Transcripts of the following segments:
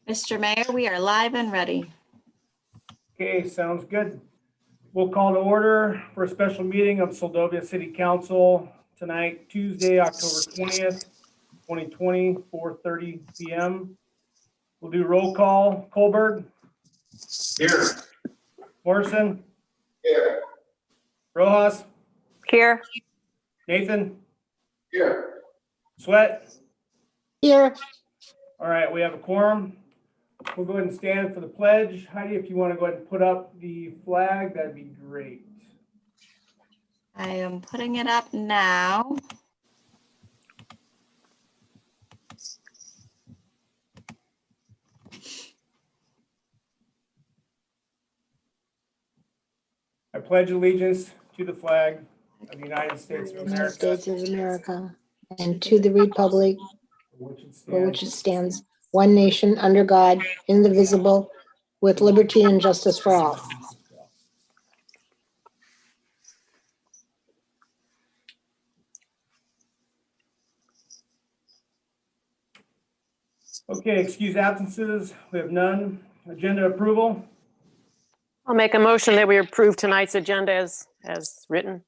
Mr. Mayor, we are live and ready. Okay, sounds good. We'll call to order for a special meeting of Seldovia City Council tonight, Tuesday, October 20th, 2020, 4:30 p.m. We'll do roll call. Kohlberg. Here. Morrison. Here. Rojas. Here. Nathan. Here. Sweat. Here. All right, we have a quorum. We'll go ahead and stand for the pledge. Heidi, if you want to go ahead and put up the flag, that'd be great. I am putting it up now. I pledge allegiance to the flag of the United States of United America, States of America, and to the republic for which it stands, one nation, under God, indivisible, with liberty and justice for all. Okay, excuse absences. We have none. Agenda approval. I'll make a motion that we approve tonight's agenda as written.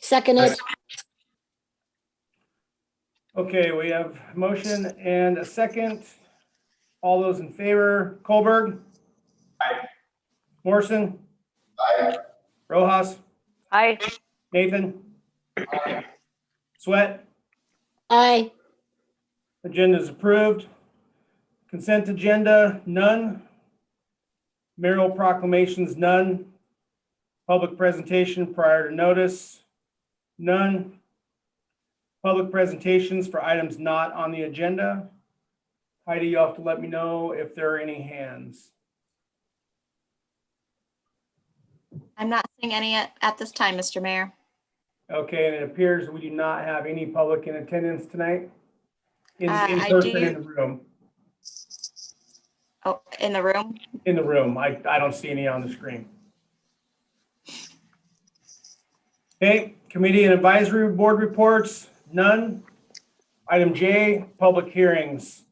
Second it. Okay, we have a motion and a second. All those in favor, Kohlberg. Aye. Morrison. Aye. Rojas. Aye. Nathan. Aye. Sweat. Aye. Agenda is approved. Consent agenda, none. Mayoral proclamations, none. Public presentation prior to notice, none. Public presentations for items not on the agenda. Heidi, you'll have to let me know if there are any hands. I'm not seeing any at this time, Mr. Mayor. Okay, and it appears we do not have any public in attendance tonight. In I person do. in the room. Oh, in the room? In the room. I don't see any on the screen. Okay, committee and advisory board reports, none. Item J, public hearings.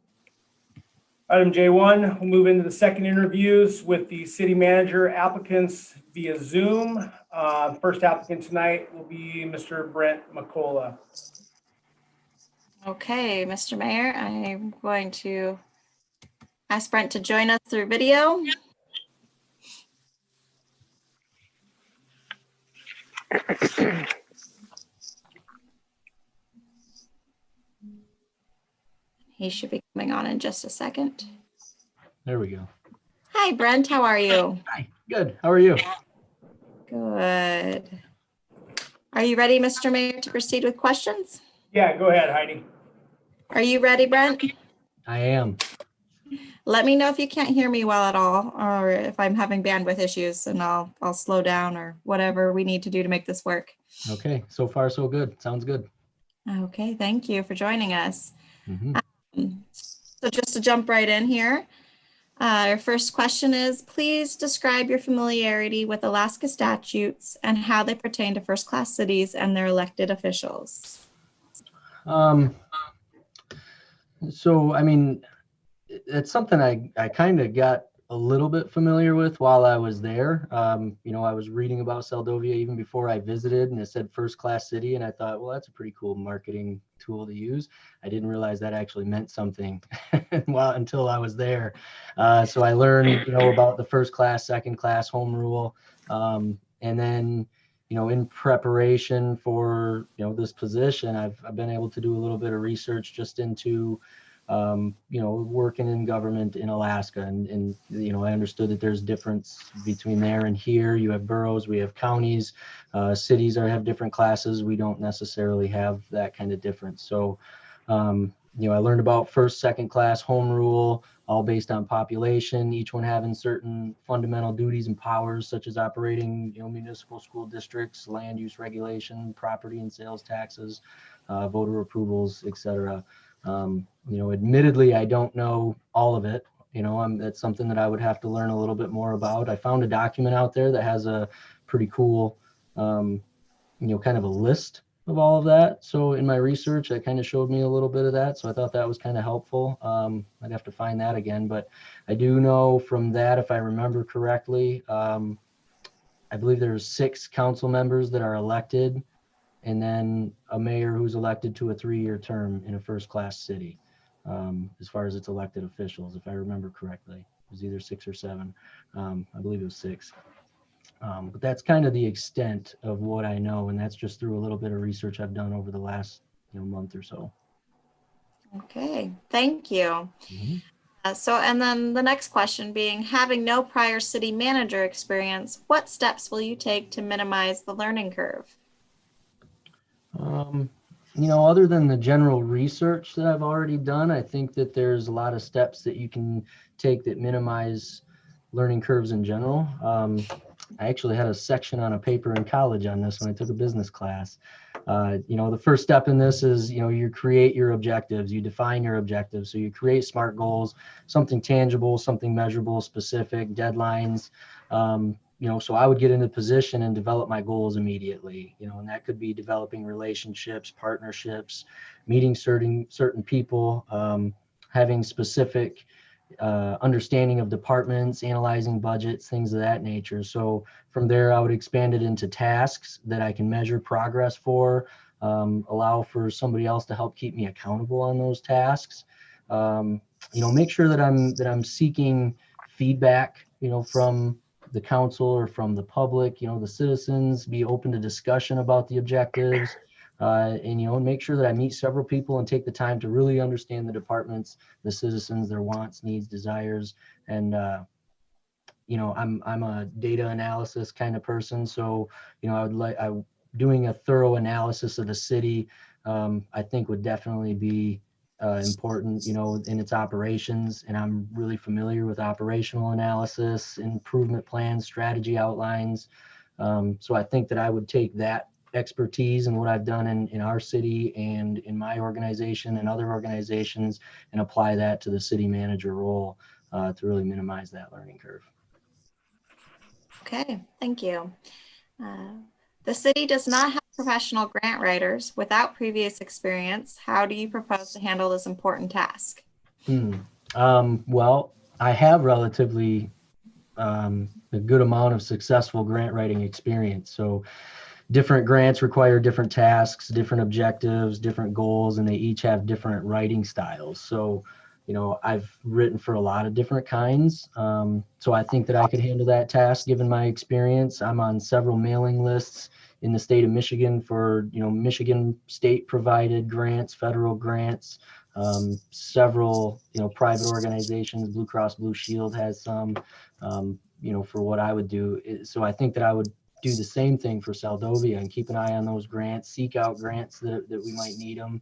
Item J1, we'll move into the second interviews with the city manager applicants via Zoom. First applicant tonight will be Mr. Brent McCullough. Okay, Mr. Mayor, I'm going to ask Brent to join us through video. He should be coming on in just a second. There we go. Hi, Brent, how are you? Hi, good. How are you? Good. Are you ready, Mr. Mayor, to proceed with questions? Yeah, go ahead, Heidi. Are you ready, Brent? I am. Let me know if you can't hear me well at all, or if I'm having bandwidth issues, and I'll slow down or whatever we need to do to make this work. Okay, so far so good. Sounds good. Okay, thank you for joining us. Mhm. So just to jump right in here, our first question is, please describe your familiarity with Alaska statutes and how they pertain to first-class cities and their elected officials. So, I mean, it's something I kind of got a little bit familiar with while I was there. You know, I was reading about Seldovia even before I visited, and it said first class city, and I thought, well, that's a pretty cool marketing tool to use. I didn't realize that actually meant something until I was there. So I learned, you know, about the first class, second class home rule, and then, you know, in preparation for, you know, this position, I've been able to do a little bit of research just into you know, working in government in Alaska, and you know, I understood that there's difference between there and here. You have boroughs, we have counties, cities have different classes. We don't necessarily have that kind of difference. So, you know, I learned about first, second class home rule, all based on population, each one having certain fundamental duties and powers, such as operating, you know, municipal school districts, land use regulation, property and sales taxes, voter approvals, etc. Admittedly, I don't know all of it. That's something that I would have to learn a little bit more about. I found a document out there that has a pretty cool, kind of a list of all of that. So in my research, that kind of showed me a little bit of that. So I thought that was kind of helpful. I'd have to find that again, but I do know from that, if I remember correctly, I believe there's 6 council members that are elected, and then a mayor who's elected to a 3-year term in a first-class city, as far as its elected officials, if I remember correctly. It was either 6 or 7. I believe it was 6. But that's kind of the extent of what I know, and that's just through a little bit of research I've done over the last month or so. Okay, thank you. Mhm. And then the next question being, having no prior city manager experience, what steps will you take to minimize the learning curve? Other than the general research that I've already done, I think that there's a lot of steps that you can take that minimize learning curves in general. I actually had a section on a paper in college on this when I took a business class. The first step in this is, you create your objectives, you define your objectives. So you create SMART goals, something tangible, something measurable, specific, deadlines. So I would get into position and develop my goals immediately, and that could be developing relationships, partnerships, meeting certain people, having specific understanding of departments, analyzing budgets, things of that nature. So from there, I would expand it into tasks that I can measure progress for, allow for somebody else to help keep me accountable on those tasks. Make sure that I'm seeking feedback, from the council or from the public, the citizens, be open to discussion about the objectives, and make sure that I meet several people and take the time to really understand the departments, the citizens, their wants, needs, desires. And I'm a data analysis kind of person, so doing a thorough analysis of the city, I think would definitely be important, in its operations. And I'm really familiar with operational analysis, improvement plans, strategy outlines. So I think that I would take that expertise and what I've done in our city and in my organization and other organizations and apply that to the city manager role to really minimize that learning curve. Okay, thank you. The city does not have professional grant writers without previous experience. How do you propose to handle this important task? Well, I have relatively a good amount of successful grant writing experience. So different grants require different tasks, different objectives, different goals, and they each have different writing styles. So, I've written for a lot of different kinds. So I think that I could handle that task given my experience. I'm on several mailing lists in the state of Michigan for, Michigan state provided grants, federal grants, several, private organizations. Blue Cross Blue Shield has some, for what I would do. So I think that I would do the same thing for Seldovia and keep an eye on those grants, seek out grants that we might need them.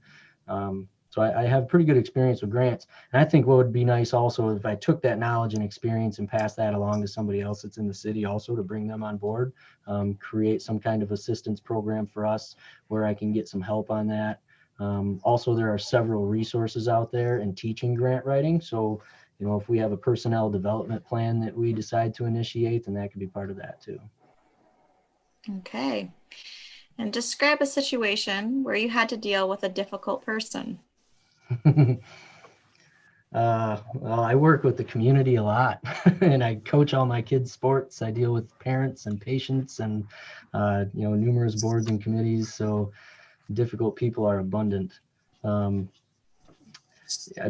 So I have pretty good experience with grants. And I think what would be nice also if I took that knowledge and experience and passed that along to somebody else that's in the city also to bring them on board, create some kind of assistance program for us where I can get some help on that. Also, there are several resources out there in teaching grant writing. So, if we have a personnel development plan that we decide to initiate, then that could be part of that too. Okay. And describe a situation where you had to deal with a difficult person. Well, I work with the community a lot and I coach all my kids' sports. I deal with parents and patients and, numerous boards and committees. So difficult people are abundant. I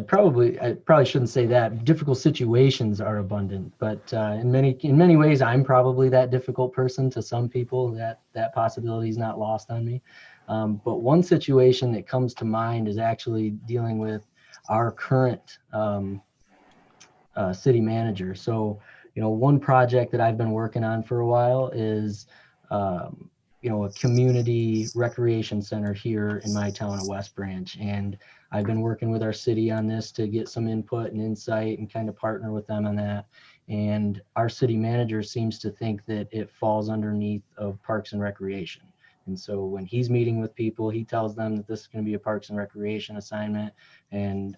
probably shouldn't say that. Difficult situations are abundant, but in many ways, I'm probably that difficult person to some people. That possibility is not lost on me. But one situation that comes to mind is actually dealing with our current city manager. So, one project that I've been working on for a while is, a community recreation center here in my town of West Branch. And I've been working with our city on this to get some input and insight and kind of partner with them on that. And our city manager seems to think that it falls underneath of Parks and Recreation. And so when he's meeting with people, he tells them that this is going to be a Parks and Recreation assignment. And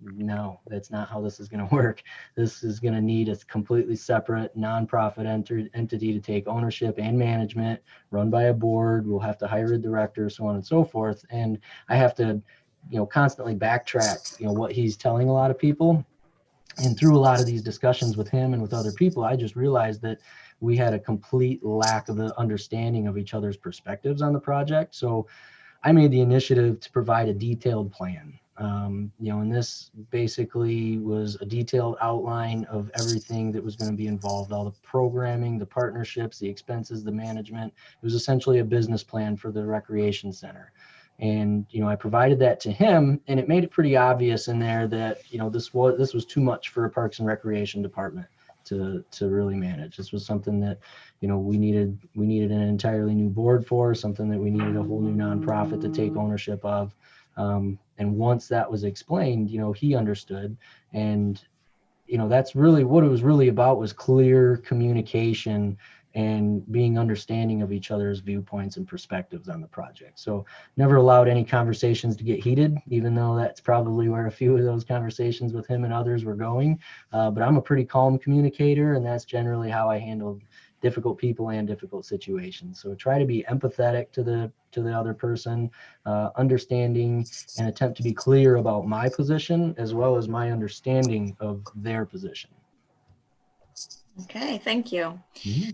no, that's not how this is going to work. This is going to need a completely separate nonprofit entity to take ownership and management, run by a board. We'll have to hire a director, so on and so forth. And I have to, constantly backtrack, what he's telling a lot of people. And through a lot of these discussions with him and with other people, I just realized that we had a complete lack of the understanding of each other's perspectives on the project. So I made the initiative to provide a detailed plan. And this basically was a detailed outline of everything that was going to be involved, all the programming, the partnerships, the expenses, the management. It was essentially a business plan for the recreation center. And, I provided that to him, and it made it pretty obvious in there that, this was too much for a Parks and Recreation department to really manage. This was something that, we needed an entirely new board for, something that we needed a whole new nonprofit to take ownership of. And once that was explained, he understood. And, that's really what it was really about, was clear communication and being understanding of each other's viewpoints and perspectives on the project. So never allowed any conversations to get heated, even though that's probably where a few of those conversations with him and others were going. But I'm a pretty calm communicator, and that's generally how I handled difficult people and difficult situations. So try to be empathetic to the other person, understanding, and attempt to be clear about my position as well as my understanding of their position. Okay, thank you. Mm-hmm.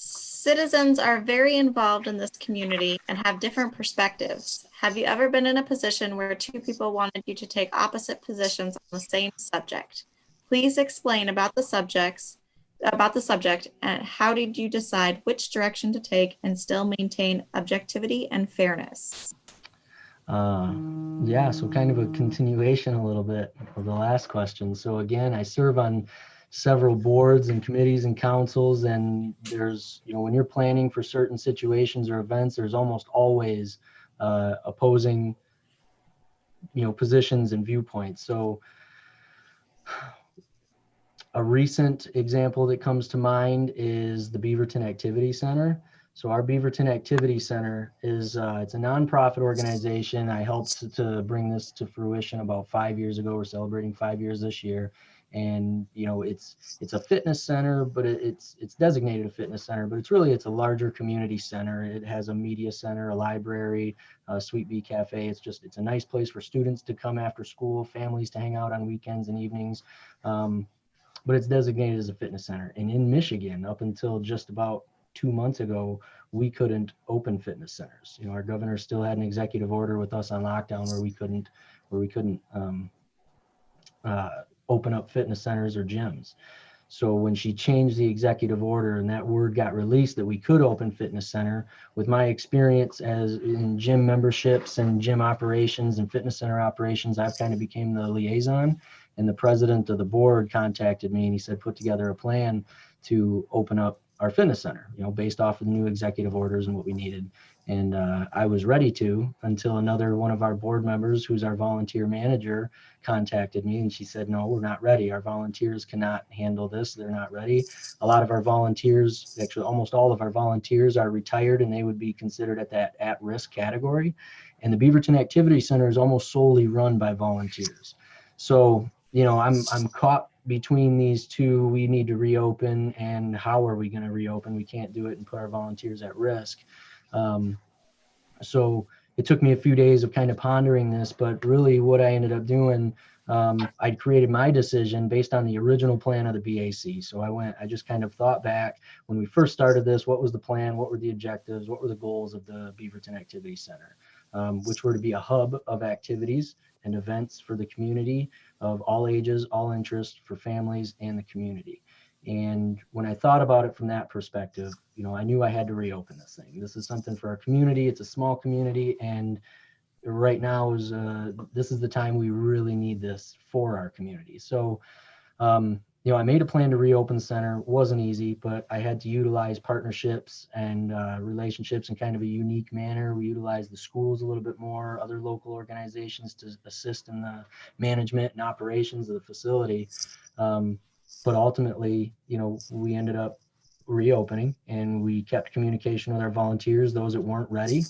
Citizens are very involved in this community and have different perspectives. Have you ever been in a position where two people wanted you to take opposite positions on the same subject? Please explain about the subject, and how did you decide which direction to take and still maintain objectivity and fairness? Yeah, so kind of a continuation a little bit of the last question. So again, I serve on several boards and committees and councils, and there's, when you're planning for certain situations or events, there's almost always opposing, positions and viewpoints. So a recent example that comes to mind is the Beaverton Activity Center. So our Beaverton Activity Center is it's a nonprofit organization. I helped to bring this to fruition about 5 years ago. We're celebrating 5 years this year. And it's a fitness center, but it's designated a fitness center, but it's a larger community center. It has a media center, a library, a Sweet Bee Cafe. It's a nice place for students to come after school, families to hang out on weekends and evenings. But it's designated as a fitness center. And in Michigan, up until just about 2 months ago, we couldn't open fitness centers. Our governor still had an executive order with us on lockdown where we couldn't open up fitness centers or gyms. So when she changed the executive order and that word got released that we could open fitness center, with my experience as in gym memberships and gym operations and fitness center operations, I've kind of became the liaison, and the president of the board contacted me and he said, put together a plan to open up our fitness center, based off of the new executive orders and what we needed. And I was ready to, until another one of our board members, who's our volunteer manager, contacted me and she said, no, we're not ready. Our volunteers cannot handle this. They're not ready. A lot of our volunteers, actually almost all of our volunteers, are retired and they would be considered at that at-risk category. And the Beaverton Activity Center is almost solely run by volunteers. So, I'm caught between these two. We need to reopen, and how are we going to reopen? We can't do it and put our volunteers at risk. So it took me a few days of kind of pondering this, but really what I ended up doing, I created my decision based on the original plan of the BAC. So I just kind of thought back when we first started this, what was the plan? What were the objectives? What were the goals of the Beaverton Activity Center, which were to be a hub of activities and events for the community of all ages, all interests, for families and the community. And when I thought about it from that perspective, I knew I had to reopen this thing. This is something for our community. It's a small community, and right now this is the time we really need this for our community. So, I made a plan to reopen the center. It wasn't easy, but I had to utilize partnerships and relationships in kind of a unique manner. We utilized the schools a little bit more, other local organizations to assist in the management and operations of the facility. But ultimately, we ended up reopening, and we kept communication with our volunteers. Those that weren't ready,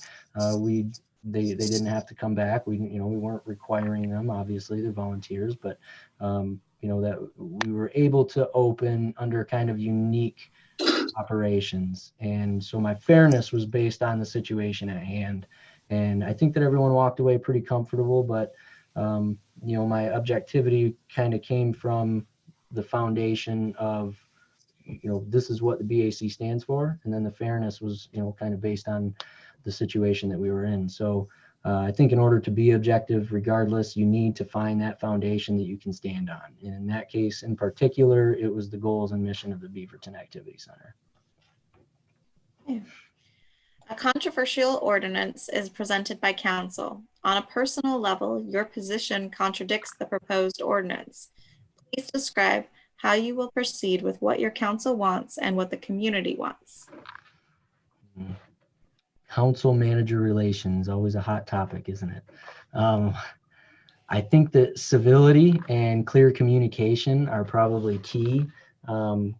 they didn't have to come back. We weren't requiring them. Obviously, they're volunteers, but that we were able to open under kind of unique operations. And so my fairness was based on the situation at hand. And I think that everyone walked away pretty comfortable, but my objectivity kind of came from the foundation of, this is what the BAC stands for. And then the fairness was, kind of based on the situation that we were in. So I think in order to be objective, regardless, you need to find that foundation that you can stand on. And in that case, in particular, it was the goals and mission of the Beaverton Activity Center. A controversial ordinance is presented by council. On a personal level, your position contradicts the proposed ordinance. Please describe how you will proceed with what your council wants and what the community wants. Council manager relations, always a hot topic, isn't it? I think that civility and clear communication are probably key. I'm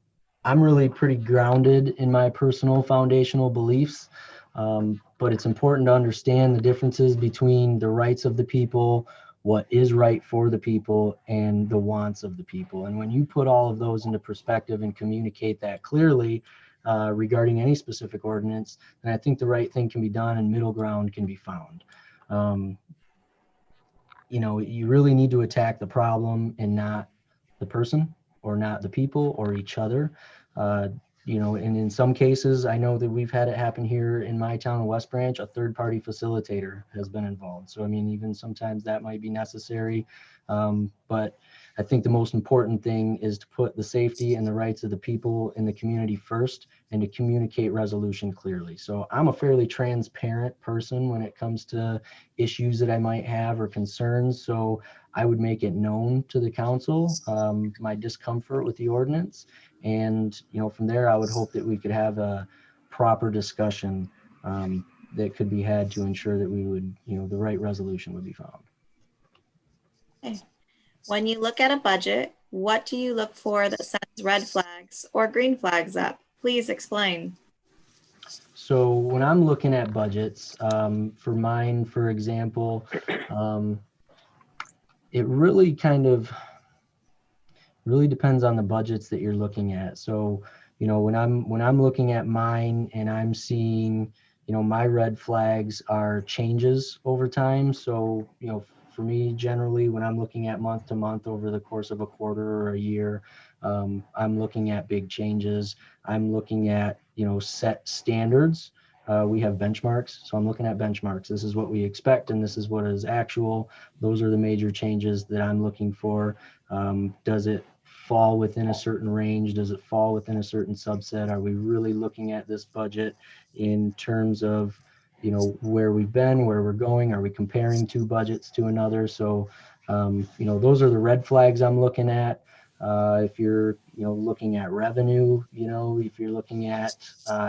really pretty grounded in my personal foundational beliefs, but it's important to understand the differences between the rights of the people, what is right for the people, and the wants of the people. And when you put all of those into perspective and communicate that clearly regarding any specific ordinance, then I think the right thing can be done and middle ground can be found. You really need to attack the problem and not the person, or not the people or each other. And in some cases, I know that we've had it happen here in my town, West Branch, a third-party facilitator has been involved. So, even sometimes that might be necessary. But I think the most important thing is to put the safety and the rights of the people in the community first and to communicate resolution clearly. So I'm a fairly transparent person when it comes to issues that I might have or concerns. So I would make it known to the council, my discomfort with the ordinance. And, from there, I would hope that we could have a proper discussion that could be had to ensure that we would, the right resolution would be found. Okay. When you look at a budget, what do you look for that sends red flags or green flags up? Please explain. So when I'm looking at budgets, for mine, for example, it really depends on the budgets that you're looking at. So, when I'm looking at mine and I'm seeing, my red flags are changes over time. So, for me, generally, when I'm looking at month to month over the course of a quarter or a year, I'm looking at big changes. I'm looking at, set standards. We have benchmarks. So I'm looking at benchmarks. This is what we expect, and this is what is actual. Those are the major changes that I'm looking for. Does it fall within a certain range? Does it fall within a certain subset? Are we really looking at this budget in terms of, where we've been, where we're going? Are we comparing two budgets to another? So, those are the red flags I'm looking at. If you're, looking at revenue, if you're looking at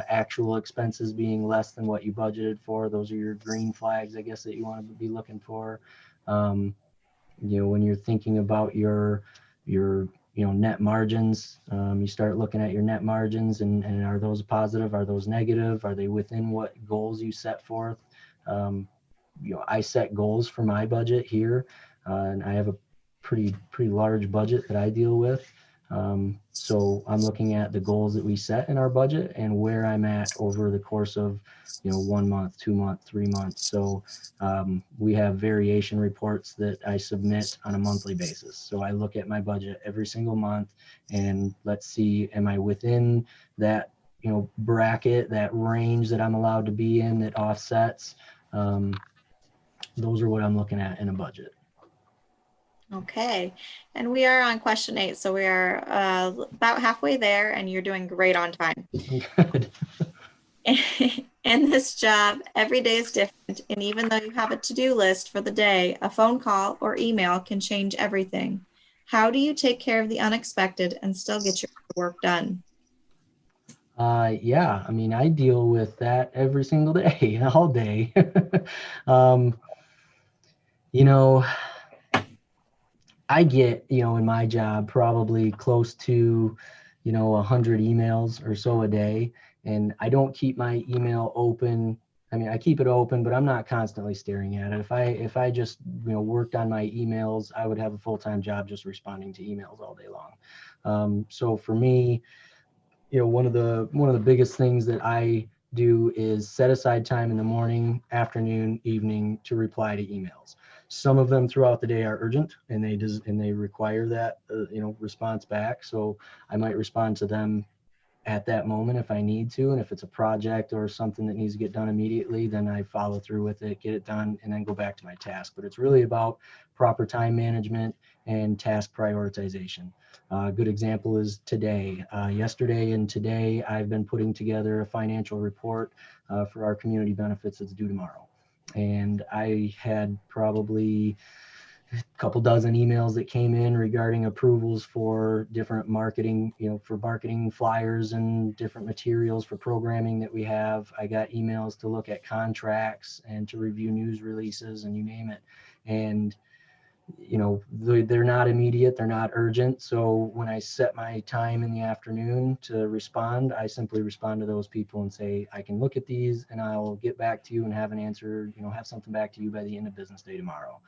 actual expenses being less than what you budgeted for, those are your green flags, I guess, that you want to be looking for. When you're thinking about your net margins, you start looking at your net margins and are those positive? Are those negative? Are they within what goals you set forth? I set goals for my budget here, and I have a pretty large budget that I deal with. So I'm looking at the goals that we set in our budget and where I'm at over the course of, 1 month, 2 months, 3 months. So we have variation reports that I submit on a monthly basis. So I look at my budget every single month and let's see, am I within that, bracket, that range that I'm allowed to be in that offsets? Those are what I'm looking at in a budget. Okay, and we are on question 8, so we are about halfway there, and you're doing great on time. Good. In this job, every day is different, and even though you have a to-do list for the day, a phone call or email can change everything. How do you take care of the unexpected and still get your work done? Yeah, I deal with that every single day, all day. I get, in my job, probably close to, 100 emails or so a day. And I don't keep my email open. I mean, I keep it open, but I'm not constantly staring at it. If I just, worked on my emails, I would have a full-time job just responding to emails all day long. So for me, one of the biggest things that I do is set aside time in the morning, afternoon, evening to reply to emails. Some of them throughout the day are urgent and they require that response back. So I might respond to them at that moment if I need to. And if it's a project or something that needs to get done immediately, then I follow through with it, get it done, and then go back to my task. But it's really about proper time management and task prioritization. A good example is today. Yesterday and today, I've been putting together a financial report for our community benefits that's due tomorrow. And I had probably a couple dozen emails that came in regarding approvals for different marketing, for marketing flyers and different materials for programming that we have. I got emails to look at contracts and to review news releases and you name it. And they're not immediate, they're not urgent. So when I set my time in the afternoon to respond, I simply respond to those people and say, I can look at these and I'll get back to you and have an answer, have something back to you by the end of business day tomorrow.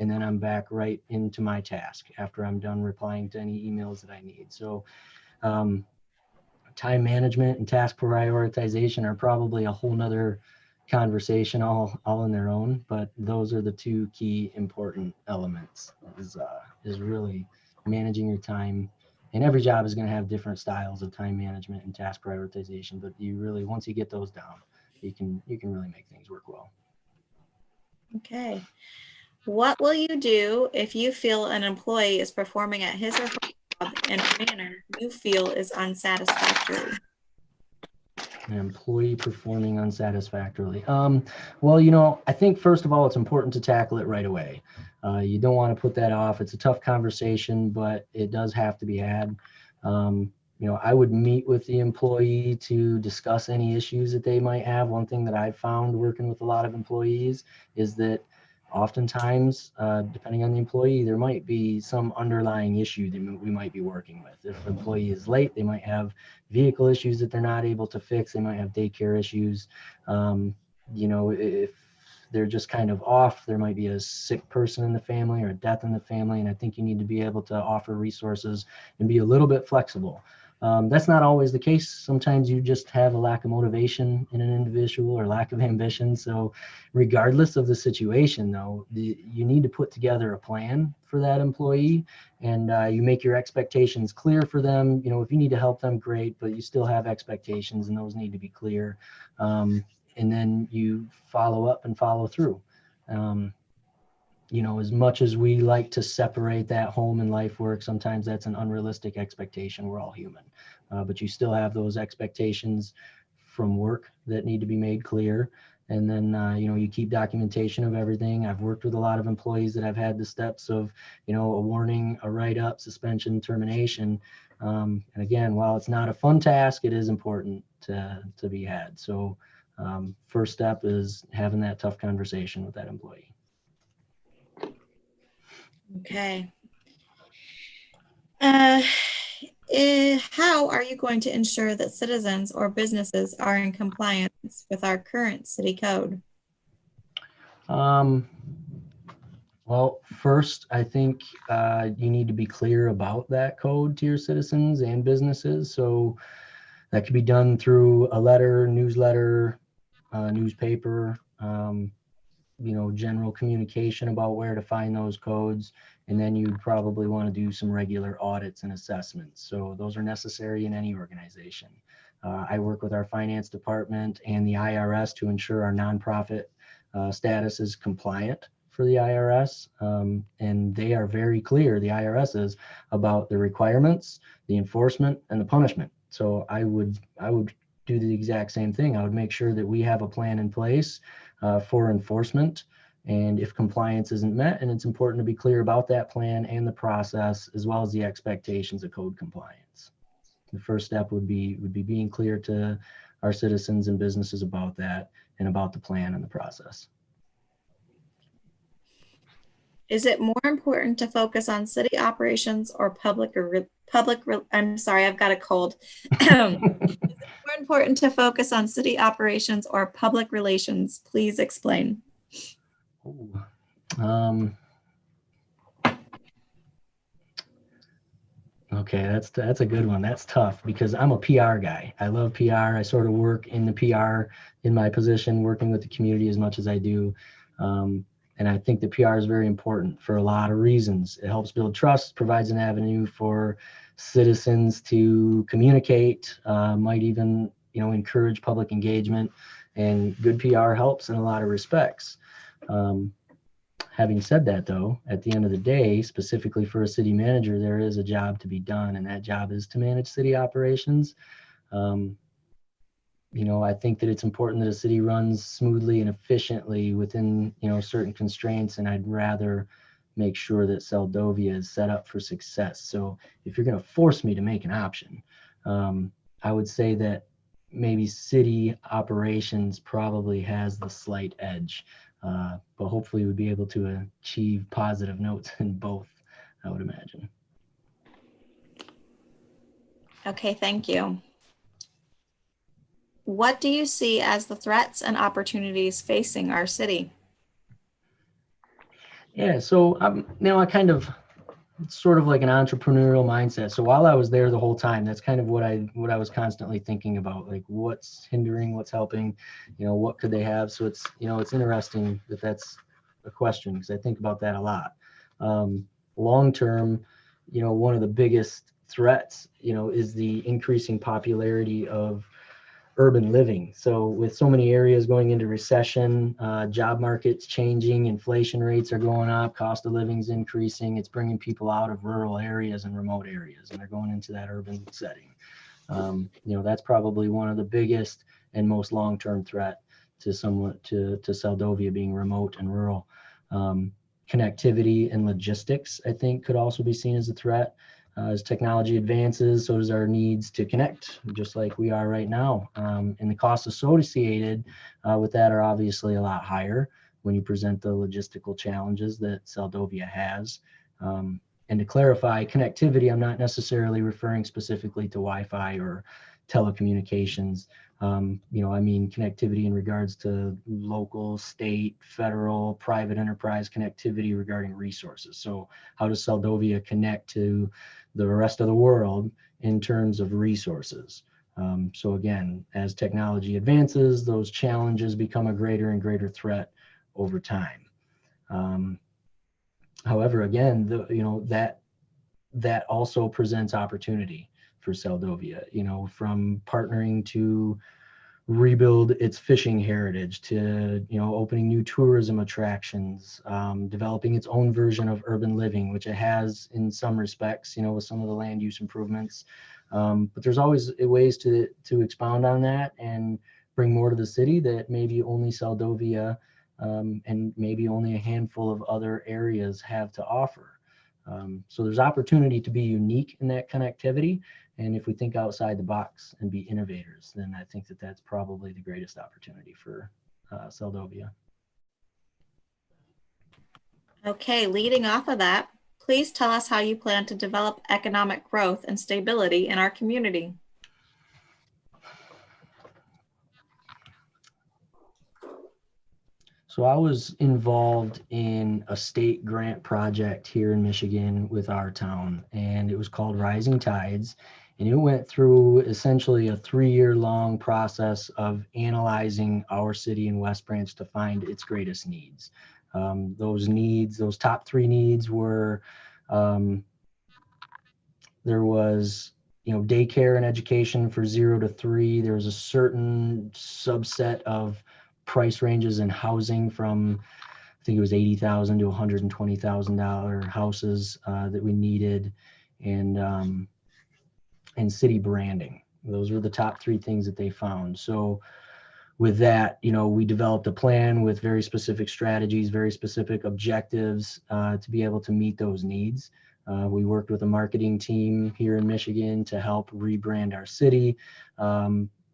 And then I'm back right into my task after I'm done replying to any emails that I need. So time management and task prioritization are probably a whole nother conversation all in their own, but those are the two key important elements is really managing your time. And every job is going to have different styles of time management and task prioritization, but you really, once you get those down, you can really make things work well. Okay. What will you do if you feel an employee is performing at his or her job in a manner you feel is unsatisfactory? An employee performing unsatisfactorily. Well, I think first of all, it's important to tackle it right away. You don't want to put that off. It's a tough conversation, but it does have to be had. I would meet with the employee to discuss any issues that they might have. One thing that I've found working with a lot of employees is that oftentimes, depending on the employee, there might be some underlying issue that we might be working with. If the employee is late, they might have vehicle issues that they're not able to fix. They might have daycare issues. If they're just kind of off, there might be a sick person in the family or a death in the family. And I think you need to be able to offer resources and be a little bit flexible. That's not always the case. Sometimes you just have a lack of motivation in an individual or lack of ambition. So regardless of the situation, though, you need to put together a plan for that employee and you make your expectations clear for them. If you need to help them, great, but you still have expectations and those need to be clear. And then you follow up and follow through. As much as we like to separate that home and life work, sometimes that's an unrealistic expectation. We're all human, but you still have those expectations from work that need to be made clear. And then, you keep documentation of everything. I've worked with a lot of employees that have had the steps of, a warning, a write-up, suspension, termination. And again, while it's not a fun task, it is important to be had. So first step is having that tough conversation with that employee. Okay. How are you going to ensure that citizens or businesses are in compliance with our current city code? Well, first, I think you need to be clear about that code to your citizens and businesses. So that could be done through a letter, newsletter, newspaper, general communication about where to find those codes. And then you'd probably want to do some regular audits and assessments. So those are necessary in any organization. I work with our finance department and the IRS to ensure our nonprofit status is compliant for the IRS. And they are very clear, the IRS is, about the requirements, the enforcement, and the punishment. So I would do the exact same thing. I would make sure that we have a plan in place for enforcement. And if compliance isn't met, and it's important to be clear about that plan and the process, as well as the expectations of code compliance. The first step would be being clear to our citizens and businesses about that and about the plan and the process. Is it more important to focus on city operations or public I'm sorry, I've got a cold. Is it more important to focus on city operations or public relations? Please explain. Ooh. Um, okay, that's a good one. That's tough because I'm a PR guy. I love PR. I sort of work in the PR in my position, working with the community as much as I do. And I think the PR is very important for a lot of reasons. It helps build trust, provides an avenue for citizens to communicate, might even, encourage public engagement, and good PR helps in a lot of respects. Having said that, though, at the end of the day, specifically for a city manager, there is a job to be done, and that job is to manage city operations. I think that it's important that a city runs smoothly and efficiently within, certain constraints, and I'd rather make sure that Seldovia is set up for success. So if you're going to force me to make an option, I would say that maybe city operations probably has the slight edge, but hopefully we'd be able to achieve positive notes in both, I would imagine. Okay, thank you. What do you see as the threats and opportunities facing our city? Yeah, so I kind of, it's sort of like an entrepreneurial mindset. So while I was there the whole time, that's kind of what I was constantly thinking about, like what's hindering, what's helping, what could they have? So it's, it's interesting that that's a question because I think about that a lot. Long term, one of the biggest threats, is the increasing popularity of urban living. So with so many areas going into recession, job markets changing, inflation rates are going up, cost of living is increasing. It's bringing people out of rural areas and remote areas, and they're going into that urban setting. That's probably one of the biggest and most long-term threat to Seldovia being remote and rural. Connectivity and logistics, I think, could also be seen as a threat. As technology advances, so does our needs to connect, just like we are right now. And the costs associated with that are obviously a lot higher when you present the logistical challenges that Seldovia has. And to clarify, connectivity, I'm not necessarily referring specifically to Wi-Fi or telecommunications. I mean connectivity in regards to local, state, federal, private enterprise connectivity regarding resources. So how does Seldovia connect to the rest of the world in terms of resources? So again, as technology advances, those challenges become a greater and greater threat over time. However, again, that also presents opportunity for Seldovia, from partnering to rebuild its fishing heritage to, opening new tourism attractions, developing its own version of urban living, which it has in some respects, with some of the land use improvements. But there's always ways to expound on that and bring more to the city that maybe only Seldovia and maybe only a handful of other areas have to offer. So there's opportunity to be unique in that connectivity. And if we think outside the box and be innovators, then I think that that's probably the greatest opportunity for Seldovia. Okay, leading off of that, please tell us how you plan to develop economic growth and stability in our community. So I was involved in a state grant project here in Michigan with our town, and it was called Rising Tides. And it went through essentially a 3-year-long process of analyzing our city in West Branch to find its greatest needs. Those top 3 needs were, there was, daycare and education for 0 to 3. There was a certain subset of price ranges in housing from, I think it was $80,000 to $120,000 houses that we needed, and city branding. Those were the top 3 things that they found. So with that, we developed a plan with very specific strategies, very specific objectives to be able to meet those needs. We worked with a marketing team here in Michigan to help rebrand our city.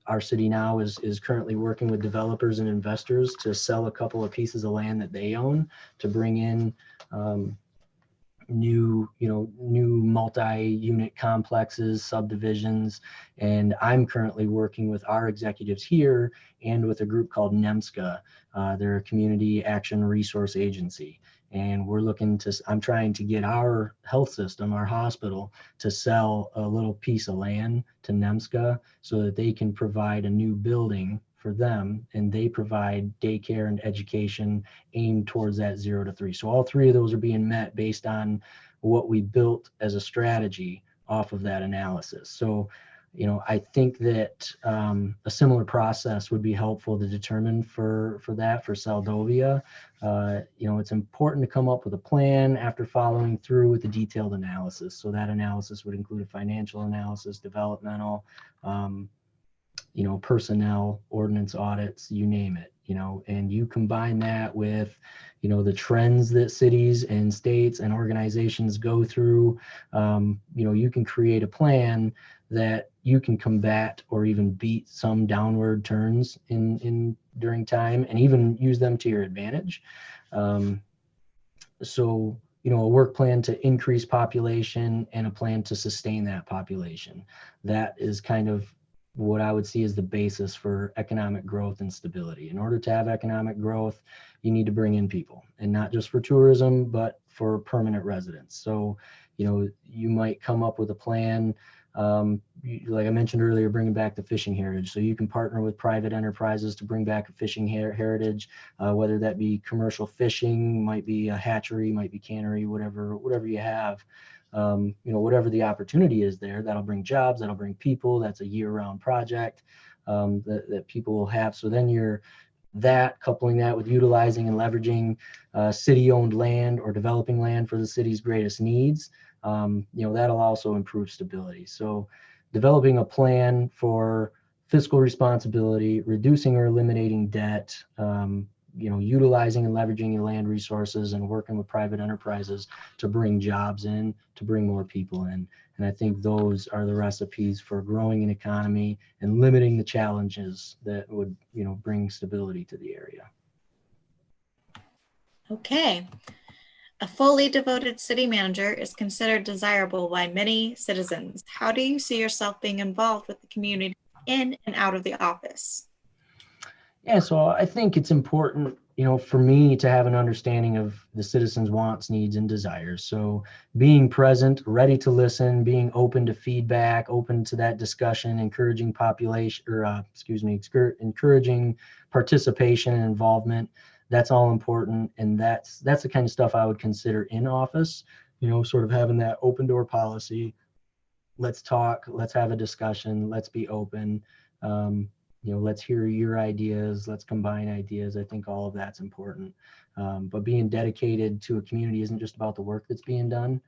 Our city now is currently working with developers and investors to sell a couple of pieces of land that they own to bring in new multi-unit complexes, subdivisions. And I'm currently working with our executives here and with a group called NEMSCA. They're a community action resource agency. And I'm trying to get our health system, our hospital, to sell a little piece of land to NEMSCA so that they can provide a new building for them, and they provide daycare and education aimed towards that 0 to 3. So all 3 of those are being met based on what we built as a strategy off of that analysis. So, I think that a similar process would be helpful to determine for Seldovia. It's important to come up with a plan after following through with the detailed analysis. So that analysis would include a financial analysis, developmental, personnel, ordinance audits, you name it, and you combine that with, the trends that cities and states and organizations go through. You can create a plan that you can combat or even beat some downward turns in during time, and even use them to your advantage. So, a work plan to increase population and a plan to sustain that population. That is kind of what I would see as the basis for economic growth and stability. In order to have economic growth, you need to bring in people, and not just for tourism, but for permanent residents. So, you might come up with a plan, like I mentioned earlier, bringing back the fishing heritage. So you can partner with private enterprises to bring back a fishing heritage, whether that be commercial fishing, might be a hatchery, might be cannery, whatever you have. Whatever the opportunity is there, that'll bring jobs, that'll bring people. That's a year-round project that people will have. So then coupling that with utilizing and leveraging city-owned land or developing land for the city's greatest needs, that'll also improve stability. So developing a plan for fiscal responsibility, reducing or eliminating debt, utilizing and leveraging your land resources, and working with private enterprises to bring jobs in, to bring more people in. And I think those are the recipes for growing an economy and limiting the challenges that would, bring stability to the area. Okay. A fully devoted city manager is considered desirable by many citizens. How do you see yourself being involved with the community in and out of the office? Yeah, so I think it's important, for me to have an understanding of the citizens' wants, needs, and desires. So being present, ready to listen, being open to feedback, open to that discussion, encouraging encouraging participation and involvement. That's all important. And that's the kind of stuff I would consider in office, sort of having that open door policy. Let's talk, let's have a discussion, let's be open. Let's hear your ideas, let's combine ideas. I think all of that's important. But being dedicated to a community isn't just about the work that's being done.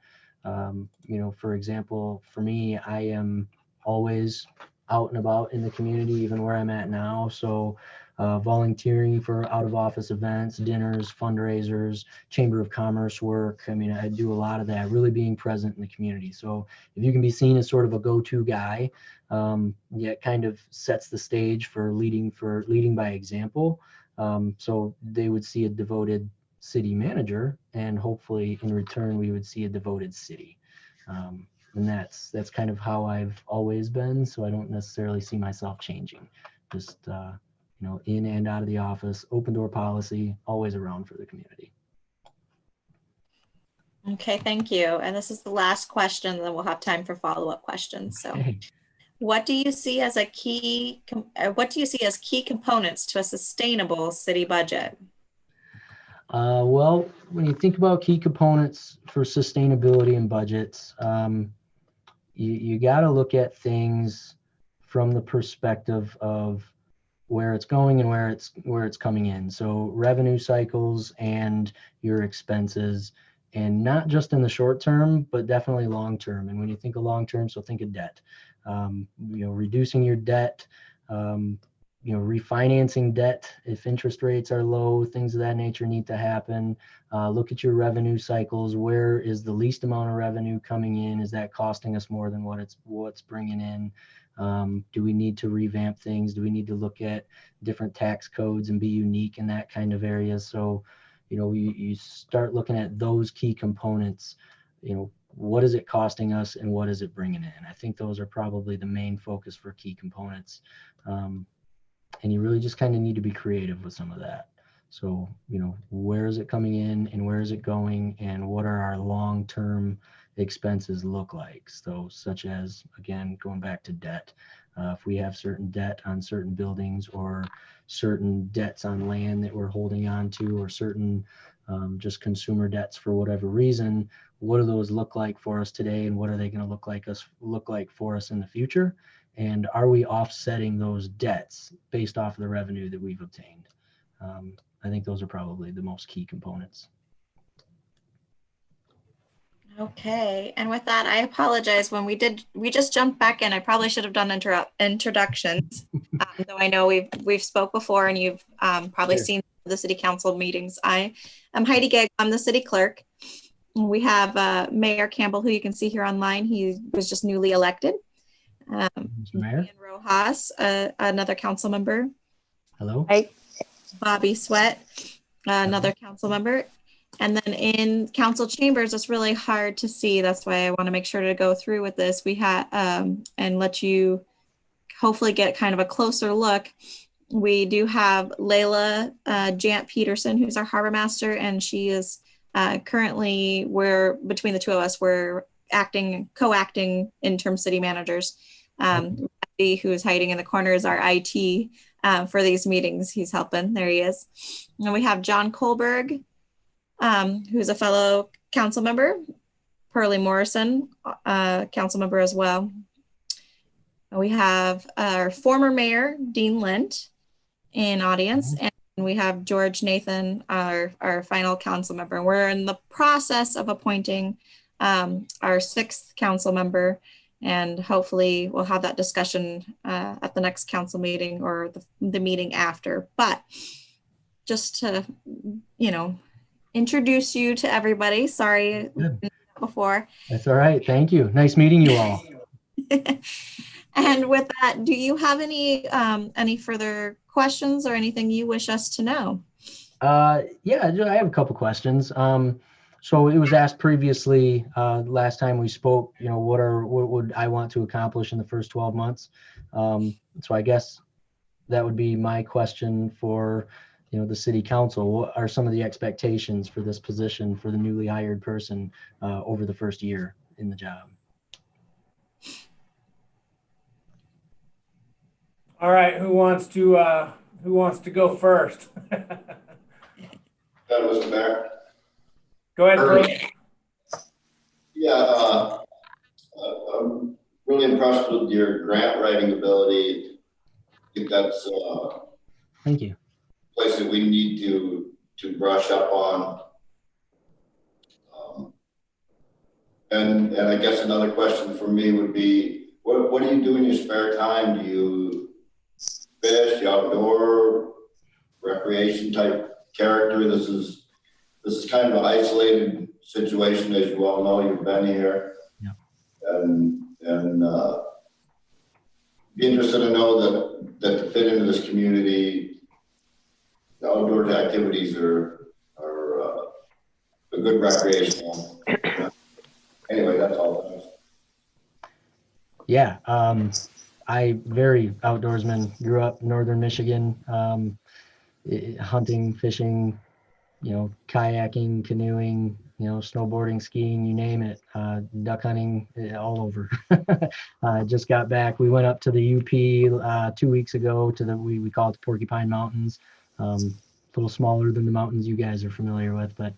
For example, for me, I am always out and about in the community, even where I'm at now. So volunteering for out of office events, dinners, fundraisers, Chamber of Commerce work. I mean, I do a lot of that, really being present in the community. So if you can be seen as sort of a go-to guy, it kind of sets the stage for leading by example. So they would see a devoted city manager, and hopefully in return, we would see a devoted city. And that's kind of how I've always been. So I don't necessarily see myself changing. Just, in and out of the office, open door policy, always around for the community. Okay, thank you. And this is the last question, and then we'll have time for follow-up questions. So Okay. what do you see as key components to a sustainable city budget? Well, when you think about key components for sustainability and budgets, you got to look at things from the perspective of where it's going and where it's coming in. So revenue cycles and your expenses, and not just in the short term, but definitely long term. And when you think of long term, so think of debt. Reducing your debt, refinancing debt if interest rates are low, things of that nature need to happen. Look at your revenue cycles. Where is the least amount of revenue coming in? Is that costing us more than what's bringing in? Do we need to revamp things? Do we need to look at different tax codes and be unique in that kind of area? So, you start looking at those key components what is it costing us and what is it bringing in? I think those are probably the main focus for key components. And you really just kind of need to be creative with some of that. So, where is it coming in and where is it going and what are our long-term expenses look like? So such as, again, going back to debt, if we have certain debt on certain buildings or certain debts on land that we're holding on to, or certain just consumer debts for whatever reason, what do those look like for us today and what are they going to look like for us in the future? And are we offsetting those debts based off of the revenue that we've obtained? I think those are probably the most key components. Okay, and with that, I apologize. When we just jumped back in. I probably should have done introductions. Though I know we've spoke before, and you've probably Sure. seen the city council meetings. I am Heidi Gegg. I'm the city clerk. We have Mayor Campbell, who you can see here online. He was just newly elected. Mr. Mayor. Ian Rojas, another council member. Hello. Hi. Bobby Sweat, another council member. And then in council chambers, it's really hard to see. That's why I want to make sure to go through with this. We had and let you hopefully get kind of a closer look. We do have Layla Jant Peterson, who's our harbor master, and she is currently, between the two of us, we're co-acting interim city managers. Randy, who is hiding in the corner, is our IT for these meetings. He's helping. There he is. And we have John Kohlberg, who's a fellow council member. Pearlie Morrison, council member as well. And we have our former mayor, Dean Lent, in audience. And we have George Nathan, our final council member. We're in the process of appointing our sixth council member. And hopefully we'll have that discussion at the next council meeting or the meeting after. But just to, introduce you to everybody. Sorry before. That's all right. Thank you. Nice meeting you all. And with that, do you have any further questions or anything you wish us to know? Yeah, I have a couple questions. So it was asked previously, last time we spoke, what would I want to accomplish in the first 12 months? So I guess that would be my question for, the city council. What are some of the expectations for this position for the newly hired person over the first year in the job? All right, who wants to go first? That was the mayor. Go ahead, Pearlie. Yeah, I'm really impressed with your grant writing ability. I think that's Thank you. a place that we need to brush up on. And I guess another question for me would be, what do you do in your spare time? Do you fish, outdoor, recreation type character? This is kind of an isolated situation, as you all know. You've been here, yeah. and be interested to know that to fit into this community, the outdoor activities are a good recreational. Anyway, that's all. Thanks. Yeah, I very outdoorsman. Grew up northern Michigan, hunting, fishing, kayaking, canoeing, snowboarding, skiing, you name it, duck hunting, all over. Just got back. We went up to the UP 2 weeks ago to we call it the Porcupine Mountains. A little smaller than the mountains you guys are familiar with, but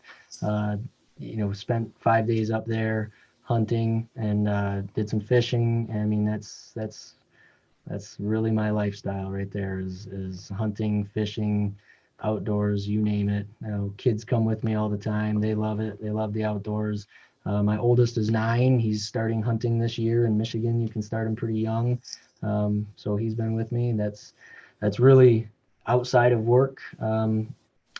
spent 5 days up there hunting and did some fishing. I mean, that's really my lifestyle right there is hunting, fishing, outdoors, you name it. Kids come with me all the time. They love it. They love the outdoors. My oldest is 9. He's starting hunting this year in Michigan. You can start him pretty young. So he's been with me. That's really outside of work.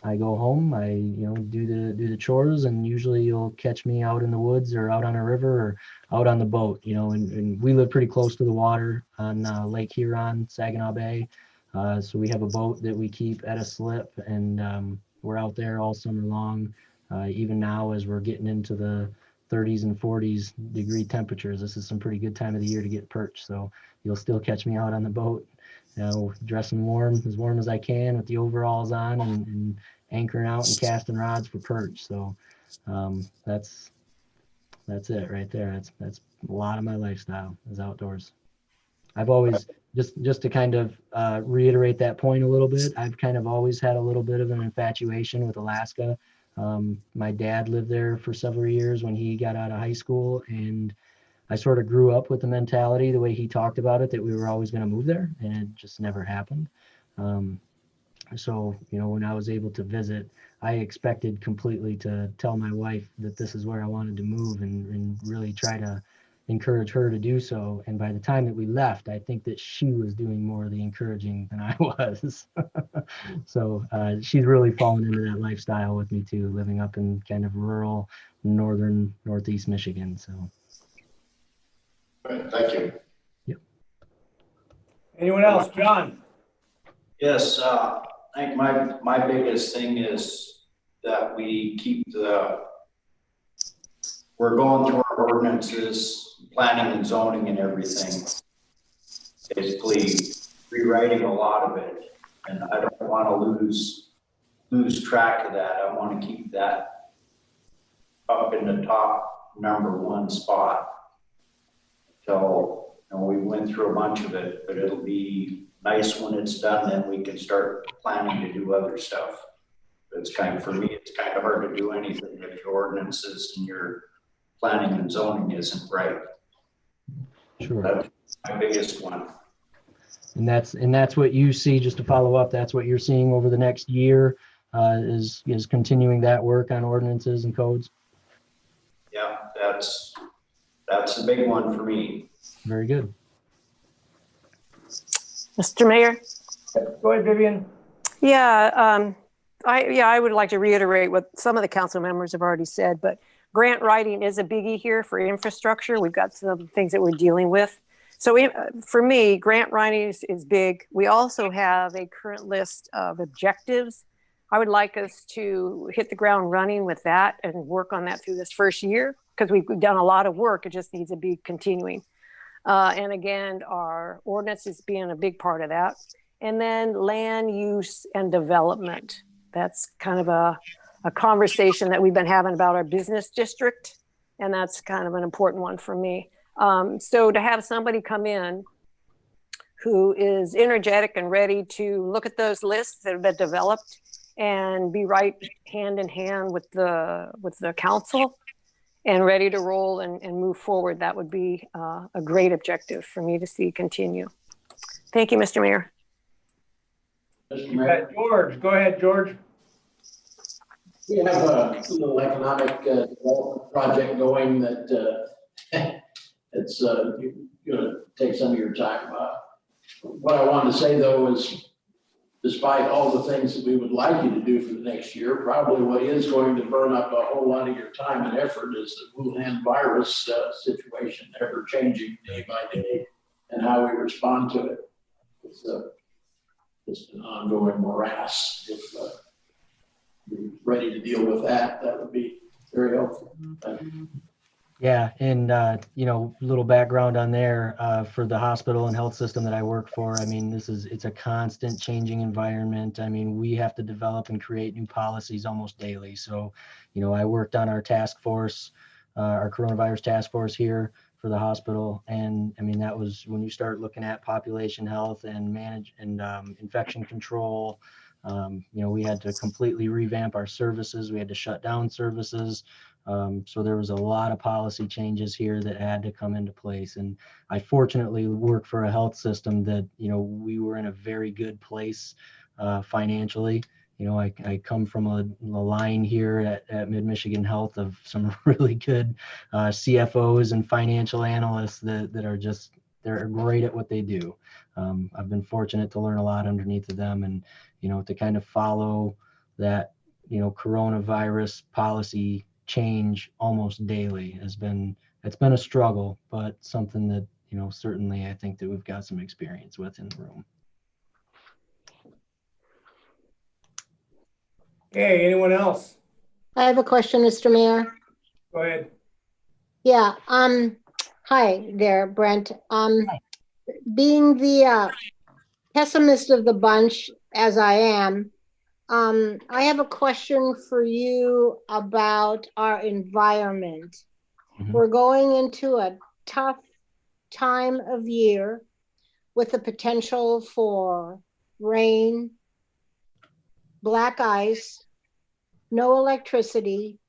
I go home, I do the chores, and usually you'll catch me out in the woods or out on a river or out on the boat, and we live pretty close to the water on Lake Huron, Saginaw Bay. So we have a boat that we keep at a slip, and we're out there all summer long. Even now, as we're getting into the 30s and 40s degree temperatures. This is some pretty good time of the year to get perch. So you'll still catch me out on the boat, dressing warm as I can with the overalls on and anchoring out and casting rods for perch. So that's it right there. That's a lot of my lifestyle is outdoors. I've always, just to kind of reiterate that point a little bit, I've kind of always had a little bit of an infatuation with Alaska. My dad lived there for several years when he got out of high school, and I sort of grew up with the mentality, the way he talked about it, that we were always going to move there, and it just never happened. So, when I was able to visit, I expected completely to tell my wife that this is where I wanted to move and really try to encourage her to do so. And by the time that we left, I think that she was doing more of the encouraging than I was. So she's really fallen into that lifestyle with me too, living up in kind of rural, northeast Michigan. So. All right, thank you. Yep. Anyone else? John? Yes, I think my biggest thing is that we keep we're going through our ordinances, planning and zoning and everything, basically rewriting a lot of it. And I don't want to lose track of that. I want to keep that up in the top #1 spot. So, we went through a bunch of it, but it'll be nice when it's done, then we can start planning to do other stuff. For me, it's kind of hard to do anything if your ordinances and your planning and zoning isn't right. Sure. That's my biggest one. And that's what you see, just to follow up, that's what you're seeing over the next year, is continuing that work on ordinances and codes. Yeah, that's a big one for me. Very good. Mr. Mayor? Go ahead, Vivian. Yeah, I would like to reiterate what some of the council members have already said, but grant writing is a biggie here for infrastructure. We've got some things that we're dealing with. So for me, grant writing is big. We also have a current list of objectives. I would like us to hit the ground running with that and work on that through this first year, because we've done a lot of work. It just needs to be continuing. And again, our ordinances being a big part of that. And then land use and development. That's kind of a conversation that we've been having about our business district. And that's kind of an important one for me. So to have somebody come in who is energetic and ready to look at those lists that have been developed and be right hand in hand with the council and ready to roll and move forward, that would be a great objective for me to see continue. Thank you, Mr. Mayor. Mr. Mayor, George, go ahead, George. we have a little economic development project going that it's going to take some of your time. What I wanted to say, though, is despite all the things that we would like you to do for the next year, probably what is going to burn up a whole lot of your time and effort is the Wuhan virus situation, ever changing day by day, and how we respond to it. It's just an ongoing morass. If you're ready to deal with that, that would be very helpful. Thank you. Yeah, and little background on there for the hospital and health system that I work for. I mean, it's a constant changing environment. I mean, we have to develop and create new policies almost daily. So, I worked on our task force, our coronavirus task force here for the hospital, and I mean that was when you start looking at population health and infection control. We had to completely revamp our services. We had to shut down services. So there was a lot of policy changes here that had to come into place. And I fortunately work for a health system that, we were in a very good place financially. I come from a line here at Mid-Michigan Health of some really good CFOs and financial analysts that are they're great at what they do. I've been fortunate to learn a lot underneath of them, and, to kind of follow that, coronavirus policy change almost daily it's been a struggle, but something that, certainly I think that we've got some experience with in the room. Okay, anyone else? I have a question, Mr. Mayor. Go ahead. Yeah, hi there, Brent. Being the pessimist of the bunch, as I am, I have a question for you about our environment. Mhm. We're going into a tough time of year with the potential for rain, black ice, no electricity,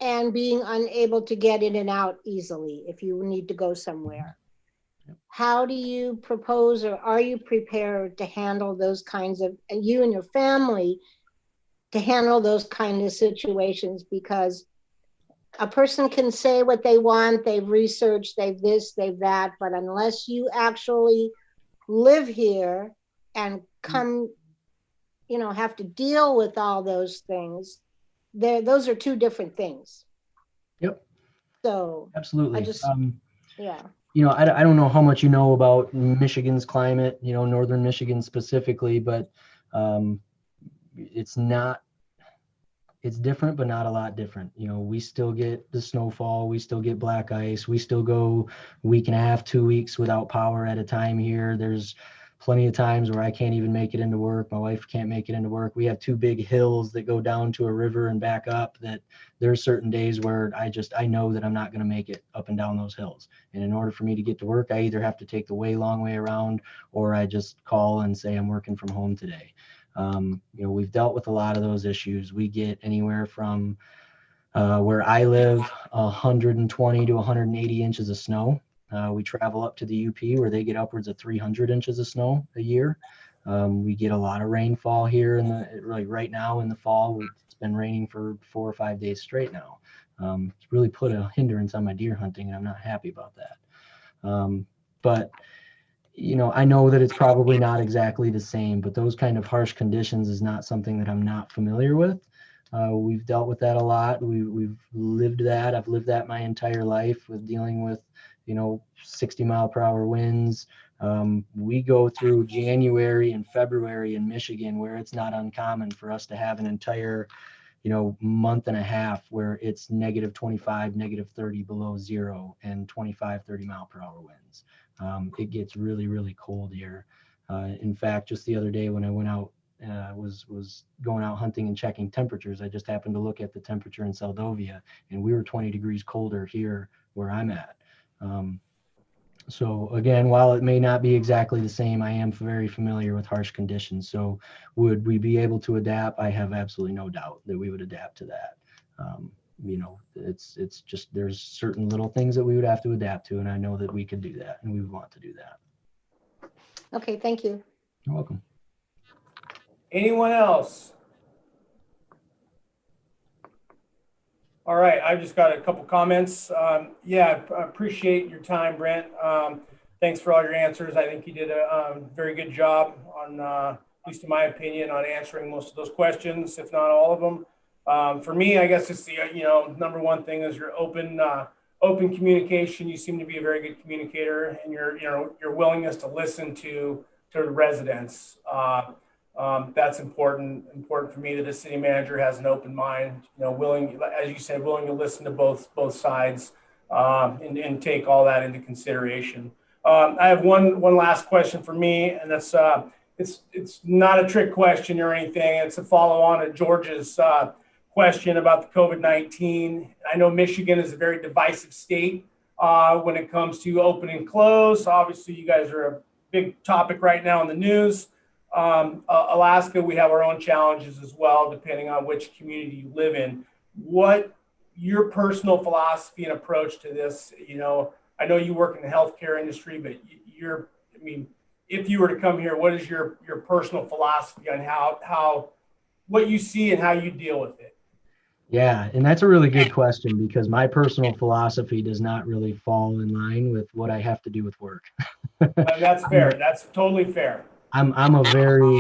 and being unable to get in and out easily if you need to go somewhere. How do you propose, or are you prepared to handle those kinds of, and you and your family, to handle those kind of situations? Because a person can say what they want, they've researched, they've this, they've that, but unless you actually live here and come, have to deal with all those things, those are two different things. Yep, So I absolutely. just, yeah. I don't know how much you know about Michigan's climate, northern Michigan specifically, but it's different, but not a lot different. We still get the snowfall, we still get black ice, we still go week and a half, 2 weeks without power at a time here. There's plenty of times where I can't even make it into work. My wife can't make it into work. We have two big hills that go down to a river and back up, that there's certain days where I know that I'm not going to make it up and down those hills. And in order for me to get to work, I either have to take the long way around, or I just call and say I'm working from home today. We've dealt with a lot of those issues. We get anywhere from where I live, 120 to 180 inches of snow. We travel up to the UP where they get upwards of 300 inches of snow a year. We get a lot of rainfall here like right now in the fall. It's been raining for 4 or 5 days straight now. It's really put a hindrance on my deer hunting, and I'm not happy about that. But I know that it's probably not exactly the same, but those kind of harsh conditions is not something that I'm not familiar with. We've dealt with that a lot. We've lived that. I've lived that my entire life, with dealing with, 60-mile-per-hour winds. We go through January and February in Michigan, where it's not uncommon for us to have an entire, month and a half where it's -25, -30 below zero, and 25, 30-mile-per-hour winds. It gets really, really cold here. In fact, just the other day when I went out, was going out hunting and checking temperatures, I just happened to look at the temperature in Seldovia, and we were 20 degrees colder here where I'm at. So again, while it may not be exactly the same, I am very familiar with harsh conditions. So would we be able to adapt? I have absolutely no doubt that we would adapt to that. It's just, there's certain little things that we would have to adapt to, and I know that we could do that, and we would want to do that. Okay, thank you. You're welcome. Anyone else? All right, I've just got a couple comments. Yeah, I appreciate your time, Brent. Thanks for all your answers. I think you did a very good job on, at least in my opinion, on answering most of those questions, if not all of them. For me, I guess it's the, number one thing is your open communication. You seem to be a very good communicator, and your willingness to listen to the residents. That's important for me, that a city manager has an open mind, willing, as you said, willing to listen to both sides, and take all that into consideration. I have one last question for me, and that's it's not a trick question or anything. It's a follow on to George's question about the COVID-19. I know Michigan is a very divisive state when it comes to open and close. Obviously, you guys are a big topic right now in the news. Alaska, we have our own challenges as well, depending on which community you live in. What your personal philosophy and approach to this? I know you work in the healthcare industry, but if you were to come here, what is your personal philosophy on how what you see and how you deal with it? Yeah, and that's a really good question, because my personal philosophy does not really fall in line with what I have to do with work. That's fair. That's totally fair. I'm a very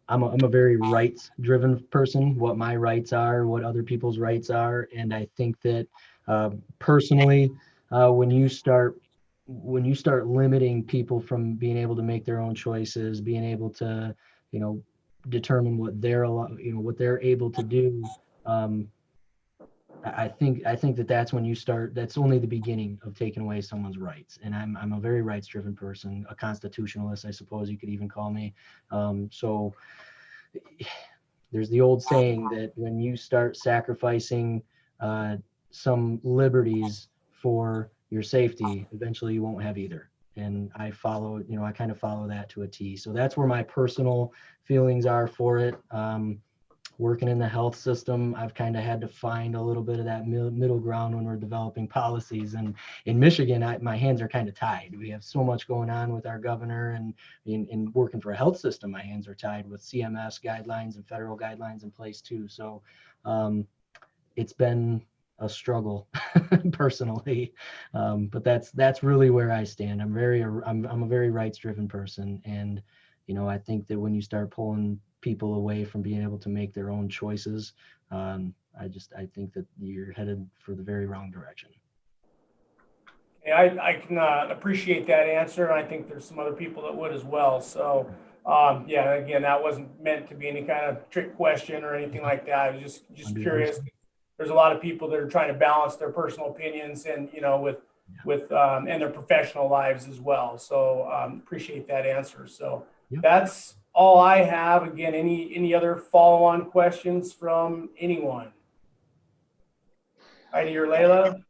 I'm a very rights driven person. What my rights are, what other people's rights are, and I think that personally, when you start limiting people from being able to make their own choices, being able to determine what they're able to do, I think that that's when you start. That's only the beginning of taking away someone's rights. And I'm a very rights-driven person, a constitutionalist, I suppose you could even call me. So there's the old saying that when you start sacrificing some liberties for your safety, eventually you won't have either. And I follow, I kind of follow that to a T. So that's where my personal feelings are for it. Working in the health system, I've kind of had to find a little bit of that middle ground when we're developing policies. And in Michigan, my hands are kind of tied. We have so much going on with our governor, and in working for a health system, my hands are tied with CMS guidelines and federal guidelines in place too. So it's been a struggle personally, but that's really where I stand. I'm a very rights-driven person, and I think that when you start pulling people away from being able to make their own choices, I think that you're headed for the very wrong direction. Yeah, I can appreciate that answer, and I think there's some other people that would as well. So, yeah, again, that wasn't meant to be any kind of trick question or anything like that. I was just curious. There's a lot of people that are trying to balance their personal opinions and with and their professional lives as well. So, appreciate that answer. So, Yep. That's all I have. Again, any other follow-on questions from anyone? Heidi or Layla?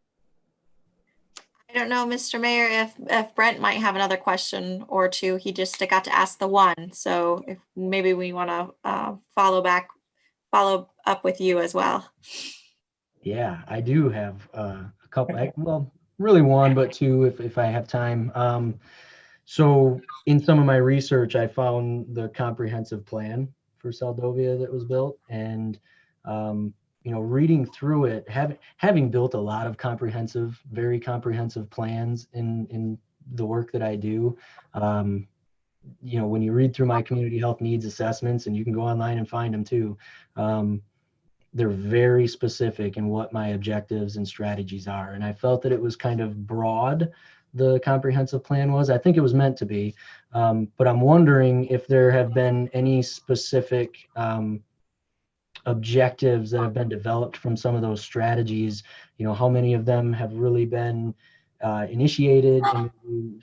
I don't know, Mr. Mayor, if Brent might have another question or two. He just got to ask the one. So if maybe we want to follow up with you as well. Yeah, I do have a couple, well, really one, but two if I have time. So in some of my research, I found the comprehensive plan for Seldovia that was built, and reading through it, having built a lot of very comprehensive plans in the work that I do. When you read through my community health needs assessments, and you can go online and find them too, they're very specific in what my objectives and strategies are. And I felt that it was kind of broad, the comprehensive plan was. I think it was meant to be, but I'm wondering if there have been any specific objectives that have been developed from some of those strategies. How many of them have really been initiated, and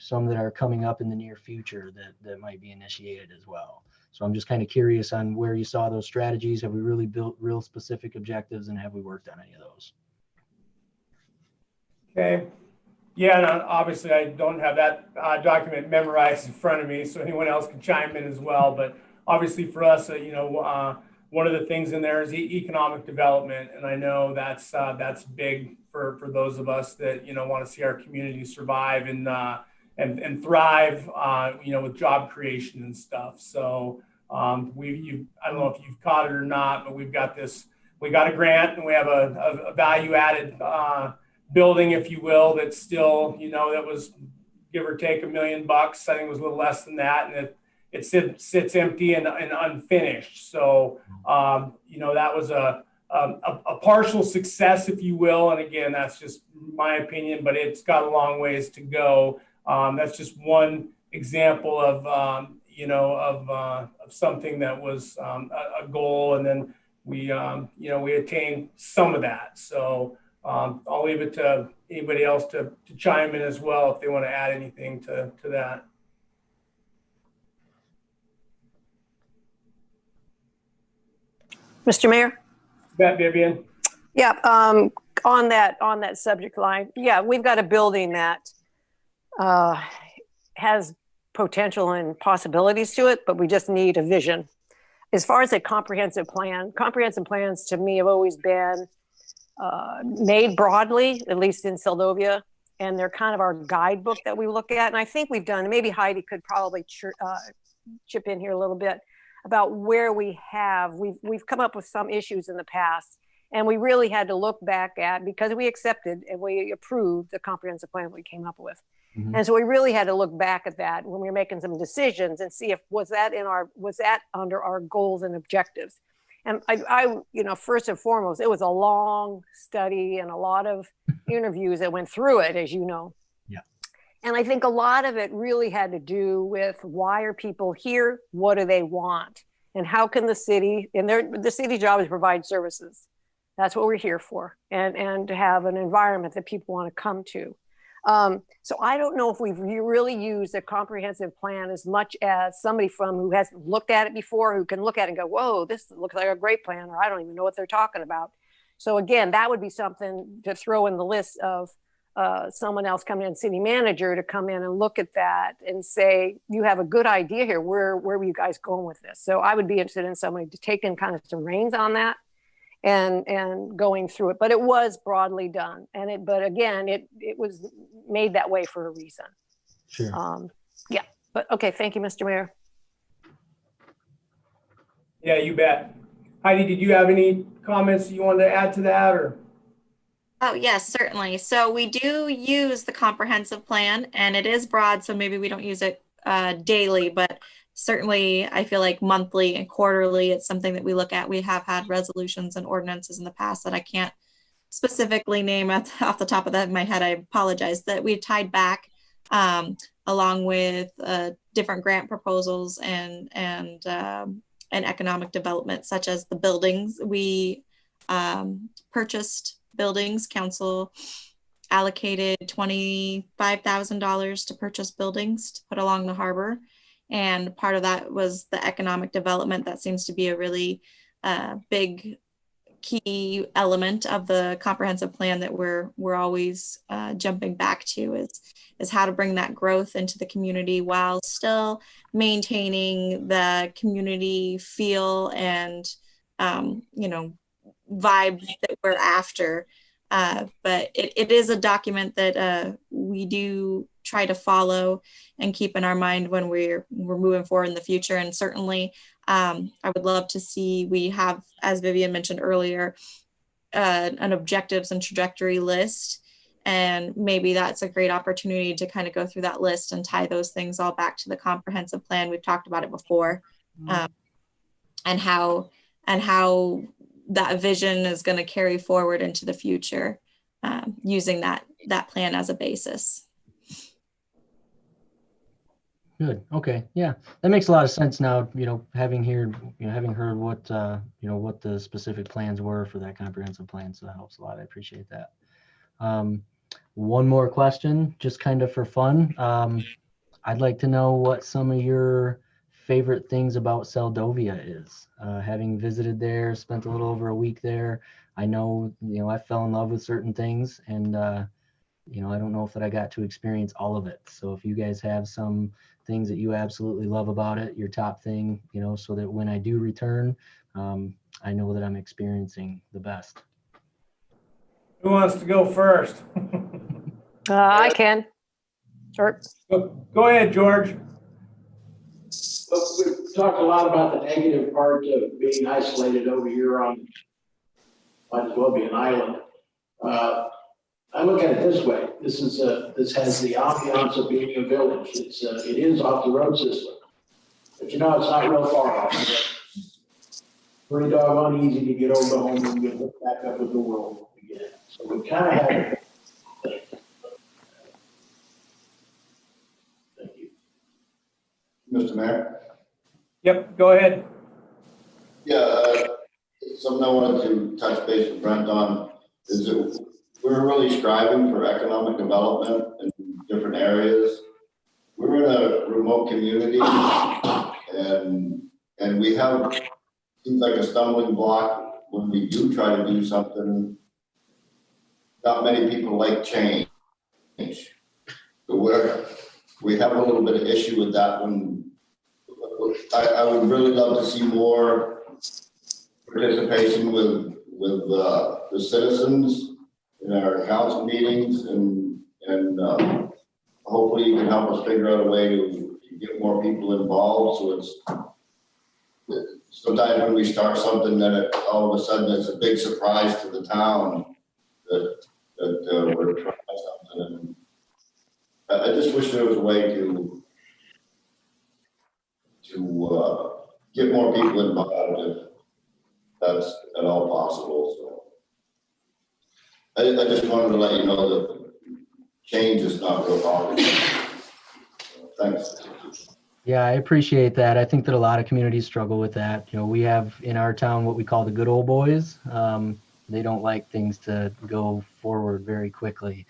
some that are coming up in the near future that might be initiated as well. So I'm just kind of curious on where you saw those strategies. Have we really built real specific objectives, and have we worked on any of those? Okay. Yeah, and obviously I don't have that document memorized in front of me, so anyone else can chime in as well. But obviously for us, one of the things in there is economic development, and I know that's big for those of us that want to see our community survive and thrive, with job creation and stuff. So I don't know if you've caught it or not, but we got a grant, and we have a value added building, if you will, that's still, that was give or take $1 million. I think it was a little less than that. And it sits empty and unfinished. So, that was a partial success, if you will. And again, that's just my opinion, but it's got a long ways to go. That's just one example of, of something that was a goal. And then we attained some of that. So, I'll leave it to anybody else to chime in as well if they want to add anything to that. Mr. Mayor? Bet, Vivian. Yeah, on that subject line, yeah, we've got a building that has potential and possibilities to it, but we just need a vision. As far as a comprehensive plans to me have always been made broadly, at least in Seldovia, and they're kind of our guidebook that we look at. And I think we've done, maybe Heidi could probably chip in here a little bit about where we've come up with some issues in the past, and we really had to look back at, because we accepted and we approved the comprehensive plan we came up with. Mm-hmm. And so we really had to look back at that when we were making some decisions and see if was that under our goals and objectives. And I first and foremost, it was a long study and a lot of interviews that went through it, as you know. Yeah. And I think a lot of it really had to do with, why are people here? What do they want? And how can the city, and the city's job is to provide services. That's what we're here for, and to have an environment that people want to come to. So I don't know if we've really used a comprehensive plan as much as somebody who hasn't looked at it before, who can look at it and go, whoa, this looks like a great plan, or I don't even know what they're talking about. So again, that would be something to throw in the list of someone else coming in, city manager, to come in and look at that and say, you have a good idea here. Where were you guys going with this? So I would be interested in somebody to take in kind of some reins on that and going through it. But it was broadly done. But again, it was made that way for a reason. Sure. Yeah, but okay. Thank you, Mr. Mayor. Yeah, you bet. Heidi, did you have any comments you wanted to add to that, or? Oh, yes, certainly. So we do use the comprehensive plan, and it is broad, so maybe we don't use it daily, but certainly I feel like monthly and quarterly, it's something that we look at. We have had resolutions and ordinances in the past that I can't specifically name off the top of my head. I apologize, that we tied back along with different grant proposals and economic development, such as the buildings. We purchased buildings. Council allocated $25,000 to purchase buildings to put along the harbor. And part of that was the economic development. That seems to be a really big key element of the comprehensive plan that we're always jumping back to, is how to bring that growth into the community while still maintaining the community feel and vibe that we're after. But it is a document that we do try to follow and keep in our mind when we're moving forward in the future. And certainly I would love to see, we have, as Vivian mentioned earlier, an objectives and trajectory list. And maybe that's a great opportunity to kind of go through that list and tie those things all back to the comprehensive plan. We've talked about it before, and how that vision is going to carry forward into the future, using that plan as a basis. Good. Okay. Yeah, that makes a lot of sense now. Having heard what what the specific plans were for that comprehensive plan, so that helps a lot. I appreciate that. One more question, just kind of for fun. I'd like to know what some of your favorite things about Seldovia is. Having visited there, spent a little over a week there, I know I fell in love with certain things, and I don't know if that I got to experience all of it. So if you guys have some things that you absolutely love about it, your top thing, so that when I do return, I know that I'm experiencing the best. Who wants to go first? I can. Sure. Go ahead, George. Well, we've talked a lot about the negative part of being isolated over here on, might as well be an island. I look at it this way. This has the ambiance of being a village. It is off the road system, but it's not real far off. Pretty doggone easy to get over home and get hooked back up with the world again. So we kind of have it. Thank you. Mr. Mayor? Yep, go ahead. Yeah, something I wanted to touch base with Brent on is that we're really striving for economic development in different areas. We're in a remote community, and we have, seems like a stumbling block when we do try to do something. Not many people like change. So we have a little bit of issue with that one. I would really love to see more participation with the citizens in our council meetings, and hopefully you can help us figure out a way to get more people involved. So it's sometimes when we start something, then all of a sudden it's a big surprise to the town that we're trying something. And I just wish there was a way to get more people involved, if that's at all possible. So I just wanted to let you know that change is not real hard. Thanks. Yeah, I appreciate that. I think that a lot of communities struggle with that. We have in our town what we call the good old boys. they don't like things to go forward very quickly.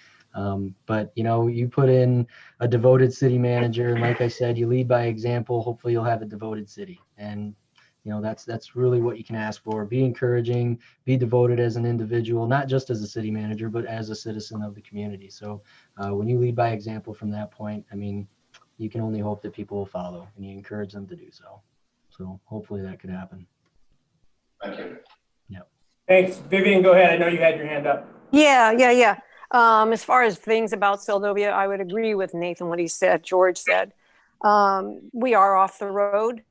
But you put in a devoted city manager, and like I said, you lead by example. Hopefully you'll have a devoted city. And that's really what you can ask for. Be encouraging, be devoted as an individual, not just as a city manager, but as a citizen of the community. So when you lead by example from that point, I mean, you can only hope that people will follow, and you encourage them to do so. So hopefully that could happen. Thank you. Thanks. Vivian, go ahead. I know you had your hand up. Yeah. As far as things about Seldovia, I would agree with Nathan, what he said, George said. We are off the road,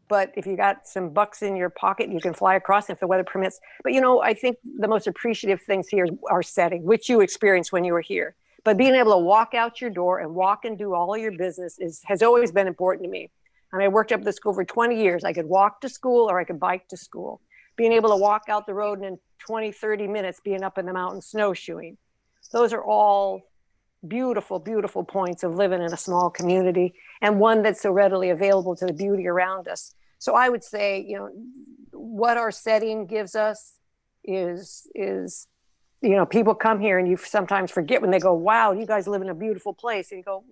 but if you got some bucks in your pocket, you can fly across if the weather permits. But I think the most appreciative things here are setting, which you experienced when you were here. But being able to walk out your door and walk and do all of your business has always been important to me. I mean, I worked up at the school for 20 years. I could walk to school or I could bike to school. Being able to walk out the road and in 20, 30 minutes being up in the mountains snowshoeing. Those are all beautiful, beautiful points of living in a small community, and one that's so readily available to the beauty around us. So I would say, what our setting gives us is people come here and you sometimes forget when they go, wow, you guys live in a beautiful place. And you go,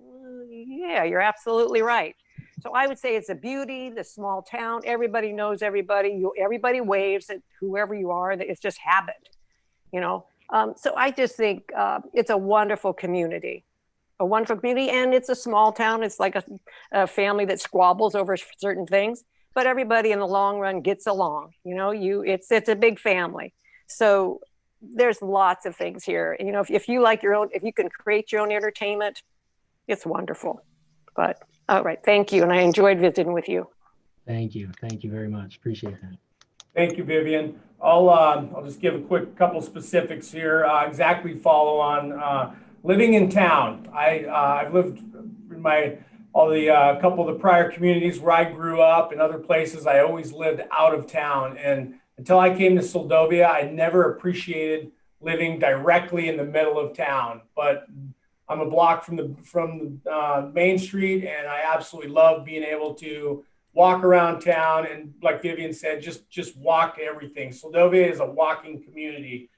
yeah, you're absolutely right. So I would say it's a beauty, the small town, everybody knows everybody, everybody waves at whoever you are, it's just habit, So I just think it's a wonderful community, and it's a small town. It's like a family that squabbles over certain things, but everybody in the long run gets along. It's a big family. So there's lots of things here. If you like if you can create your own entertainment, it's wonderful. But all right, thank you, and I enjoyed visiting with you. Thank you very much. Appreciate that. Thank you, Vivian. I'll just give a quick couple specifics here. Exactly follow on living in town. I've lived in a couple of the prior communities where I grew up and other places. I always lived out of town, and until I came to Seldovia, I never appreciated living directly in the middle of town. But I'm a block from the main street, and I absolutely love being able to walk around town and, like Vivian said, just walk everything. Seldovia is a walking community.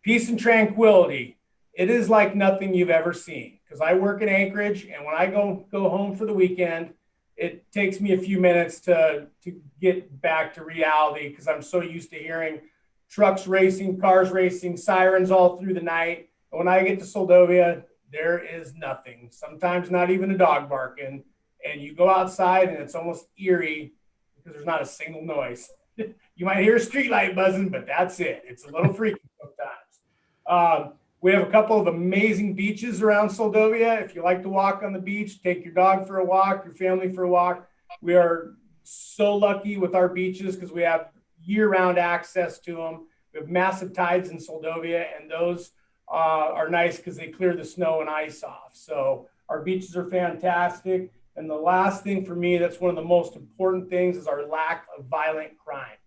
Peace and tranquility. It is like nothing you've ever seen, because I work in Anchorage, and when I go home for the weekend, it takes me a few minutes to get back to reality, because I'm so used to hearing trucks racing, cars racing, sirens all through the night. And when I get to Seldovia, there is nothing, sometimes not even a dog barking. And you go outside and it's almost eerie because there's not a single noise. You might hear a streetlight buzzing, but that's it. It's a little freaky sometimes. We have a couple of amazing beaches around Seldovia. If you like to walk on the beach, take your dog for a walk, your family for a walk. We are so lucky with our beaches because we have year-round access to them. We have massive tides in Seldovia, and those are nice because they clear the snow and ice off. So our beaches are fantastic. And the last thing for me, that's one of the most important things, is our lack of violent crime.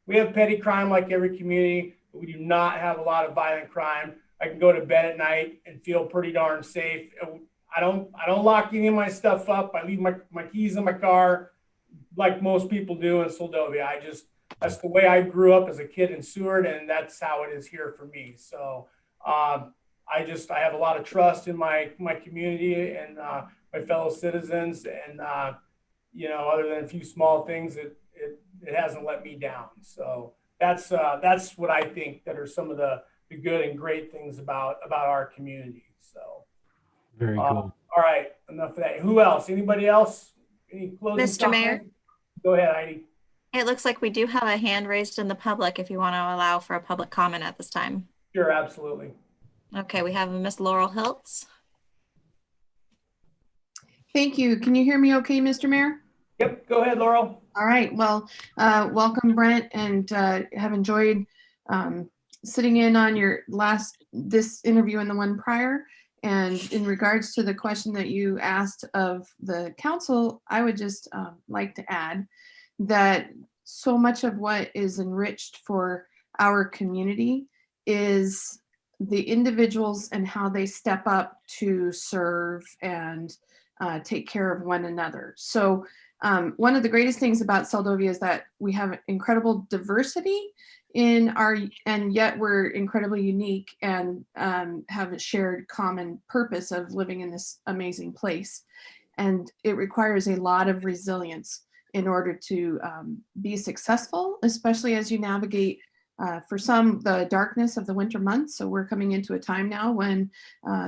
We have petty crime like every community, but we do not have a lot of violent crime. I can go to bed at night and feel pretty darn safe. I don't lock any of my stuff up. I leave my keys in my car like most people do in Seldovia. That's the way I grew up as a kid in Seward, and that's how it is here for me. So I have a lot of trust in my community and my fellow citizens, and other than a few small things, it hasn't let me down. So that's what I think that are some of the good and great things about our community. So very cool. All right, enough of that. Who else? Anybody else? Any closing Mr. Mayor? comments? Go ahead, Heidi. It looks like we do have a hand raised in the public if you want to allow for a public comment at this time. Sure, absolutely. Okay, we have Miss Laurel Hiltz. Thank you. Can you hear me okay, Mr. Mayor? Yep, go ahead, Laurel. All right. Well, welcome, Brent, and have enjoyed sitting in on this interview and the one prior. And in regards to the question that you asked of the council, I would just like to add that so much of what is enriched for our community is the individuals and how they step up to serve and take care of one another. So One of the greatest things about Seldovia is that we have incredible diversity in our, and yet we're incredibly unique and have a shared common purpose of living in this amazing place. And it requires a lot of resilience in order to be successful, especially as you navigate, for some, the darkness of the winter months. So we're coming into a time now when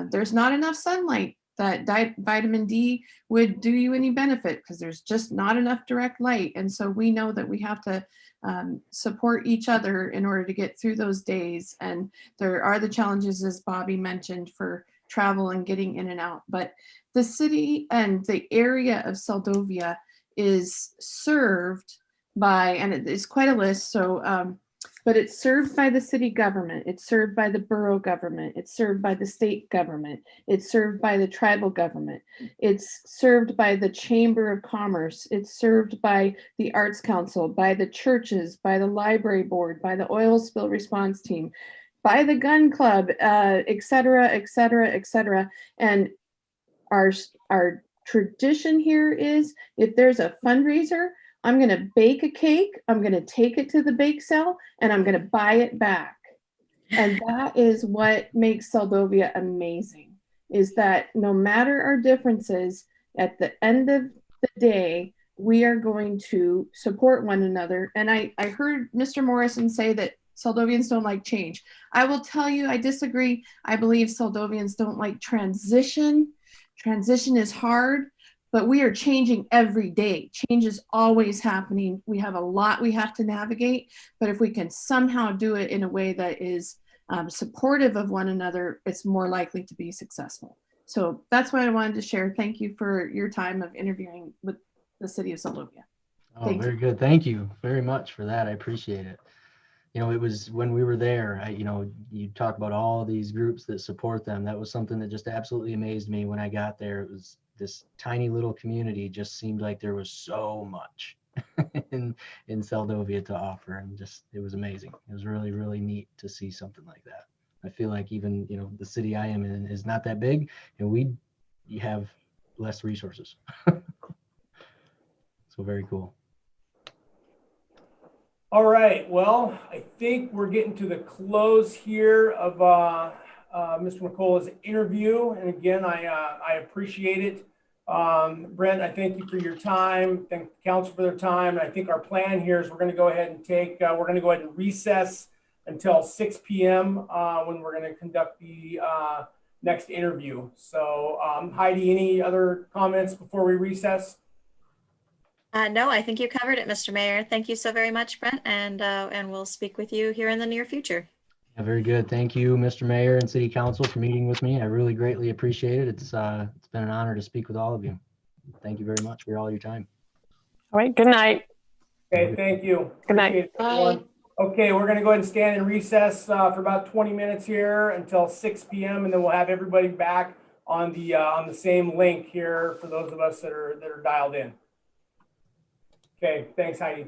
there's not enough sunlight that vitamin D would do you any benefit, because there's just not enough direct light. And so we know that we have to support each other in order to get through those days. And there are the challenges, as Bobby mentioned, for travel and getting in and out. But the city and the area of Seldovia is served by, and it is quite a list, so but it's served by the city government, it's served by the borough government, it's served by the state government, it's served by the tribal government, it's served by the Chamber of Commerce, it's served by the Arts Council, by the churches, by the library board, by the oil spill response team, by the gun club, et cetera, et cetera, et cetera. And our tradition here is, if there's a fundraiser, I'm going to bake a cake, I'm going to take it to the bake sale, and I'm going to buy it back. And that is what makes Seldovia amazing, is that no matter our differences, at the end of the day, we are going to support one another. And I heard Mr. Morrison say that Seldovians don't like change. I will tell you, I disagree. I believe Seldovians don't like transition. Transition is hard, but we are changing every day. Change is always happening. We have a lot we have to navigate, but if we can somehow do it in a way that is supportive of one another, it's more likely to be successful. So that's what I wanted to share. Thank you for your time of interviewing with the city of Seldovia. Oh, very good. Thank you very much for that. I appreciate it. You know, it was when we were there, you talk about all these groups that support them. That was something that just absolutely amazed me when I got there. It was this tiny little community, just seemed like there was so much in Seldovia to offer, and just, it was amazing. It was really, really neat to see something like that. I feel like even, the city I am in is not that big, and you have less resources. So very cool. All right, well, I think we're getting to the close here of Mr. McCullough's interview. And again, I appreciate it. Brent, I thank you for your time. Thank the council for their time. And I think our plan here is we're going to go ahead and we're going to go ahead and recess until 6 p.m. When we're going to conduct the next interview. So Heidi, any other comments before we recess? No, I think you covered it, Mr. Mayor. Thank you so very much, Brent, and we'll speak with you here in the near future. Yeah, very good. Thank you, Mr. Mayor and City Council, for meeting with me. I really greatly appreciate it. It's been an honor to speak with all of you. Thank you very much for all your time. All right, good night. Okay, thank you. Good night. Appreciate it, everyone. Okay, we're going to go ahead and stand in recess for about 20 minutes here until 6 p.m. and then we'll have everybody back on the same link here for those of us that are dialed in. Okay, thanks, Heidi.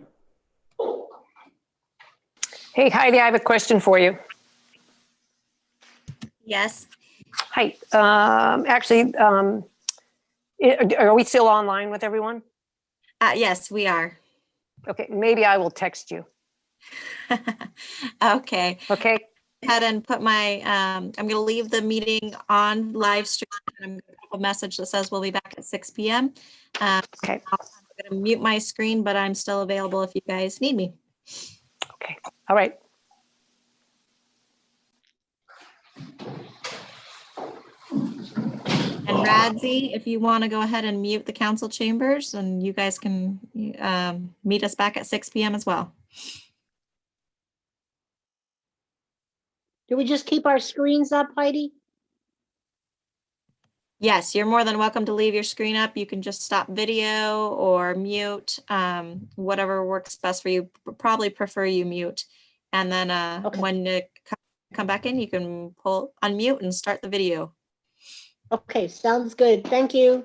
Hey, Heidi, I have a question for you. Yes. Hi, actually, are we still online with everyone? Yes, we are. Okay, maybe I will text you. Okay. Okay. Go ahead and put my, I'm going to leave the meeting on live stream. And I'm going to put a message that says we'll be back at 6 p.m. Okay. I'm going to mute my screen, but I'm still available if you guys need me. Okay. All right. And Radzi, if you want to go ahead and mute the council chambers, and you guys can meet us back at 6 p.m. as well. Do we just keep our screens up, Heidi? Yes, you're more than welcome to leave your screen up. You can just stop video or mute, whatever works best for you. Probably prefer you mute. And then Okay. when you come back in, you can unmute and start the video. Okay, sounds good. Thank you.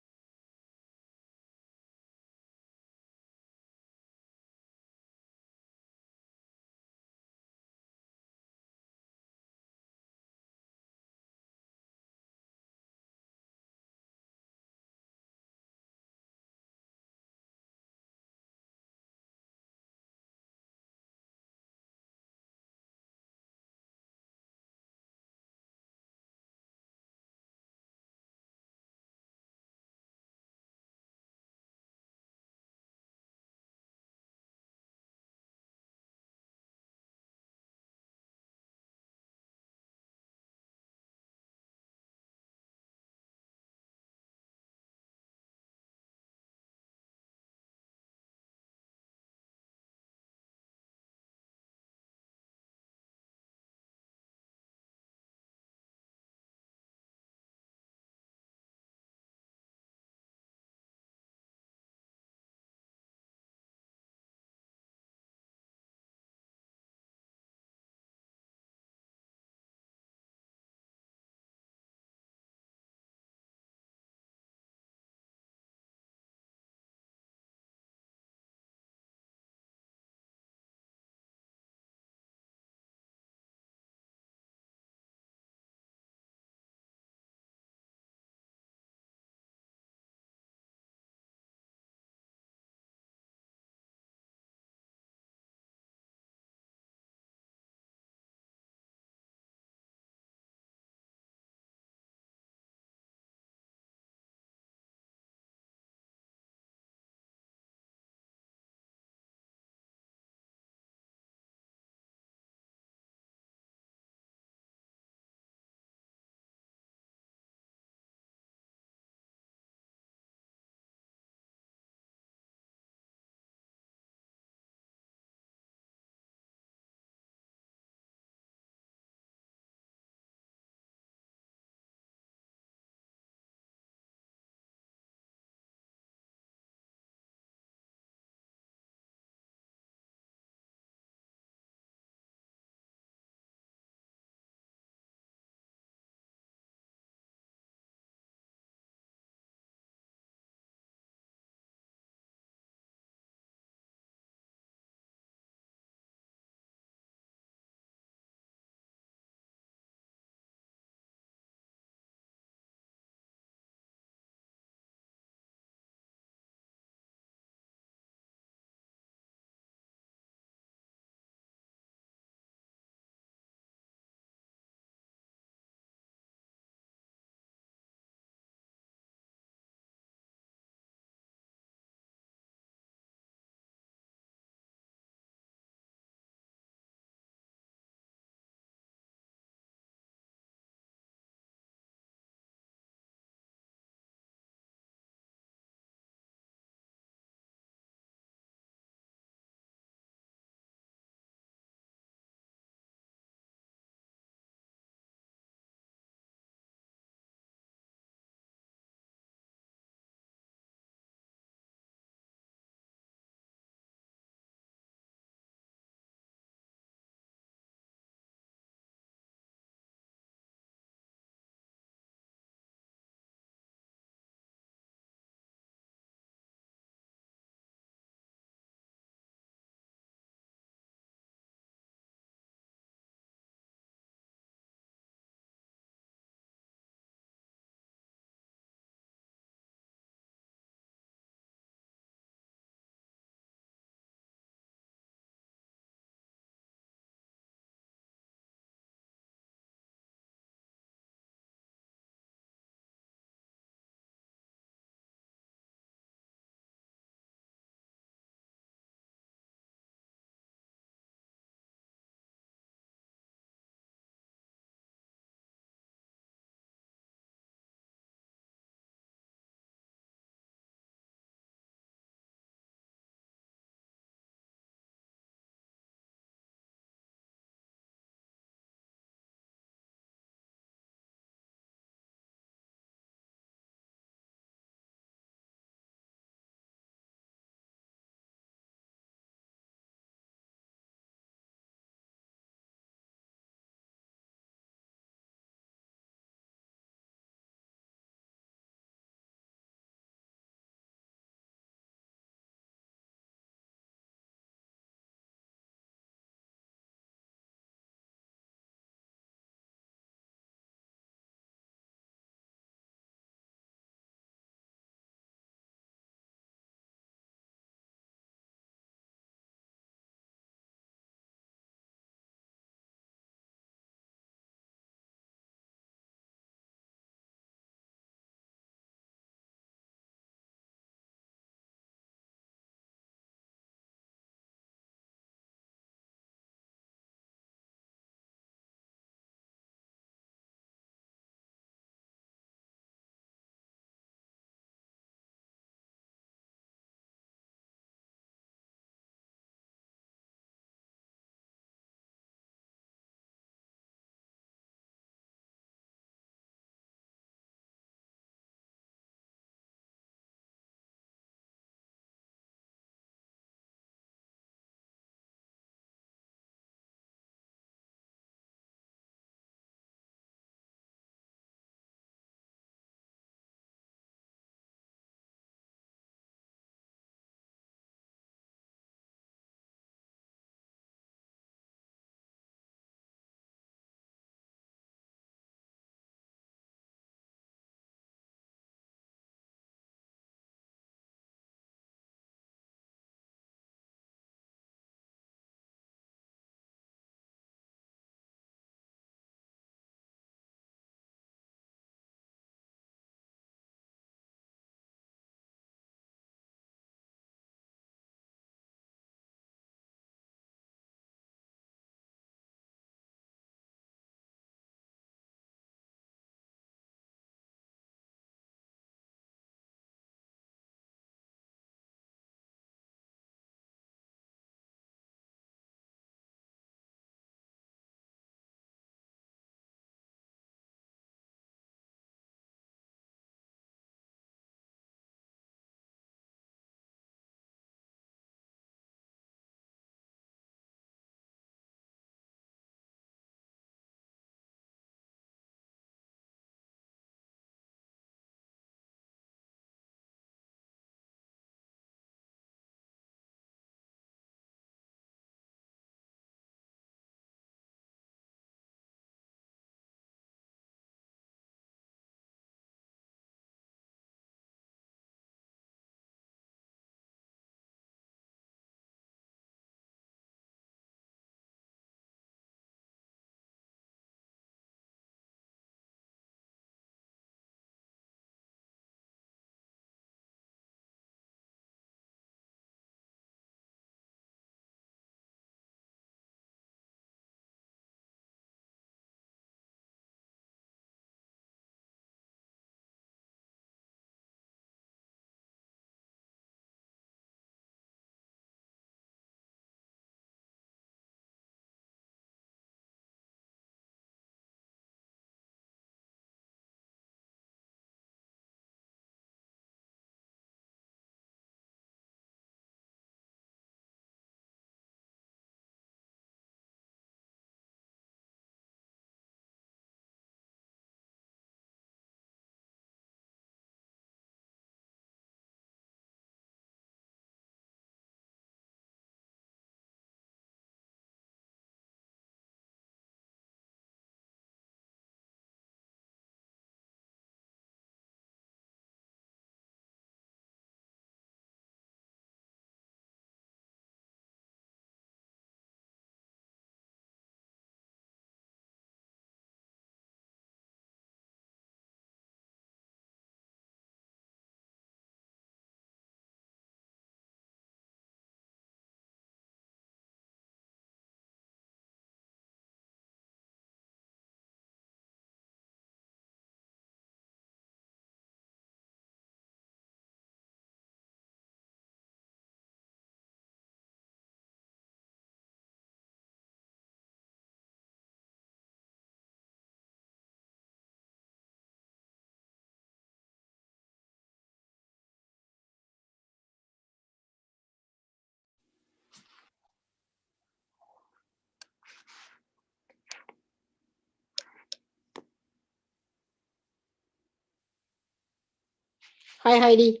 Hi, Heidi.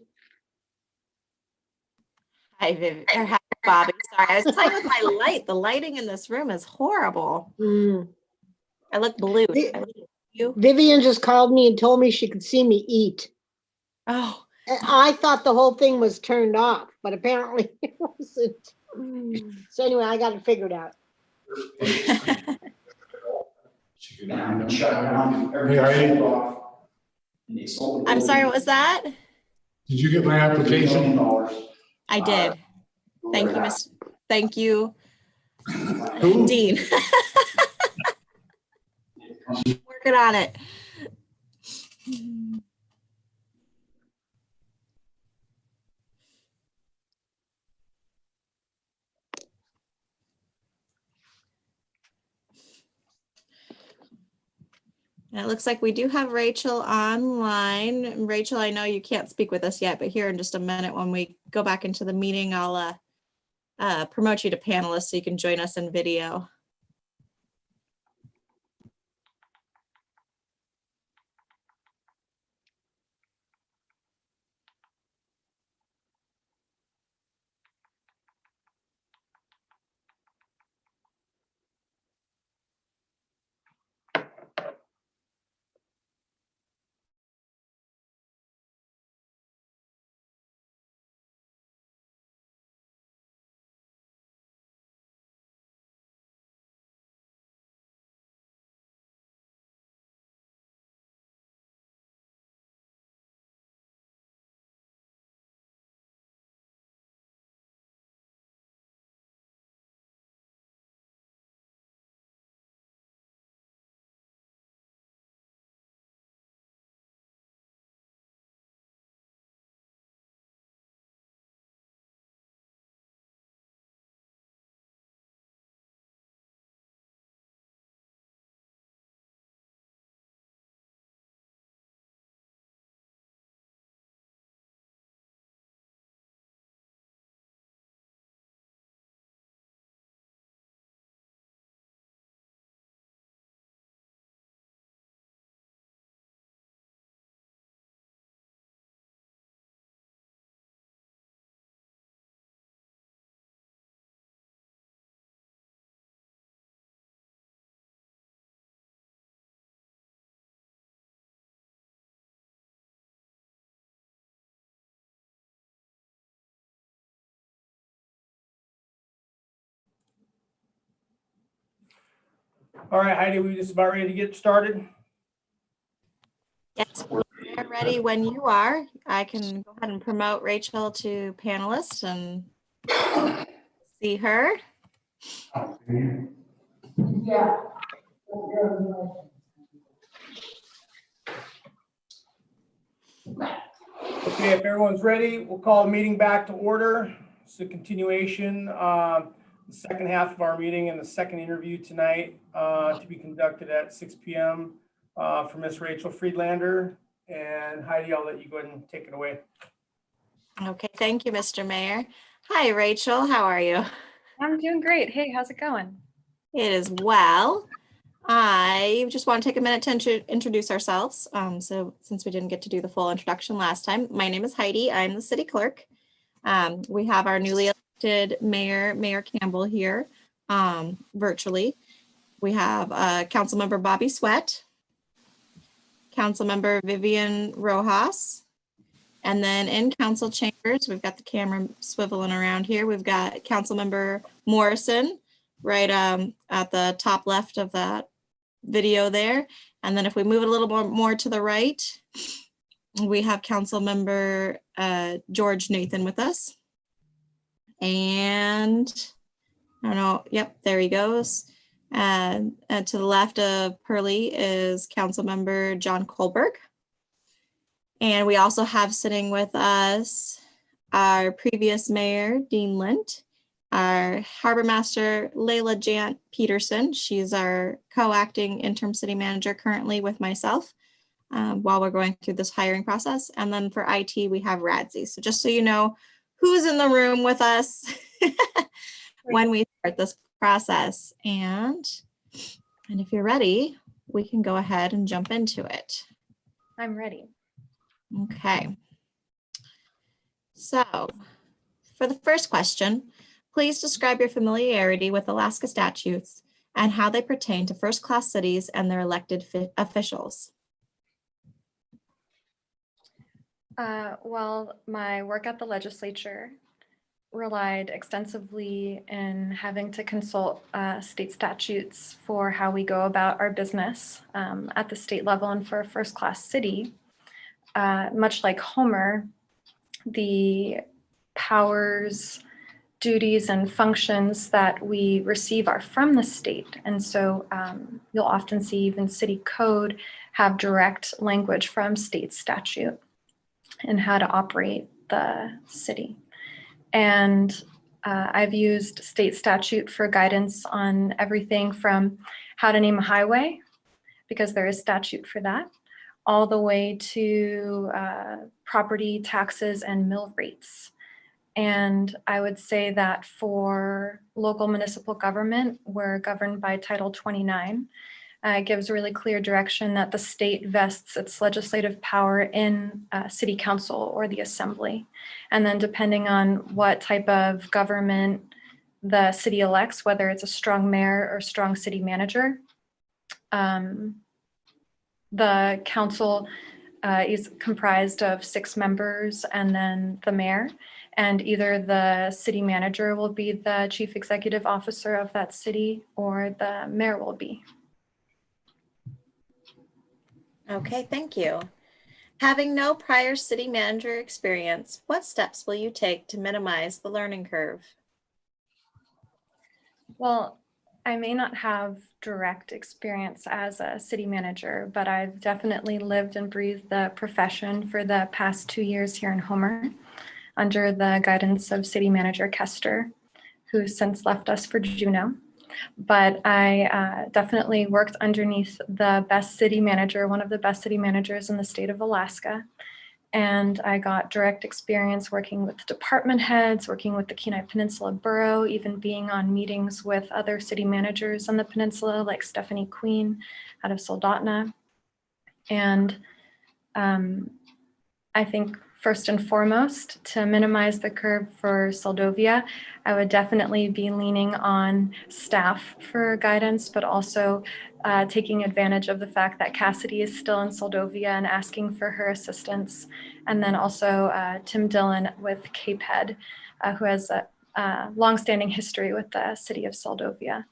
Hi, hi, Bobby. Sorry, I was playing with my light. The lighting in this room is horrible. I look blue. I look you. Vivian just called me and told me she could see me eat. Oh, I thought the whole thing was turned off, but apparently it wasn't. So anyway, I got it figured out. Shut down. Hey, Heidi. I'm sorry, what was that? Did you get my application? I did. Thank you, Miss. Thank you, Who? Dean. Working on it. And it looks like we do have Rachel online. Rachel, I know you can't speak with us yet, but here in just a minute when we go back into the meeting, I'll promote you to panelist so you can join us in video. All right, Heidi, we just about ready to get started? Yes, we're ready when you are. I can go ahead and promote Rachel to panelist and see her. Yeah. Okay, if everyone's ready, we'll call the meeting back to order. It's a continuation, the second half of our meeting and the second interview tonight to be conducted at 6 p.m. For Miss Rachel Friedlander. And Heidi, I'll let you go ahead and take it away. Okay, thank you, Mr. Mayor. Hi, Rachel. How are you? I'm doing great. Hey, how's it going? It is well. I just want to take a minute to introduce ourselves. So since we didn't get to do the full introduction last time, my name is Heidi. I'm the city clerk. We have our newly elected mayor, Mayor Campbell here virtually. We have Councilmember Bobby Sweat, Councilmember Vivian Rojas, and then in council chambers, we've got the camera swiveling around here. We've got Councilmember Morrison right at the top left of that video there. And then if we move it a little more to the right, we have Councilmember George Nathan with us. And I don't know, yep, there he goes. And to the left of Pearlie is Councilmember John Kohlberg. And we also have sitting with us our previous mayor, Dean Lint, our harbor master, Layla Jant Peterson. She's our co-acting interim city manager currently with myself while we're going through this hiring process. And then for IT, we have Radzi. So just so you know who's in the room with us when we start this process. And if you're ready, we can go ahead and jump into it. I'm ready. Okay. So for the first question, please describe your familiarity with Alaska statutes and how they pertain to first-class cities and their elected officials. Well, my work at the legislature relied extensively in having to consult state statutes for how we go about our business at the state level and for a first-class city. Much like Homer, the powers, duties, and functions that we receive are from the state. And so you'll often see even city code have direct language from state statute and how to operate the city. And I've used state statute for guidance on everything from how to name a highway, because there is statute for that, all the way to property taxes and mill rates. And I would say that for local municipal government, we're governed by Title 29. It gives really clear direction that the state vests its legislative power in city council or the assembly. And then depending on what type of government the city elects, whether it's a strong mayor or strong city manager, the council is comprised of 6 members and then the mayor. And either the city manager will be the chief executive officer of that city or the mayor will be. Okay, thank you. Having no prior city manager experience, what steps will you take to minimize the learning curve? Well, I may not have direct experience as a city manager, but I've definitely lived and breathed the profession for the past 2 years here in Homer under the guidance of City Manager Kester, who since left us for Juneau. But I definitely worked underneath the best city manager, one of the best city managers in the state of Alaska. And I got direct experience working with department heads, working with the Kenai Peninsula Borough, even being on meetings with other city managers on the peninsula, like Stephanie Queen out of Soldotna. And I think first and foremost, to minimize the curve for Seldovia, I would definitely be leaning on staff for guidance, but also taking advantage of the fact that Cassidy is still in Seldovia and asking for her assistance. And then also Tim Dillon with CAPED, who has a longstanding history with the city of Seldovia.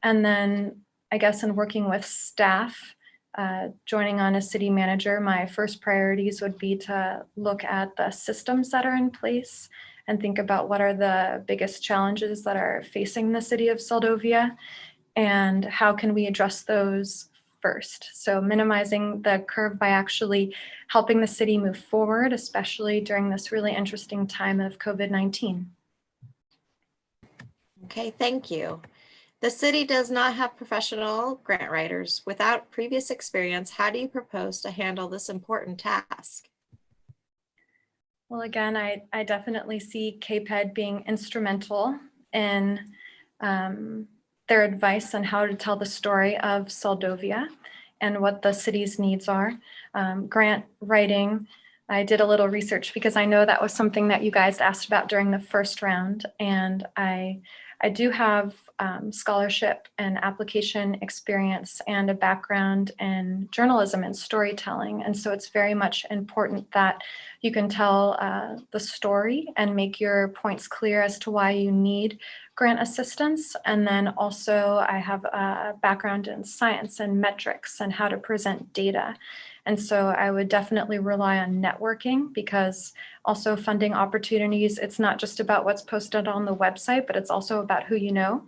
And then I guess in working with staff, joining on as city manager, my first priorities would be to look at the systems that are in place and think about what are the biggest challenges that are facing the city of Seldovia and how can we address those first. So minimizing the curve by actually helping the city move forward, especially during this really interesting time of COVID-19. Okay, thank you. The city does not have professional grant writers. Without previous experience, how do you propose to handle this important task? Well, again, I definitely see CAPED being instrumental in their advice on how to tell the story of Seldovia and what the city's needs are. Grant writing, I did a little research because I know that was something that you guys asked about during the first round, and I do have scholarship and application experience and a background in journalism and storytelling. And so it's very much important that you can tell the story and make your points clear as to why you need grant assistance. And then also I have a background in science and metrics and how to present data. And so I would definitely rely on networking, because also funding opportunities, it's not just about what's posted on the website, but it's also about who you know.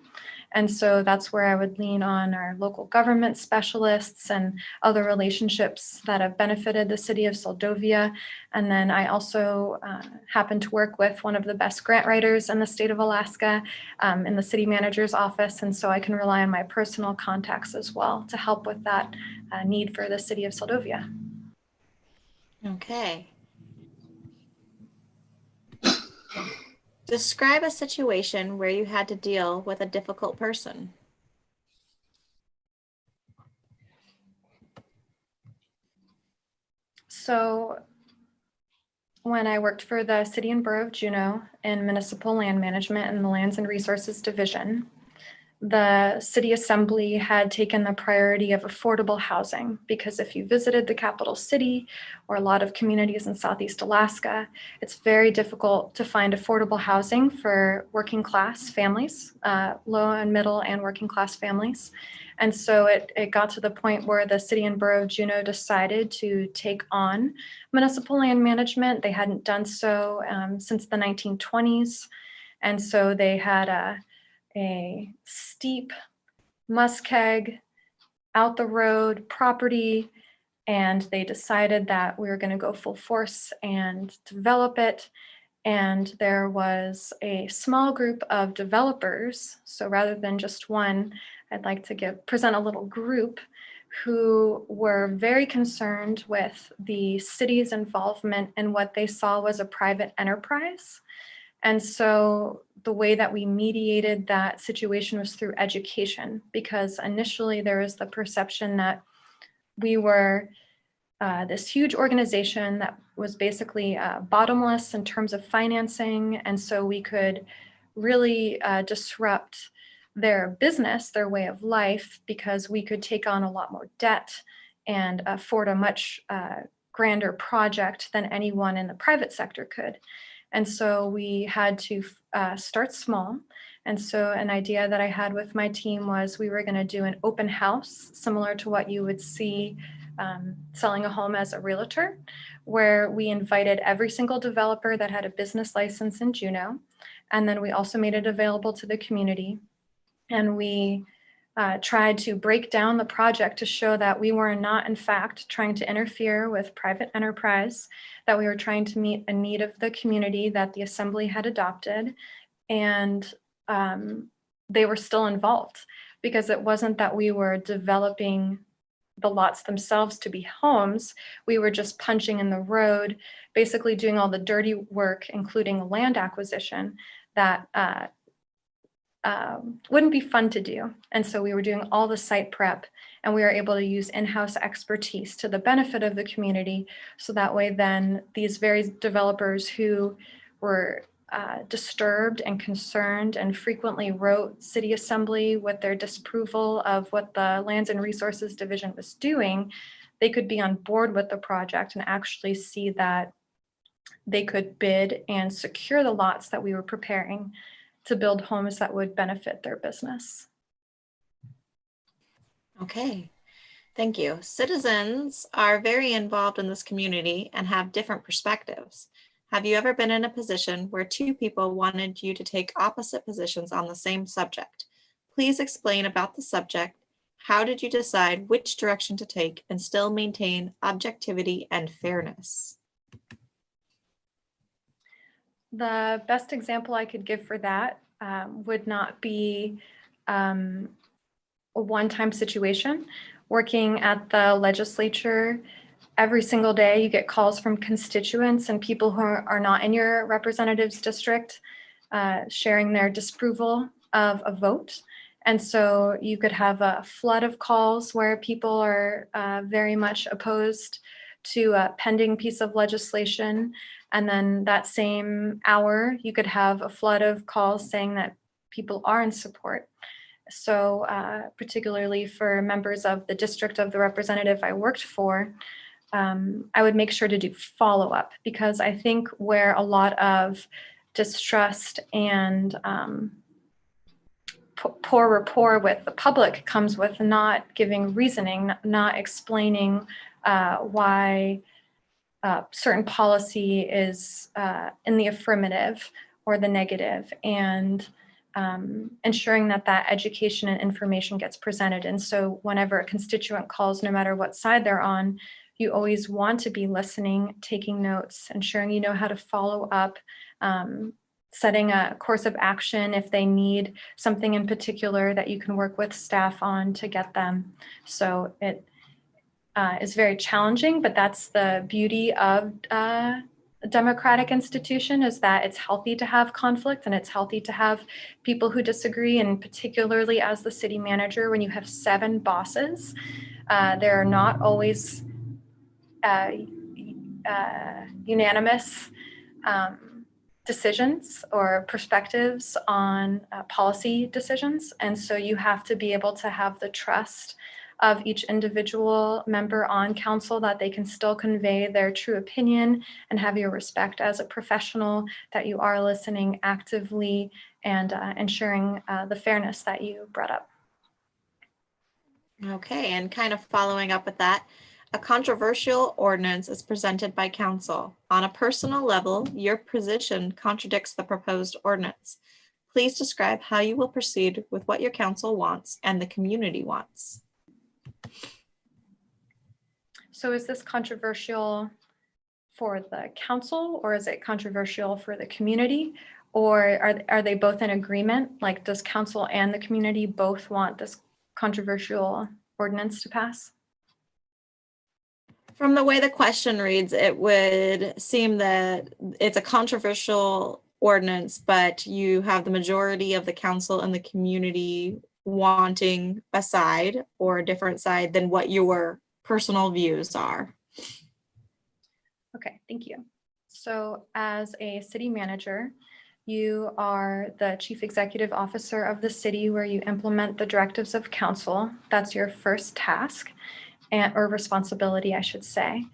And so that's where I would lean on our local government specialists and other relationships that have benefited the city of Seldovia. And then I also happen to work with one of the best grant writers in the state of Alaska in the city manager's office. And so I can rely on my personal contacts as well to help with that need for the city of Seldovia. Okay. Describe a situation where you had to deal with a difficult person. So when I worked for the City and Borough of Juneau in Municipal Land Management and the Lands and Resources Division, the City Assembly had taken the priority of affordable housing, because if you visited the capital city or a lot of communities in Southeast Alaska, it's very difficult to find affordable housing for working class families, low and middle and working class families. And so it got to the point where the City and Borough of Juneau decided to take on municipal land management. They hadn't done so since the 1920s. And so they had a steep muskeg out the road property, and they decided that we were going to go full force and develop it. And there was a small group of developers. So rather than just one, I'd like to present a little group who were very concerned with the city's involvement in what they saw was a private enterprise. And so the way that we mediated that situation was through education, because initially there was the perception that we were this huge organization that was basically bottomless in terms of financing. And so we could really disrupt their business, their way of life, because we could take on a lot more debt and afford a much grander project than anyone in the private sector could. And so we had to start small. And so an idea that I had with my team was we were going to do an open house, similar to what you would see selling a home as a realtor, where we invited every single developer that had a business license in Juneau. And then we also made it available to the community. And we tried to break down the project to show that we were not, in fact, trying to interfere with private enterprise, that we were trying to meet a need of the community that the Assembly had adopted. And they were still involved, because it wasn't that we were developing the lots themselves to be homes. We were just punching in the road, basically doing all the dirty work, including land acquisition, that wouldn't be fun to do. And so we were doing all the site prep, and we were able to use in-house expertise to the benefit of the community. So that way then these very developers who were disturbed and concerned and frequently wrote City Assembly with their disapproval of what the Lands and Resources Division was doing, they could be on board with the project and actually see that they could bid and secure the lots that we were preparing to build homes that would benefit their business. Okay, thank you. Citizens are very involved in this community and have different perspectives. Have you ever been in a position where two people wanted you to take opposite positions on the same subject? Please explain about the subject. How did you decide which direction to take and still maintain objectivity and fairness? The best example I could give for that would not be a one-time situation. Working at the legislature, every single day you get calls from constituents and people who are not in your representative's district sharing their disapproval of a vote. And so you could have a flood of calls where people are very much opposed to a pending piece of legislation. And then that same hour, you could have a flood of calls saying that people are in support. So particularly for members of the district of the representative I worked for, I would make sure to do follow-up, because I think where a lot of distrust and poor rapport with the public comes with not giving reasoning, not explaining why certain policy is in the affirmative or the negative, and ensuring that that education and information gets presented. And so whenever a constituent calls, no matter what side they're on, you always want to be listening, taking notes, ensuring you know how to follow up, setting a course of action if they need something in particular that you can work with staff on to get them. So it is very challenging, but that's the beauty of a democratic institution, is that it's healthy to have conflict and it's healthy to have people who disagree. And particularly as the city manager, when you have 7 bosses, there are not always unanimous decisions or perspectives on policy decisions. And so you have to be able to have the trust of each individual member on council that they can still convey their true opinion and have your respect as a professional, that you are listening actively and ensuring the fairness that you brought up. Okay, and kind of following up with that, a controversial ordinance is presented by council. On a personal level, your position contradicts the proposed ordinance. Please describe how you will proceed with what your council wants and the community wants. So is this controversial for the council, or is it controversial for the community? Or are they both in agreement? Like, does council and the community both want this controversial ordinance to pass? From the way the question reads, it would seem that it's a controversial ordinance, but you have the majority of the council and the community wanting a side or a different side than what your personal views are. Okay, thank you. So as a city manager, you are the chief executive officer of the city, where you implement the directives of council. That's your first task, or responsibility, I should say.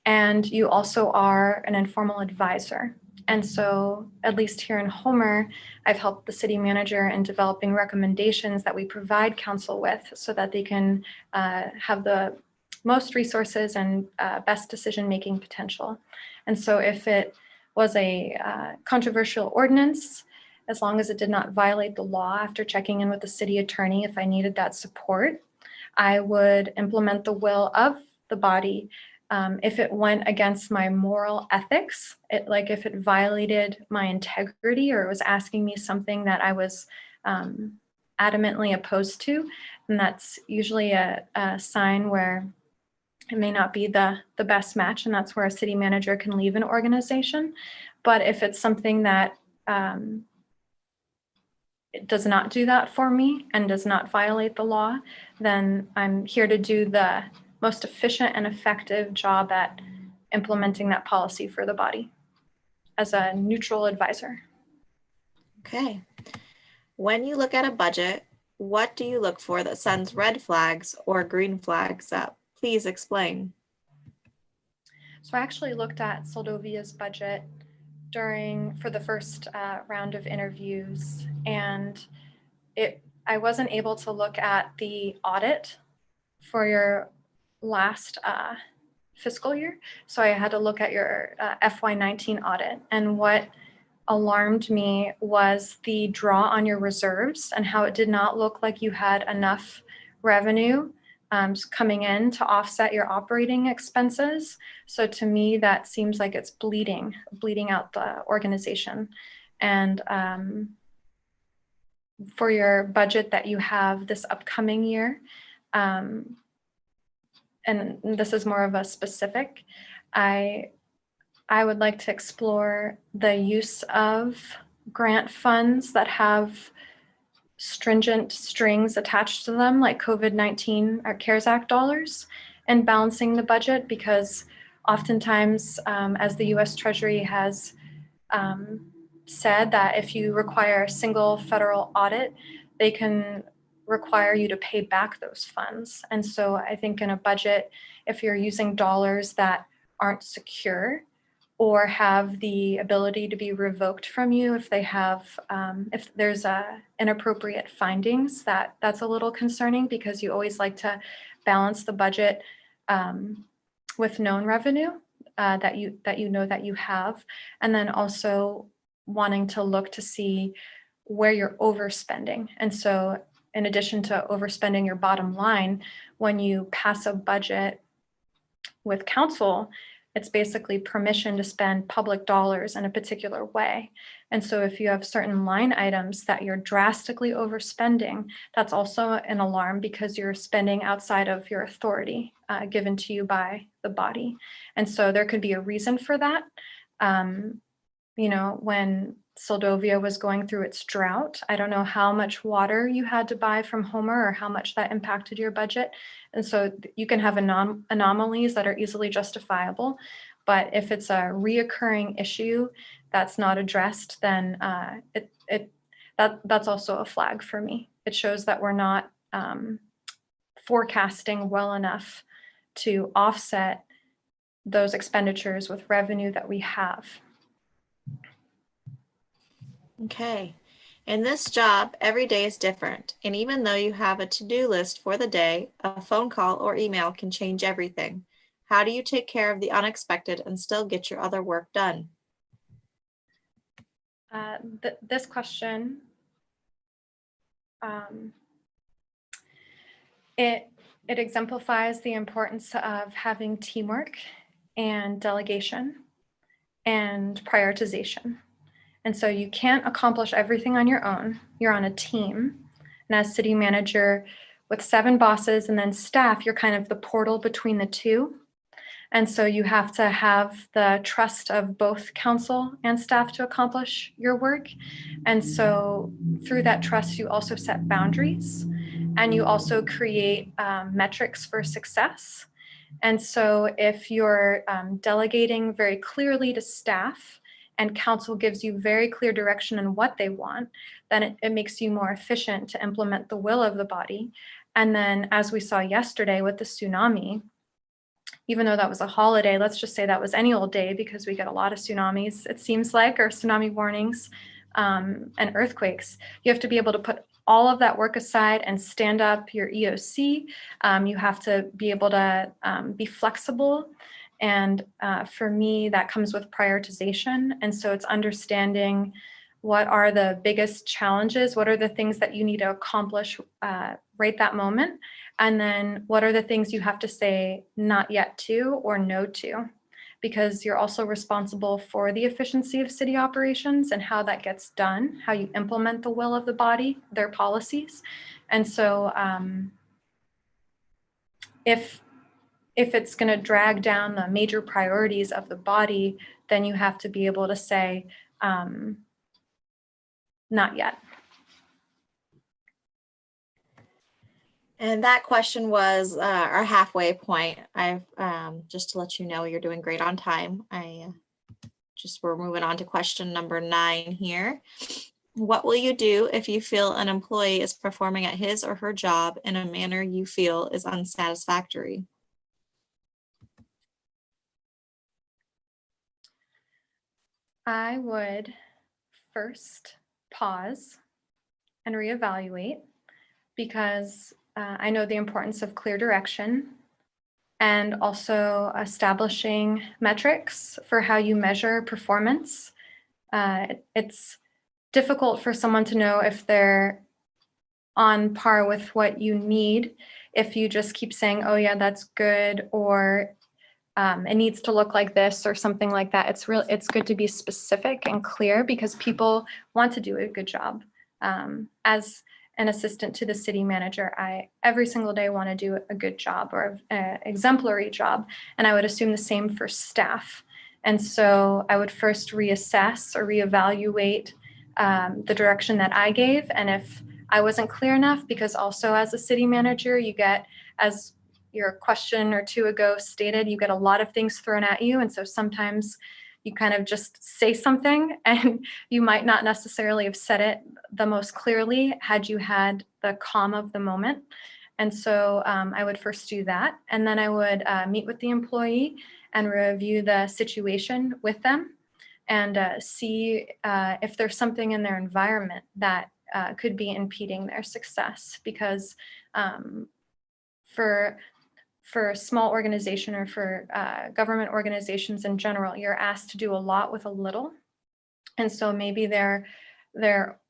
And you also are an informal advisor. And so, at least here in Homer, I've helped the city manager in developing recommendations that we provide council with so that they can have the most resources and best decision-making potential. And so if it was a controversial ordinance, as long as it did not violate the law, after checking in with the city attorney, if I needed that support, I would implement the will of the body. If it went against my moral ethics, like if it violated my integrity or it was asking me something that I was adamantly opposed to, and that's usually a sign where it may not be the best match, and that's where a city manager can leave an organization. But if it's something that it does not do that for me and does not violate the law, then I'm here to do the most efficient and effective job at implementing that policy for the body as a neutral advisor. Okay. When you look at a budget, what do you look for that sends red flags or green flags up? Please explain. So I actually looked at Soldovia's budget for the first round of interviews, and I wasn't able to look at the audit for your last fiscal year. So I had to look at your FY19 audit, and what alarmed me was the draw on your reserves and how it did not look like you had enough revenue coming in to offset your operating expenses. So to me, that seems like it's bleeding out the organization. And for your budget that you have this upcoming year, and this is more of a specific, I would like to explore the use of grant funds that have stringent strings attached to them, like COVID-19 or CARES Act dollars, and balancing the budget, because oftentimes, as the US Treasury has said, that if you require a single federal audit, they can require you to pay back those funds. And so I think in a budget, if you're using dollars that aren't secure or have the ability to be revoked from you if they have, if there's inappropriate findings, that's a little concerning, because you always like to balance the budget with known revenue that you know that you have, and then also wanting to look to see where you're overspending. And so in addition to overspending your bottom line, when you pass a budget with council, it's basically permission to spend public dollars in a particular way. And so if you have certain line items that you're drastically overspending, that's also an alarm, because you're spending outside of your authority given to you by the body. And so there could be a reason for that. You know, when Soldovia was going through its drought, I don't know how much water you had to buy from Homer or how much that impacted your budget. And so you can have anomalies that are easily justifiable. But if it's a reoccurring issue that's not addressed, then that's also a flag for me. It shows that we're not forecasting well enough to offset those expenditures with revenue that we have. Okay. In this job, every day is different. And even though you have a to-do list for the day, a phone call or email can change everything. How do you take care of the unexpected and still get your other work done? This question, it exemplifies the importance of having teamwork and delegation and prioritization. And so you can't accomplish everything on your own. You're on a team. And as city manager with 7 bosses and then staff, you're kind of the portal between the two. And so you have to have the trust of both council and staff to accomplish your work. And so through that trust, you also set boundaries and you also create metrics for success. And so if you're delegating very clearly to staff and council gives you very clear direction on what they want, then it makes you more efficient to implement the will of the body. And then as we saw yesterday with the tsunami, even though that was a holiday, let's just say that was any old day because we get a lot of tsunamis, it seems like, or tsunami warnings and earthquakes. You have to be able to put all of that work aside and stand up your EOC. You have to be able to be flexible. And for me, that comes with prioritization. And so it's understanding what are the biggest challenges, what are the things that you need to accomplish right that moment, and then what are the things you have to say not yet to or no to, because you're also responsible for the efficiency of city operations and how that gets done, how you implement the will of the body, their policies. And so if it's going to drag down the major priorities of the body, then you have to be able to say, not yet. And that question was our halfway point. I've just to let you know, you're doing great on time. We're moving on to question number 9 here. What will you do if you feel an employee is performing at his or her job in a manner you feel is unsatisfactory? I would first pause and reevaluate, because I know the importance of clear direction and also establishing metrics for how you measure performance. It's difficult for someone to know if they're on par with what you need if you just keep saying, oh yeah, that's good, or it needs to look like this or something like that. It's good to be specific and clear, because people want to do a good job. As an assistant to the city manager, I every single day want to do a good job or an exemplary job, and I would assume the same for staff. And so I would first reassess or reevaluate the direction that I gave, and if I wasn't clear enough, because also as a city manager, you get, as your question or 2 ago stated, you get a lot of things thrown at you. And so sometimes you kind of just say something and you might not necessarily have said it the most clearly had you had the calm of the moment. And so I would first do that. And then I would meet with the employee and review the situation with them and see if there's something in their environment that could be impeding their success. Because for a small organization or for government organizations in general, you're asked to do a lot with a little. And so maybe the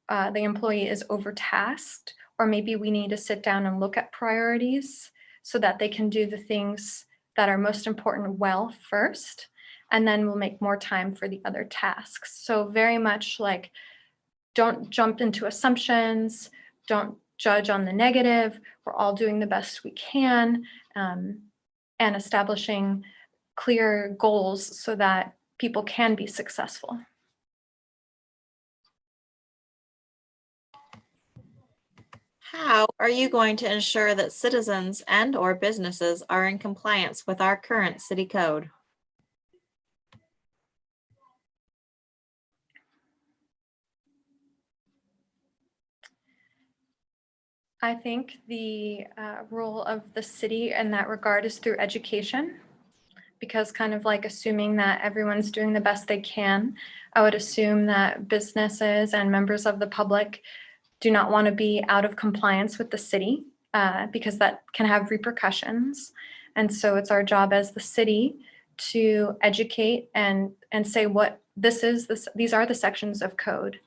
employee is overtasked, or maybe we need to sit down and look at priorities so that they can do the things that are most important well first, and then we'll make more time for the other tasks. So very much like, don't jump into assumptions, don't judge on the negative. We're all doing the best we can, and establishing clear goals so that people can be successful. How are you going to ensure that citizens and/or businesses are in compliance with our current city code? I think the role of the city in that regard is through education, because kind of like assuming that everyone's doing the best they can, I would assume that businesses and members of the public do not want to be out of compliance with the city because that can have repercussions. And so it's our job as the city to educate and say what these are the sections of code.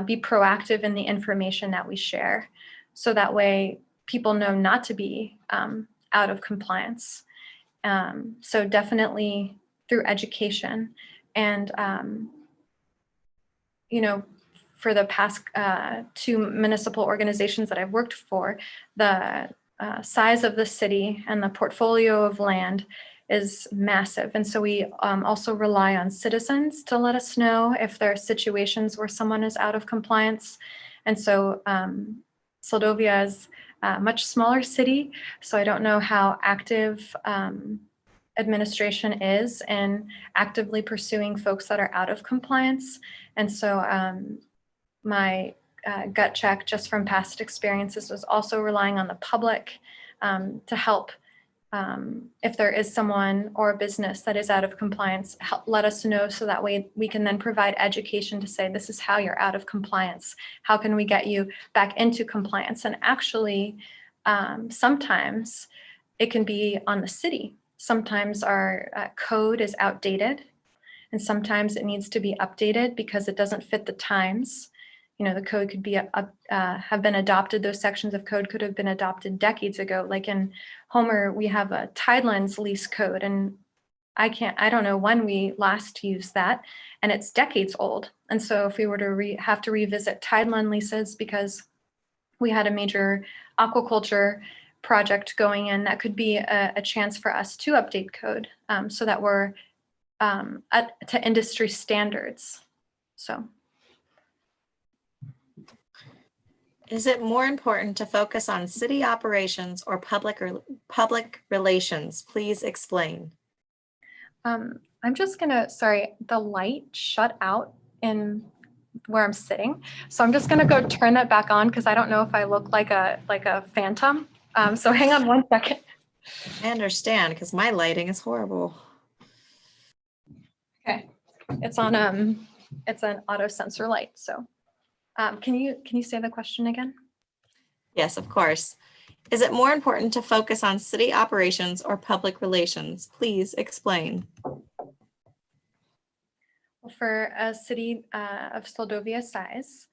Be proactive in the information that we share, so that way people know not to be out of compliance. So definitely through education. And, you know, for the past 2 municipal organizations that I've worked for, the size of the city and the portfolio of land is massive. And so we also rely on citizens to let us know if there are situations where someone is out of compliance. And so Seldovia is a much smaller city, so I don't know how active administration is in actively pursuing folks that are out of compliance. And so my gut check just from past experiences was also relying on the public to help. If there is someone or a business that is out of compliance, let us know, so that way we can then provide education to say, this is how you're out of compliance. How can we get you back into compliance? And actually, sometimes it can be on the city. Sometimes our code is outdated, and sometimes it needs to be updated because it doesn't fit the times. You know, the code could be have been adopted. Those sections of code could have been adopted decades ago. Like in Homer, we have a Tidelands lease code, and I don't know when we last used that, and it's decades old. And so if we were to have to revisit Tideland leases because we had a major aquaculture project going in, that could be a chance for us to update code so that we're to industry standards. So. Is it more important to focus on city operations or public relations? Please explain. I'm just gonna, sorry, the light shut out in where I'm sitting. So I'm just gonna go turn that back on because I don't know if I look like a phantom. So hang on one second. I understand, because my lighting is horrible. Okay, it's on it's an auto sensor light. So can you say the question again? Yes, of course. Is it more important to focus on city operations or public relations? Please explain. Well, for a city of Seldovia size,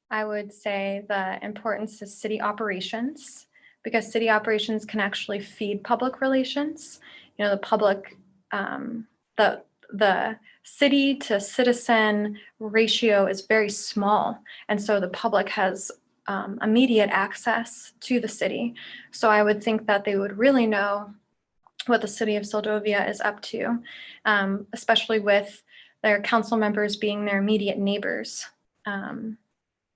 I would say the importance is city operations, because city operations can actually feed public relations. You know, the public, the city to citizen ratio is very small. And so the public has immediate access to the city. So I would think that they would really know what the city of Seldovia is up to, especially with their council members being their immediate neighbors. In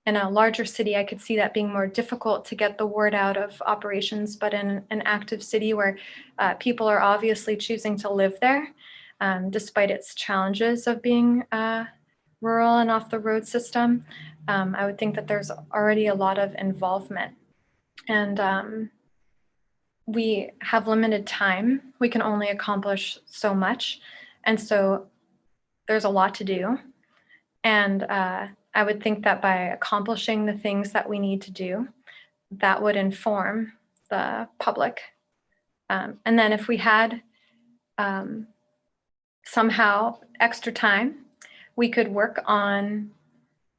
a larger city, I could see that being more difficult to get the word out of operations, but in an active city where people are obviously choosing to live there, despite its challenges of being rural and off the road system, I would think that there's already a lot of involvement. And we have limited time. We can only accomplish so much. And so there's a lot to do. And I would think that by accomplishing the things that we need to do, that would inform the public. And then if we had somehow extra time, we could work on,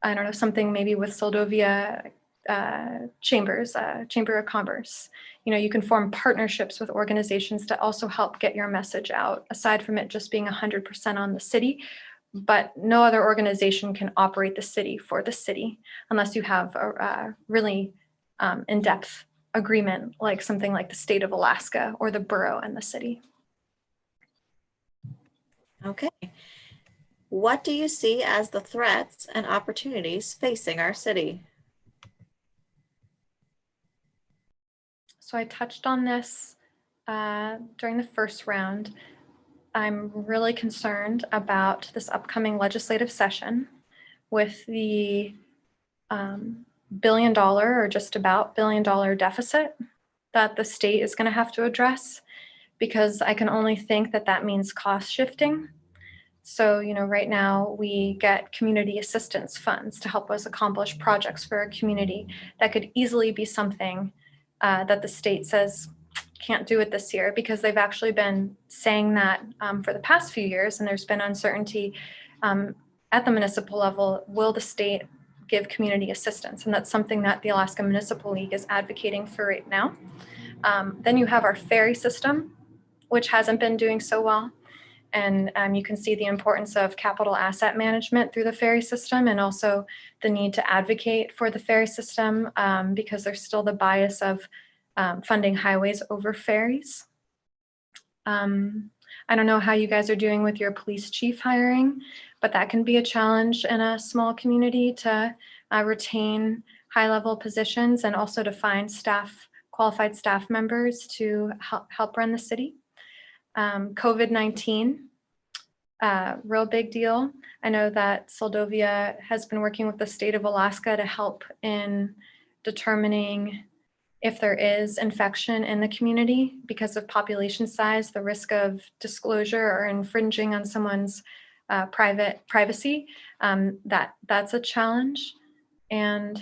I don't know, something maybe with Seldovia chambers, Chamber of Commerce. You know, you can form partnerships with organizations to also help get your message out, aside from it just being 100% on the city. But no other organization can operate the city for the city unless you have a really in-depth agreement, like something like the state of Alaska or the borough and the city. Okay. What do you see as the threats and opportunities facing our city? So I touched on this during the first round. I'm really concerned about this upcoming legislative session with the billion or just about $1 billion deficit that the state is going to have to address, because I can only think that that means cost shifting. So, right now we get community assistance funds to help us accomplish projects for our community. That could easily be something that the state says can't do it this year, because they've actually been saying that for the past few years, and there's been uncertainty at the municipal level. Will the state give community assistance? And that's something that the Alaska Municipal League is advocating for right now. Then you have our ferry system, which hasn't been doing so well. And you can see the importance of capital asset management through the ferry system, and also the need to advocate for the ferry system because there's still the bias of funding highways over ferries. I don't know how you guys are doing with your police chief hiring, but that can be a challenge in a small community to retain high-level positions, and also to find qualified staff members to help run the city. COVID-19, real big deal. I know that Soldovia has been working with the state of Alaska to help in determining if there is infection in the community because of population size, the risk of disclosure or infringing on someone's privacy. That's a challenge. And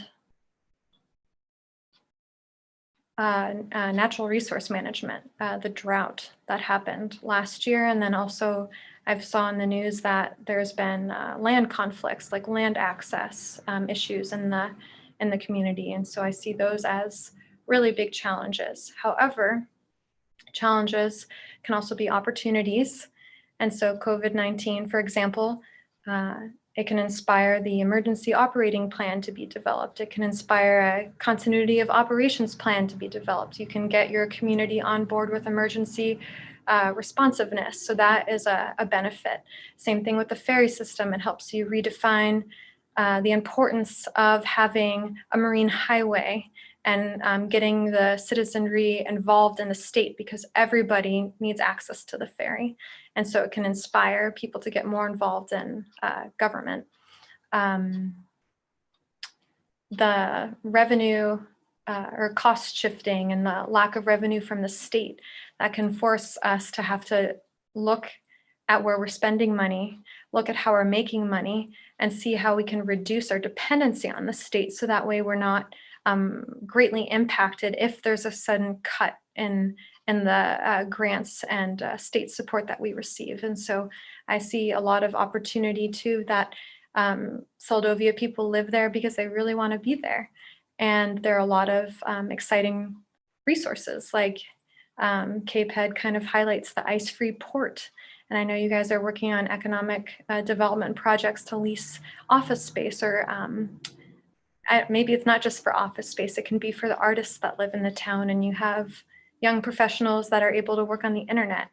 natural resource management, the drought that happened last year. And then also I've saw in the news that there's been land conflicts, like land access issues in the community. And so I see those as really big challenges. However, challenges can also be opportunities. And so COVID-19, for example, it can inspire the emergency operating plan to be developed. It can inspire a continuity of operations plan to be developed. You can get your community on board with emergency responsiveness. So that is a benefit. Same thing with the ferry system. It helps you redefine the importance of having a marine highway and getting the citizenry involved in the state, because everybody needs access to the ferry. And so it can inspire people to get more involved in government. The revenue or cost shifting and the lack of revenue from the state, that can force us to have to look at where we're spending money, look at how we're making money, and see how we can reduce our dependency on the state, so that way we're not greatly impacted if there's a sudden cut in the grants and state support that we receive. And so I see a lot of opportunity too, that Soldovia people live there because they really want to be there. And there are a lot of exciting resources, like Cape Head kind of highlights the ice-free port. And I know you guys are working on economic development projects to lease office space, or maybe it's not just for office space, it can be for the artists that live in the town, and you have young professionals that are able to work on the internet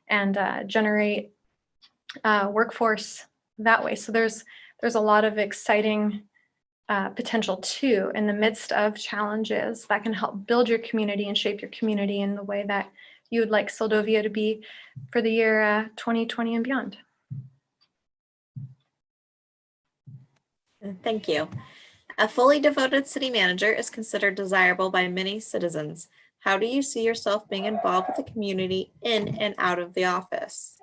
and generate workforce that way. So there's a lot of exciting potential too in the midst of challenges that can help build your community and shape your community in the way that you would like Soldovia to be for the year 2020 and beyond. Thank you. A fully devoted city manager is considered desirable by many citizens. How do you see yourself being involved with the community in and out of the office?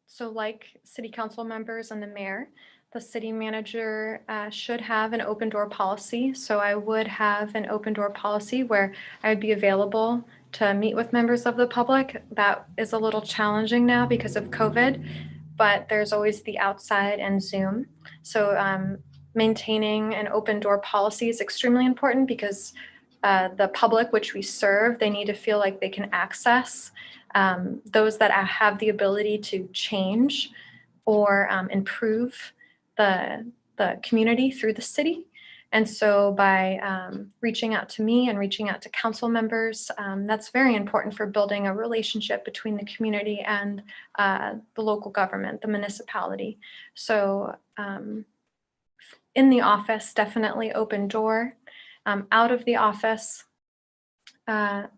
So like city council members and the mayor, the city manager should have an open door policy. So I would have an open door policy where I would be available to meet with members of the public. That is a little challenging now because of COVID, but there's always the outside and Zoom. So maintaining an open door policy is extremely important, because the public which we serve, they need to feel like they can access those that have the ability to change or improve the community through the city. And so by reaching out to me and reaching out to council members, that's very important for building a relationship between the community and the local government, the municipality. So in the office, definitely open door. Out of the office, I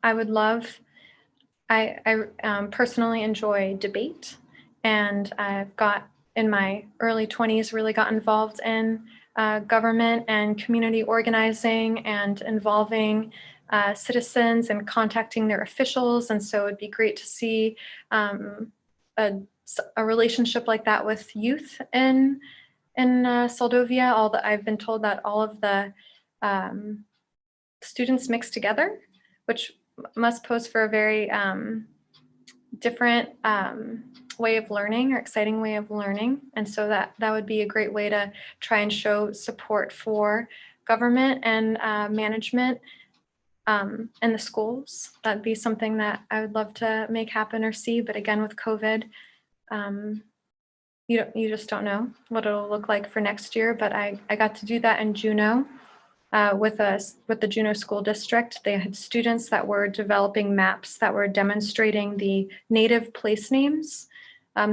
personally enjoy debate, and I've got in my early 20s, really got involved in government and community organizing and involving citizens and contacting their officials. And so it'd be great to see a relationship like that with youth in Soldovia. I've been told that all of the students mix together, which must pose for a very different way of learning or exciting way of learning. And so that would be a great way to try and show support for government and management in the schools. That'd be something that I would love to make happen or see. But again, with COVID, you just don't know what it'll look like for next year. But I got to do that in Juneau with the Juneau School District. They had students that were developing maps that were demonstrating the native place names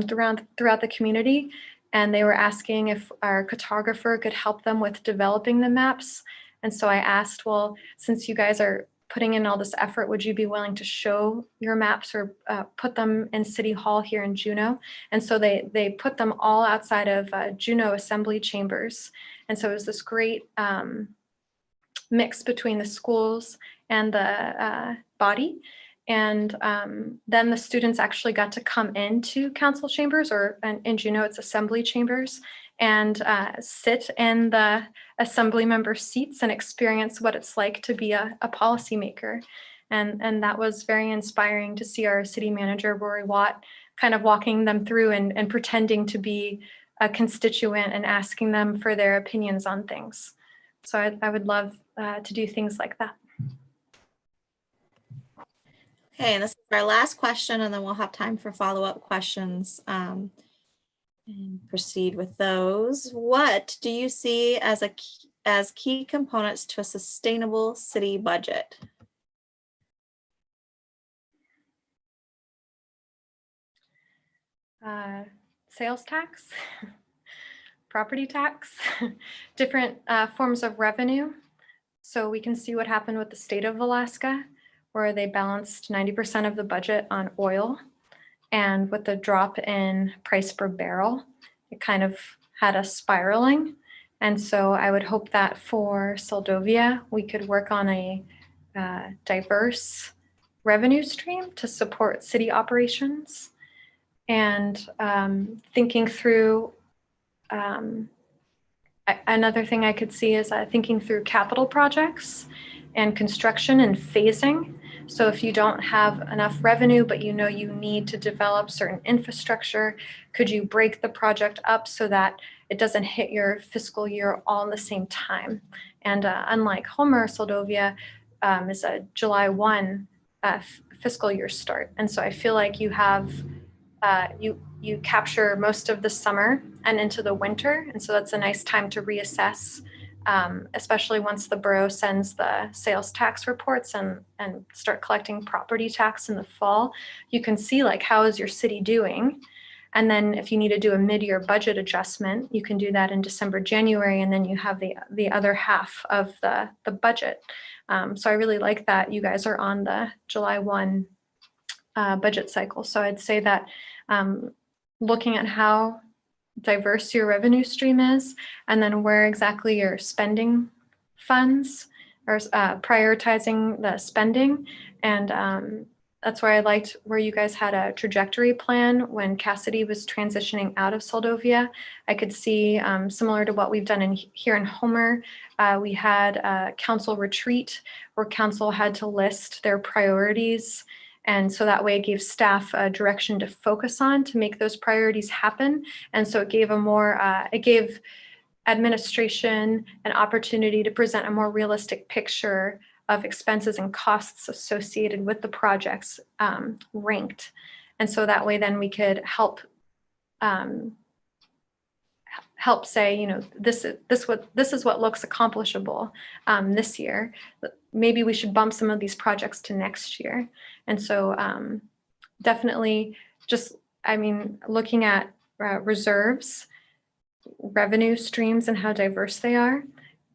throughout the community. And they were asking if our cartographer could help them with developing the maps. And so I asked, well, since you guys are putting in all this effort, would you be willing to show your maps or put them in City Hall here in Juneau? And so they put them all outside of Juneau Assembly Chambers. And so it was this great mix between the schools and the body. And then the students actually got to come into council chambers, or in Juneau, it's assembly chambers, and sit in the assembly member seats and experience what it's like to be a policymaker. And that was very inspiring to see our city manager, Rory Watt, kind of walking them through and pretending to be a constituent and asking them for their opinions on things. So I would love to do things like that. Okay, and this is our last question, and then we'll have time for follow-up questions and proceed with those. What do you see as key components to a sustainable city budget? Sales tax, property tax, different forms of revenue. So we can see what happened with the state of Alaska, where they balanced 90% of the budget on oil. And with the drop in price per barrel, it kind of had us spiraling. And so I would hope that for Soldovia, we could work on a diverse revenue stream to support city operations. And thinking through, another thing I could see is thinking through capital projects and construction and phasing. So if you don't have enough revenue, but you know you need to develop certain infrastructure, could you break the project up so that it doesn't hit your fiscal year all in the same time? And unlike Homer, Soldovia is a July 1 fiscal year start. And so I feel like you have, you capture most of the summer and into the winter. And so that's a nice time to reassess, especially once the borough sends the sales tax reports and start collecting property tax in the fall. You can see like, how is your city doing? And then if you need to do a mid-year budget adjustment, you can do that in December, January, and then you have the other half of the budget. So I really like that you guys are on the July 1 budget cycle. So I'd say that looking at how diverse your revenue stream is, and then where exactly you're spending funds or prioritizing the spending. And that's where I liked where you guys had a trajectory plan when Cassidy was transitioning out of Soldovia. I could see similar to what we've done here in Homer, we had a council retreat where council had to list their priorities. And so that way it gave staff a direction to focus on to make those priorities happen. And so it gave it gave administration an opportunity to present a more realistic picture of expenses and costs associated with the projects ranked. And so that way then we could help say, you know, this is what looks accomplishable this year. Maybe we should bump some of these projects to next year. And so definitely just, I mean, looking at reserves, revenue streams and how diverse they are,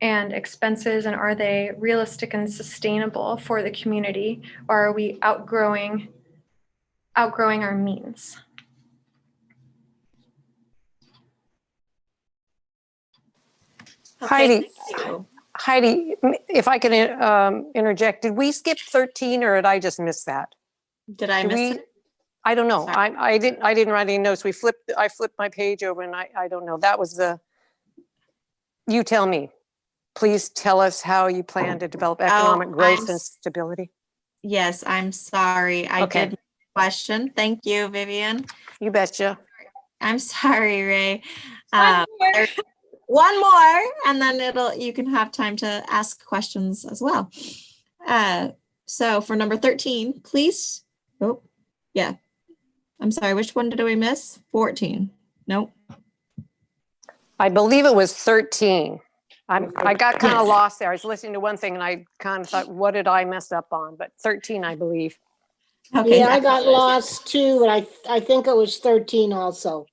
and expenses, and are they realistic and sustainable for the community, or are we outgrowing our means? Okay, Heidi, thank you. Heidi, if I can interject, did we skip 13 or did I just miss that? Did I Did miss we? it? I don't know. Sorry. I didn't write any notes. I flipped my page over and I don't know. That was you tell me. Please tell us how you plan to develop economic growth and stability. Yes, I'm sorry. I Okay. did miss the question. Thank you, Vivian. You betcha. I'm sorry, Ray. One more. There's one more, and then you can have time to ask questions as well. So for number 13, please. Oh, yeah. I'm sorry. Which one did we miss? 14. Nope. I believe it was 13. I got kind of Yes. lost there. I was listening to one thing and I kind of thought, what did I mess up on? But 13, I believe. Okay. Yeah, I got lost too, but I think it was 13 also.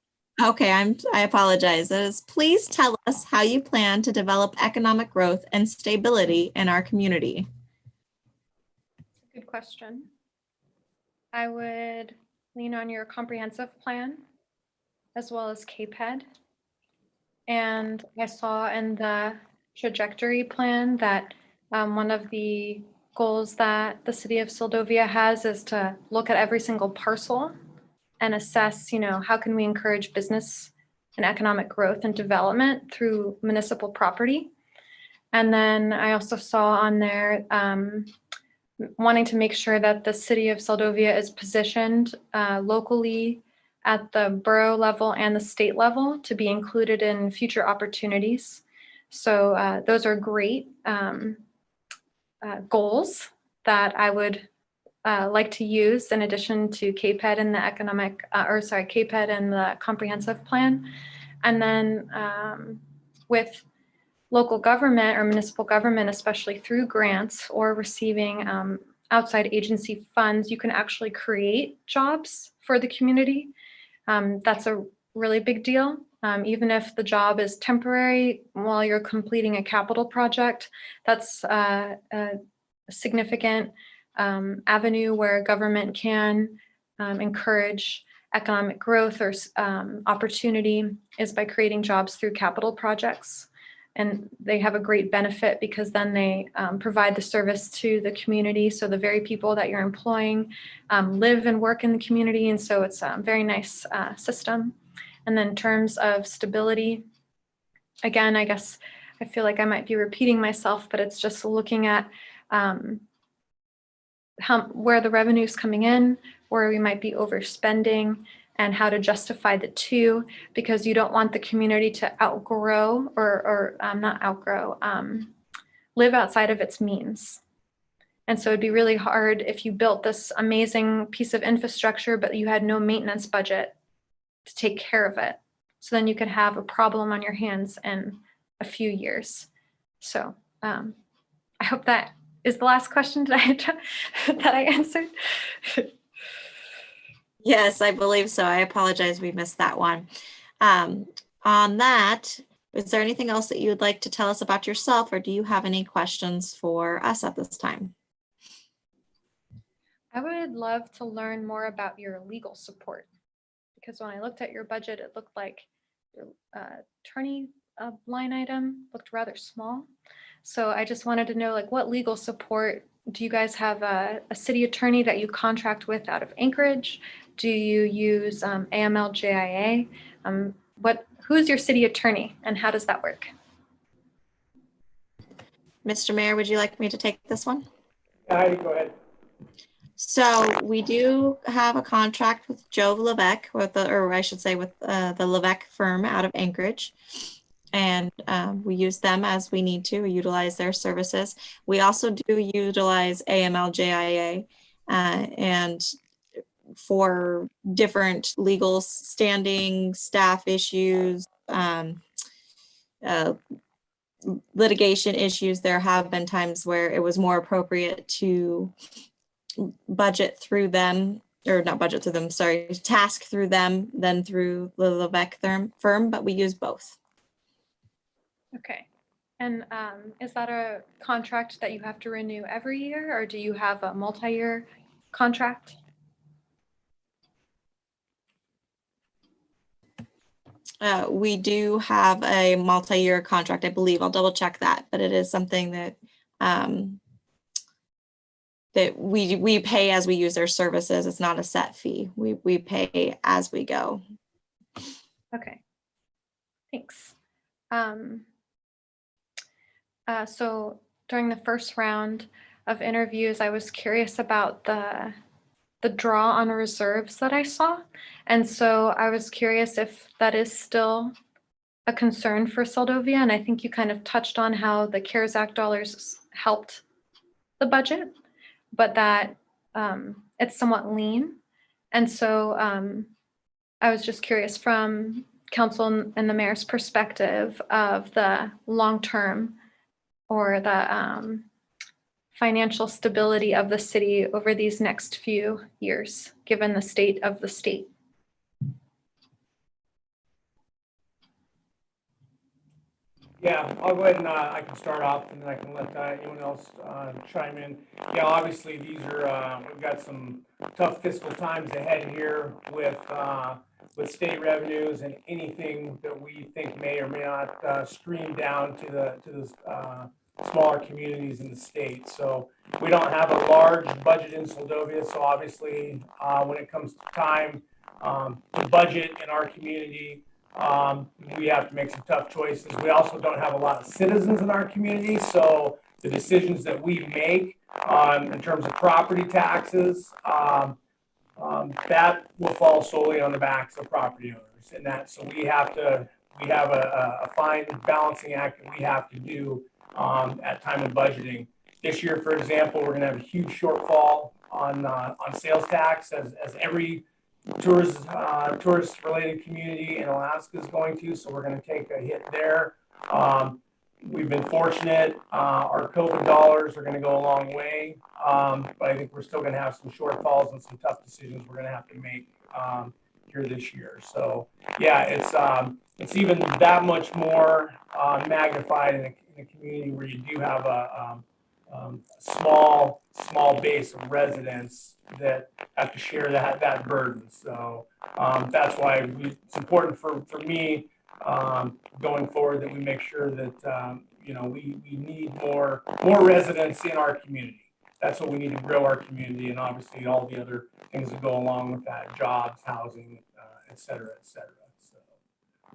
Okay, I apologize. It is, please tell us how you plan to develop economic growth and stability in our community. Good question. I would lean on your comprehensive plan as well as KPED. And I saw in the trajectory plan that one of the goals that the city of Seldovia has is to look at every single parcel and assess, how can we encourage business and economic growth and development through municipal property. And then I also saw on there wanting to make sure that the city of Seldovia is positioned locally at the borough level and the state level to be included in future opportunities. So those are great goals that I would like to use in addition to KPED and the KPED and the comprehensive plan. And then with local government or municipal government, especially through grants or receiving outside agency funds, you can actually create jobs for the community. That's a really big deal. Even if the job is temporary while you're completing a capital project, that's a significant avenue where government can encourage economic growth or opportunity is by creating jobs through capital projects. And they have a great benefit because then they provide the service to the community. So the very people that you're employing live and work in the community. And so it's a very nice system. And then in terms of stability, again, I guess I feel like I might be repeating myself, but it's just looking at where the revenue is coming in, where we might be overspending, and how to justify the two, because you don't want the community to outgrow or not outgrow, live outside of its means. And so it'd be really hard if you built this amazing piece of infrastructure, but you had no maintenance budget to take care of it. So then you could have a problem on your hands in a few years. So I hope that is the last question that I answered. Yes, I believe so. I apologize. We missed that one. On that, is there anything else that you would like to tell us about yourself, or do you have any questions for us at this time? I would love to learn more about your legal support, because when I looked at your budget, it looked like your attorney line item looked rather small. So I just wanted to know, like, what legal support do you guys have? A city attorney that you contract with out of Anchorage? Do you use AML-JIA? Who's your city attorney and how does that work? Mr. Mayor, would you like me to take this one? Heidi, go ahead. So we do have a contract with Joe Levesque, with the Levesque firm out of Anchorage. And we use them as we need to. We utilize their services. We also do utilize AML-JIA and for different legal standing, staff issues, litigation issues. There have been times where it was more appropriate to budget through them, or not budget through them, sorry, task through them than through the Levesque firm, but we use both. Okay. And is that a contract that you have to renew every year, or do you have a multi-year contract? we do have a multi-year contract, I believe. I'll double check that, but it is something that that we pay as we use their services. It's not a set fee. We pay as we go. Okay, thanks. So during the first round of interviews, I was curious about the draw on reserves that I saw. And so I was curious if that is still a concern for Seldovia. And I think you kind of touched on how the CARES Act dollars helped the budget, but that it's somewhat lean. And so I was just curious from council and the mayor's perspective of the long-term or the financial stability of the city over these next few years, given the state of the state. Yeah, I'll go ahead and I can start off and then I can let anyone else chime in. Yeah, obviously these are, we've got some tough fiscal times ahead here with state revenues and anything that we think may or may not stream down to the smaller communities in the state. So we don't have a large budget in Seldovia. So obviously when it comes to time to budget in our community, we have to make some tough choices. We also don't have a lot of citizens in our community, so the decisions that we make in terms of property taxes, that will fall solely on the backs of property owners. And that, so we have a fine balancing act that we have to do at time of budgeting. This year, for example, we're going to have a huge shortfall on sales tax, as every tourist-related community in Alaska is going to, so we're going to take a hit there. We've been fortunate. Our COVID dollars are going to go a long way, but I think we're still going to have some shortfalls and some tough decisions we're going to have to make here this year. So, yeah, it's even that much more magnified in a community where you do have a small base of residents that have to share that burden. So that's why it's important for me going forward that we make sure that we need more residents in our community. That's what we need to grow our community, and obviously all the other things that go along with that: jobs, housing, et cetera, et cetera.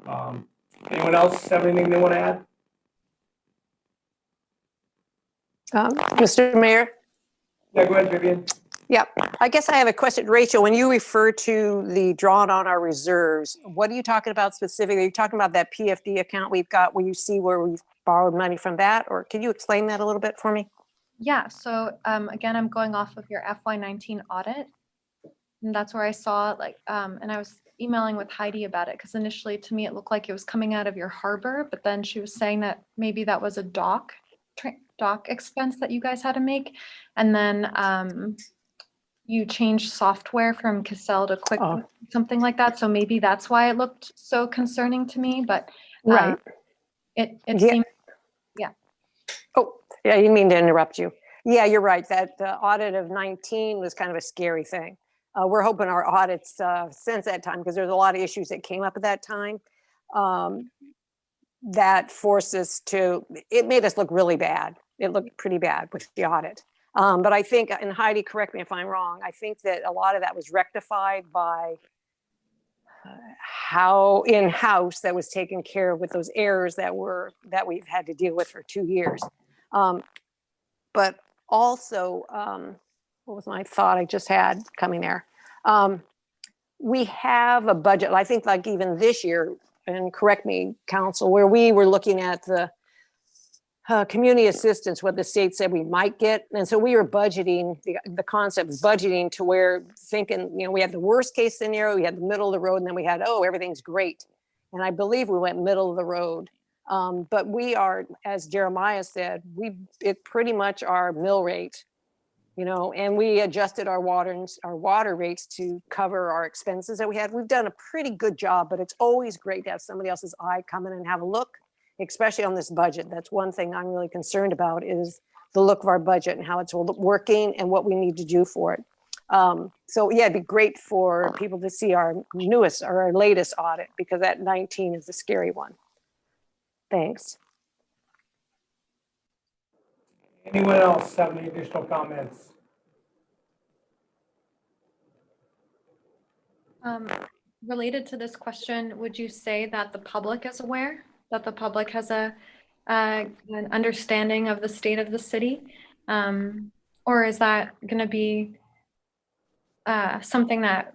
So anyone else have anything they want to add? Mr. Mayor? Yeah, go ahead, Vivian. Yeah, I guess I have a question. Rachel, when you refer to the drawn on our reserves, what are you talking about specifically? Are you talking about that PFD account we've got where you see where we've borrowed money from that? Or can you explain that a little bit for me? Yeah, so again, I'm going off of your FY19 audit. And that's where I saw it, and I was emailing with Heidi about it because initially to me it looked like it was coming out of your harbor, but then she was saying that maybe that was a dock expense that you guys had to make. And then you changed software from Cassell to QuickBooks, something like that. So maybe that's why it looked so concerning to me, but right. It seemed, yeah. Oh, yeah, you mean to interrupt you. Yeah, you're right. That audit of 19 was kind of a scary thing. We're hoping our audits since that time, because there's a lot of issues that came up at that time, that forced us to, it made us look really bad. It looked pretty bad with the audit. But I think, and Heidi, correct me if I'm wrong, I think that a lot of that was rectified by how in-house that was taken care of with those errors that we've had to deal with for 2 years. But also, what was my thought I just had coming there? We have a budget, I think like even this year, and correct me, council, where we were looking at the community assistance, what the state said we might get. And so we were budgeting, the concept of budgeting to where thinking, we had the worst case scenario, we had the middle of the road, and then we had, everything's great. And I believe we went middle of the road. But we are, as Jeremiah said, it pretty much our mill rate, and we adjusted our water rates to cover our expenses that we had. We've done a pretty good job, but it's always great to have somebody else's eye come in and have a look, especially on this budget. That's one thing I'm really concerned about, is the look of our budget and how it's working and what we need to do for it. So yeah, it'd be great for people to see our newest or our latest audit, because that 19 is a scary one. Thanks. Anyone else have any additional comments? Related to this question, would you say that the public is aware, that the public has an understanding of the state of the city? Or is that going to be something that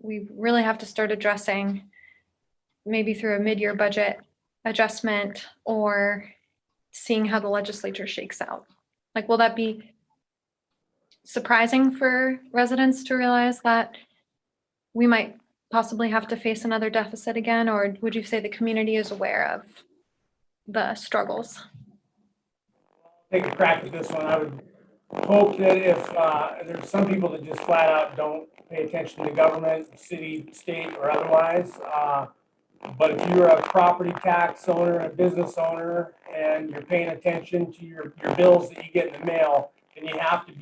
we really have to start addressing, maybe through a mid-year budget adjustment or seeing how the legislature shakes out? Like, will that be surprising for residents to realize that we might possibly have to face another deficit again? Or would you say the community is aware of the struggles? Take a crack at this one. I would hope that if there's some people that just flat out don't pay attention to government, city, state, or otherwise. But if you're a property tax owner, a business owner, and you're paying attention to your bills that you get in the mail, then you have to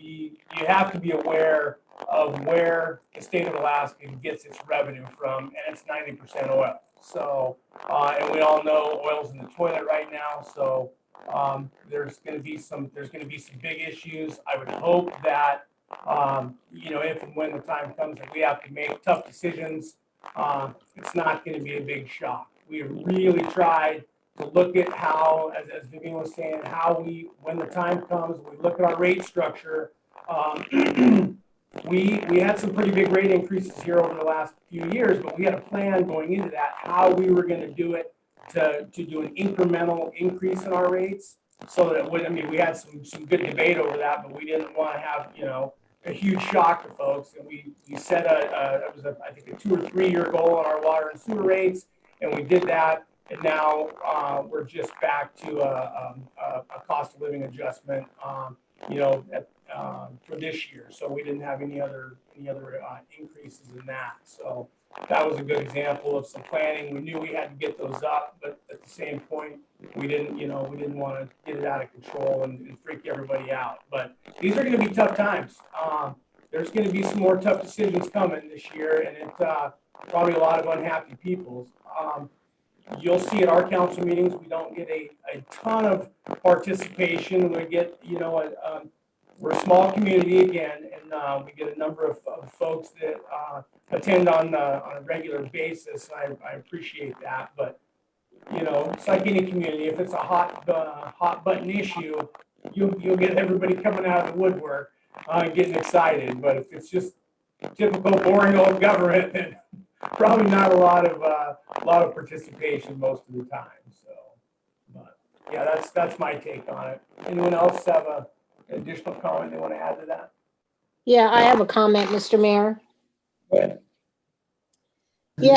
be aware of where the state of Alaska gets its revenue from, and it's 90% oil. So, and we all know oil's in the toilet right now. So there's going to be some big issues. I would hope that if and when the time comes that we have to make tough decisions, it's not going to be a big shock. We really tried to look at how, as Vivian was saying, when the time comes, we look at our rate structure. We had some pretty big rate increases here over the last few years, but we had a plan going into that, how we were going to do it to do an incremental increase in our rates. So that we had some good debate over that, but we didn't want to have, a huge shock to folks. And we set I think a 2 or 3 year goal on our water and sewer rates, and we did that. And now we're just back to a cost of living adjustment, for this year. So we didn't have any other increases in that. So that was a good example of some planning. We knew we had to get those up, but at the same point, we didn't want to get it out of control and freak everybody out. But these are going to be tough times. There's going to be some more tough decisions coming this year, and it's probably a lot of unhappy people. You'll see at our council meetings, we don't get a ton of participation. We get, we're a small community again, and we get a number of folks that attend on a regular basis. I appreciate that, but it's like any community. If it's a hot button issue, you'll get everybody coming out of the woodwork, getting excited. But if it's just typical boring old government, then probably not a lot of participation most of the time. So, but yeah, that's my take on it. Anyone else have an additional comment they want to add to that? Yeah, I have a comment, Mr. Mayor. Go ahead. Yeah,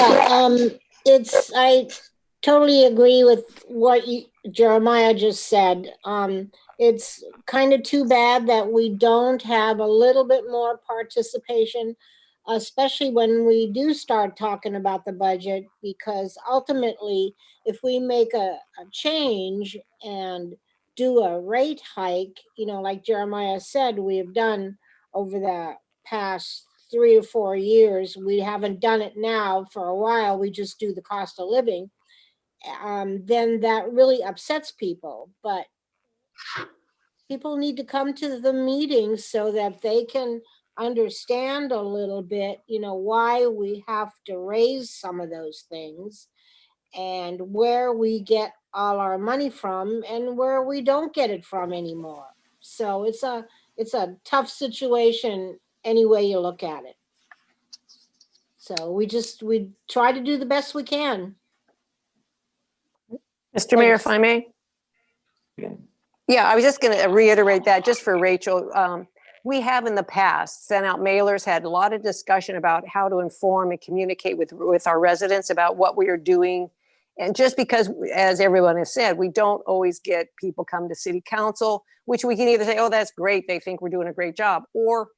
I totally agree with what Jeremiah just said. It's kind of too bad that we don't have a little bit more participation, especially when we do start talking about the budget, because ultimately, if we make a change and do a rate hike, like Jeremiah said, we have done over the past 3 or 4 years. We haven't done it now for a while. We just do the cost of living. Then that really upsets people. But people need to come to the meetings so that they can understand a little bit, why we have to raise some of those things and where we get all our money from and where we don't get it from anymore. So it's a tough situation any way you look at it. So we try to do the best we can. Mr. Mayor, if I may. Yeah, I was just going to reiterate that just for Rachel. We have in the past sent out mailers, had a lot of discussion about how to inform and communicate with our residents about what we are doing. And just because, as everyone has said, we don't always get people come to city council, which we can either say, oh, that's great, they think we're doing a great job, or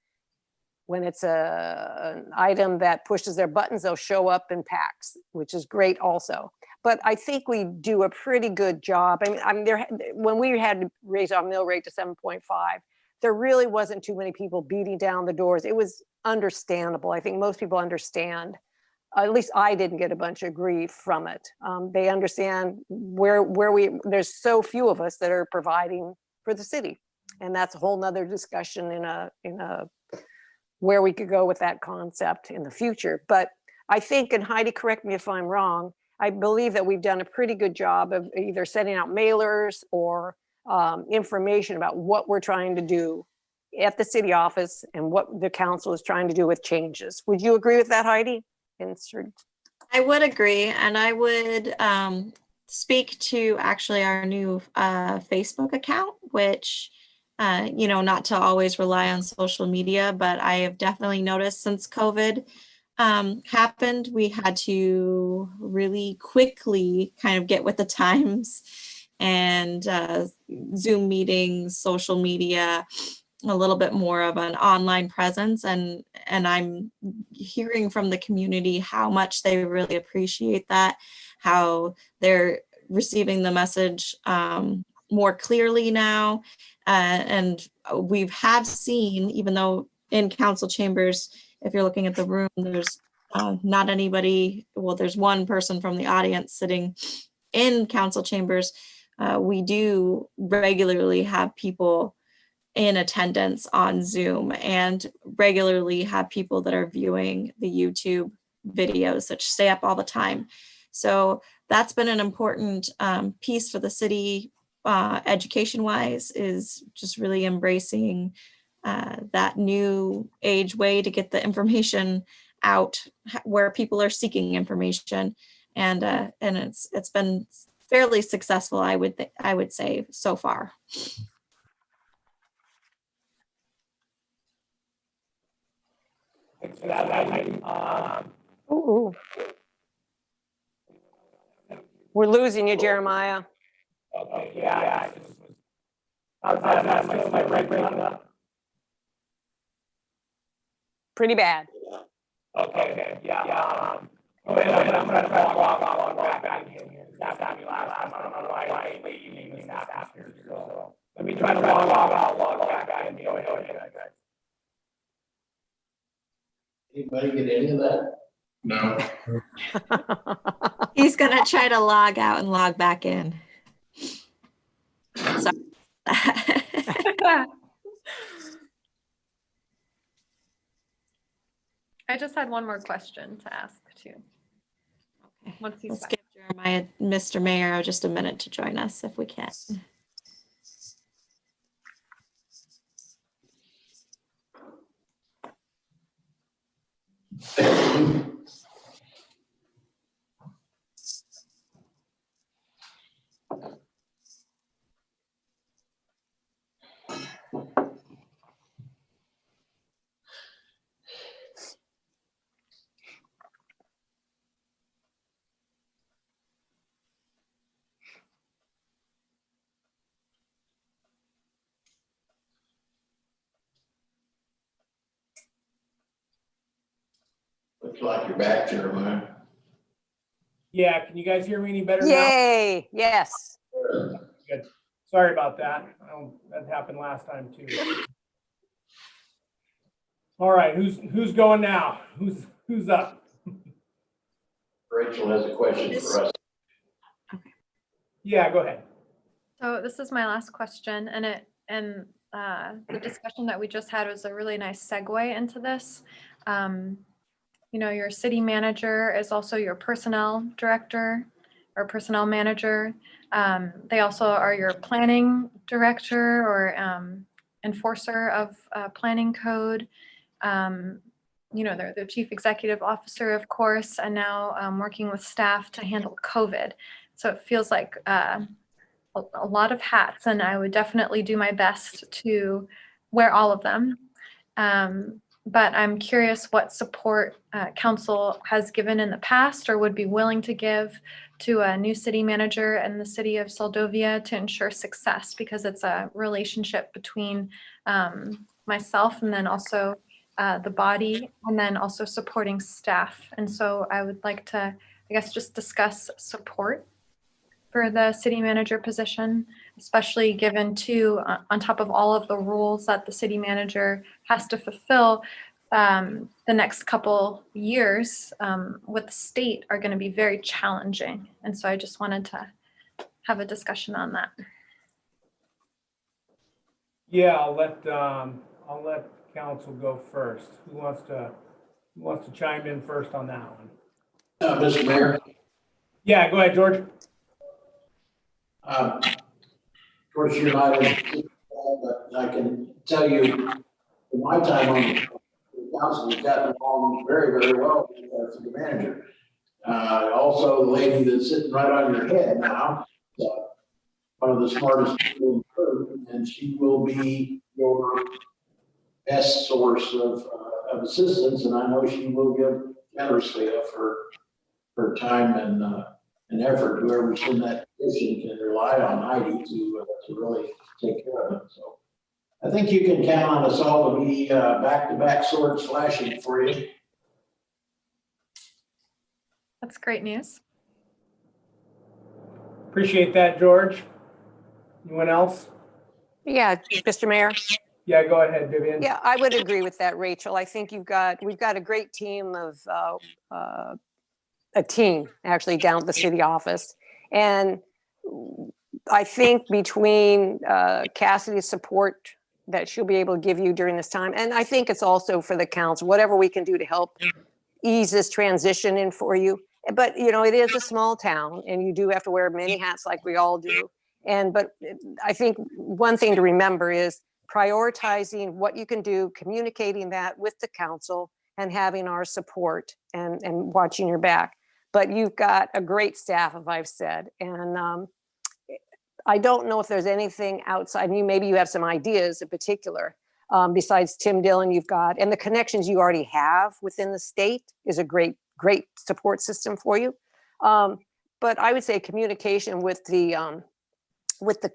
when it's an item that pushes their buttons, they'll show up in packs, which is great also. But I think we do a pretty good job. I mean, when we had to raise our mill rate to 7.5, there really wasn't too many people beating down the doors. It was understandable. I think most people understand. At least I didn't get a bunch of grief from it. They understand where there's so few of us that are providing for the city. And that's a whole nother discussion in a where we could go with that concept in the future. But I think, and Heidi, correct me if I'm wrong, I believe that we've done a pretty good job of either sending out mailers or information about what we're trying to do at the city office and what the council is trying to do with changes. Would you agree with that, Heidi? I would agree, and I would speak to actually our new Facebook account, which, not to always rely on social media, but I have definitely noticed since COVID happened, we had to really quickly kind of get with the times and Zoom meetings, social media, a little bit more of an online presence, and I'm hearing from the community how much they really appreciate that, how they're receiving the message more clearly now, and we have seen, even though in council chambers, if you're looking at the room, there's not anybody, well, there's one person from the audience sitting in council chambers. We do regularly have people in attendance on Zoom and regularly have people that are viewing the YouTube videos that stay up all the time. So that's been an important piece for the city education wise, is just really embracing that new age way to get the information out where people are seeking information. And it's been fairly successful, I would say, so far. Ooh. We're losing you, Jeremiah. Okay, yeah. That's my breaking up. Pretty bad. Okay, yeah. I'm gonna try to log back in here. That's happened last time. I don't know why you need me snap after. So let me try to log back in. Okay. Anybody get any of that? No. He's gonna try to log out and log back in. Sorry. I just had one more question to ask too. Okay. Once he's Let's back. give Jeremiah, Mr. Mayor, just a minute to join us if we can. Looks like you're back, Jeremiah. Yeah, can you guys hear me any better now? Yay, yes. Good. Sorry about that. That happened last time too. All right, who's going now? Who's up? Rachel has a question for us. Yeah, go ahead. So this is my last question, and the discussion that we just had was a really nice segue into this. Your city manager is also your personnel director or personnel manager. They also are your planning director or enforcer of planning code. They're the chief executive officer, of course, and now working with staff to handle COVID. So it feels like a lot of hats, and I would definitely do my best to wear all of them. But I'm curious what support council has given in the past or would be willing to give to a new city manager in the city of Seldovia to ensure success, because it's a relationship between myself and then also the body, and then also supporting staff. And so I would like to, I guess, just discuss support for the city manager position, especially given too, on top of all of the rules that the city manager has to fulfill, the next couple years with the state are going to be very challenging. And so I just wanted to have a discussion on that. Yeah, I'll let council go first. Who wants to chime in first on that one? Mr. Mayor, Yeah, go ahead, George. of course, you and I, but I can tell you, in my time on the council, we've gotten along very, very well with the manager. Also, the lady that's sitting right on your head now, one of the smartest people in the room, and she will be your best source of assistance, and I know she will give generously of her time and effort. Whoever's in that position can rely on Heidi to really take care of it. So I think you can count on us all to be back-to-back swords flashing for you. That's great news. Appreciate that, George. Anyone else? Yeah, Mr. Mayor. Yeah, go ahead, Vivian. Yeah, I would agree with that, Rachel. I think we've got a great team of a team actually down at the city office, and I think between Cassidy's support that she'll be able to give you during this time, and I think it's also for the council, whatever we can do to help ease this transition in for you. But you know, it is a small town, and you do have to wear many hats like we all do. But I think one thing to remember is prioritizing what you can do, communicating that with the council, and having our support and watching your back. But you've got a great staff, as I've said, and I don't know if there's anything outside. Maybe you have some ideas in particular. Besides Tim Dillon, you've got, and the connections you already have within the state is a great support system for you. But I would say communication with the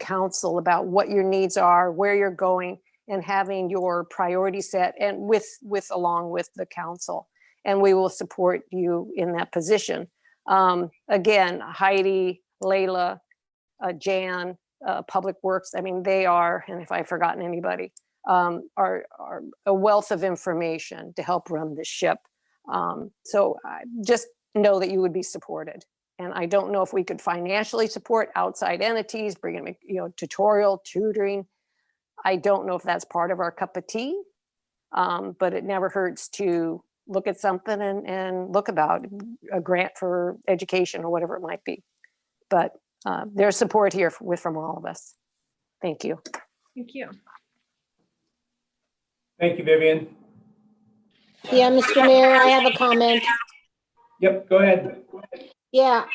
council about what your needs are, where you're going, and having your priority set, and along with the council, and we will support you in that position. Again, Heidi, Layla, Jan, Public Works, I mean, they are, and if I've forgotten anybody, are a wealth of information to help run this ship. So just know that you would be supported. And I don't know if we could financially support outside entities, bring in, tutorial, tutoring. I don't know if that's part of our cup of tea, but it never hurts to look at something and look about a grant for education or whatever it might be. But there's support here from all of us. Thank you. Thank you. Thank you, Vivian. Yeah, Mr. Mayor, I have a comment. Yep, go ahead. Yeah,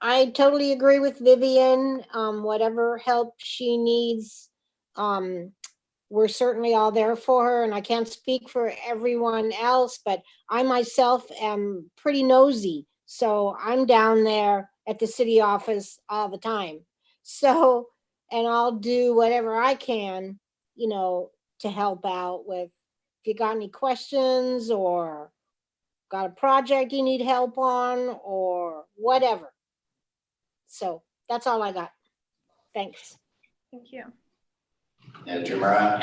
I totally agree with Vivian. Whatever help she needs, we're certainly all there for her, and I can't speak for everyone else, but I myself am pretty nosy. So I'm down there at the city office all the time. So, and I'll do whatever I can, to help out with, if you got any questions or got a project you need help on or whatever. So that's all I got. Thanks. Thank you. Yeah, Jim Ryan.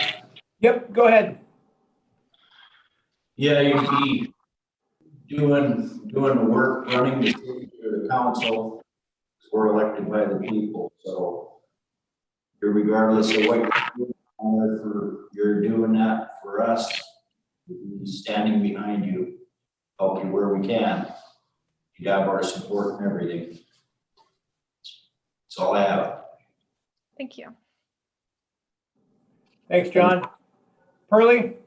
Yep, go ahead. Yeah, you'd be doing the work, running the city through the council. We're elected by the people, so regardless of what you're doing that for us, we'll be standing behind you, help you where we can. You have our support and everything. That's all I have. Thank you. Thanks, John. Pearlie?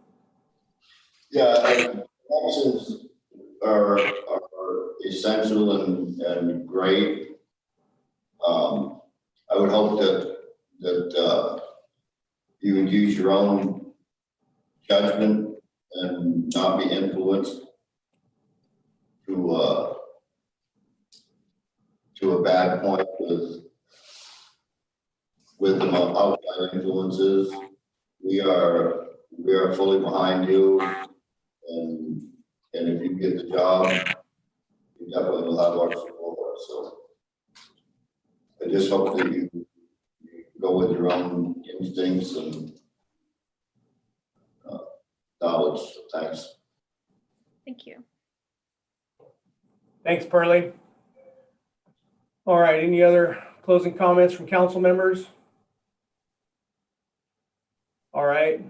Yeah, options are essential and great. I would hope that you would use your own judgment and not be influenced to a bad point with the outside influences. We are fully behind you, and if you get the job, you definitely will have our support. So I just hope that you go with your own instincts and not knowledge. So thanks. Thank you. Thanks, Pearlie. All right, any other closing comments from council members? All right.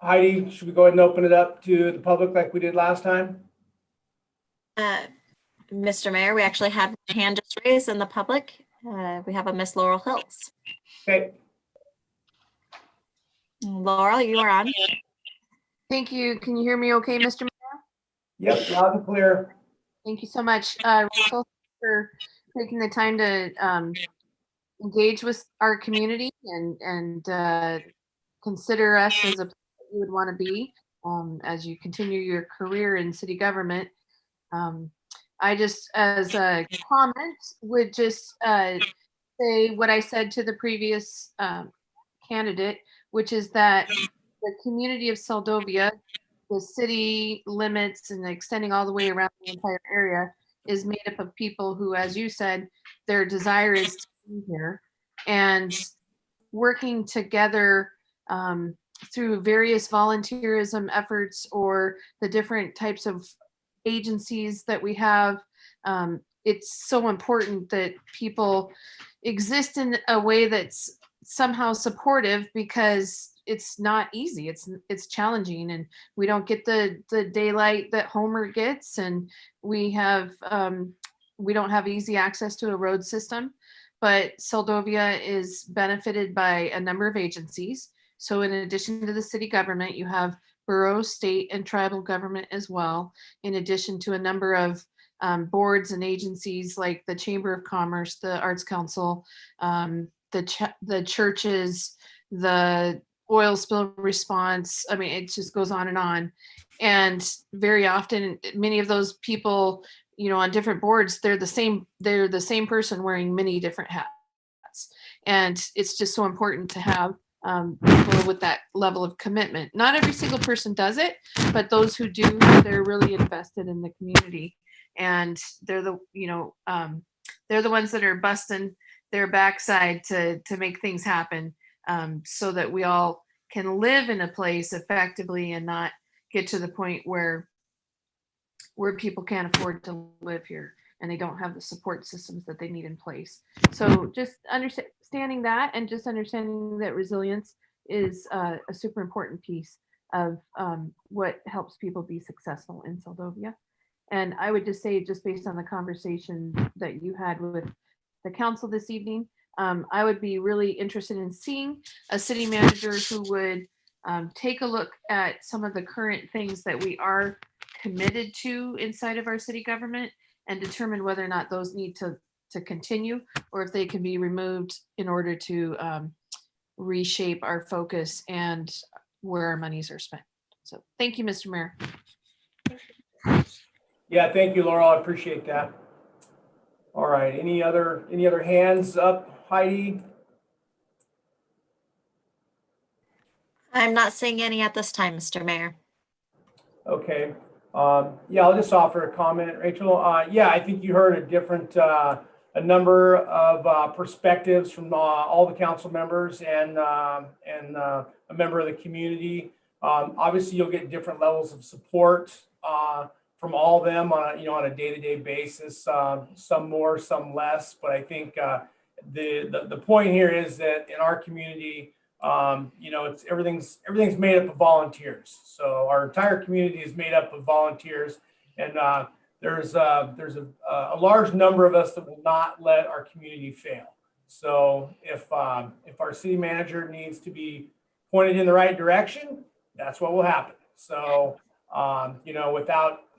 Heidi, should we go ahead and open it up to the public like we did last time? Mr. Mayor, we actually had a hand just raised in the public. We have a Miss Laurel Hills. Okay. Laurel, you are on. Thank you. Can you hear me okay, Mr. Yep, loud and clear. Thank you so much, Russell, for taking the time to engage with our community and consider us as a place that you would want to be as you continue your career in city government. I just, as a comment, would just say what I said to the previous candidate, which is that the community of Seldovia, the city limits and extending all the way around the entire area, is made up of people who, as you said, their desire is to be here, and working together through various volunteerism efforts or the different types of agencies that we have. It's so important that people exist in a way that's somehow supportive, because it's not easy. It's challenging, and we don't get the daylight that Homer gets, and we don't have easy access to a road system. But Seldovia is benefited by a number of agencies. So in addition to the city government, you have borough, state, and tribal government as well, in addition to a number of boards and agencies like the Chamber of Commerce, the Arts Council, the churches, the oil spill response. I mean, it just goes on and on. And very often, many of those people, on different boards, they're the same person wearing many different hats. And it's just so important to have people with that level of commitment. Not every single person does it, but those who do, they're really invested in the community. And they're the ones that are busting their backside to make things happen, so that we all can live in a place effectively and not get to the point where people can't afford to live here and they don't have the support systems that they need in place. So just understanding that, and just understanding that resilience is a super important piece of what helps people be successful in Seldovia. And I would just say, just based on the conversation that you had with the council this evening, I would be really interested in seeing a city manager who would take a look at some of the current things that we are committed to inside of our city government, and determine whether or not those need to continue, or if they can be removed in order to reshape our focus and where our monies are spent. So thank you, Mr. Mayor. Yeah, thank you, Laurel. I appreciate that. All right, any other hands up, Heidi? I'm not seeing any at this time, Mr. Mayor. Okay. Yeah, I'll just offer a comment, Rachel. Yeah, I think you heard a number of perspectives from all the council members and a member of the community. Obviously, you'll get different levels of support from all of them on a day-to-day basis. Some more, some less. But I think the point here is that in our community, it's everything's made up of volunteers. So our entire community is made up of volunteers, and there's a large number of us that will not let our community fail. So if our city manager needs to be pointed in the right direction, that's what will happen. So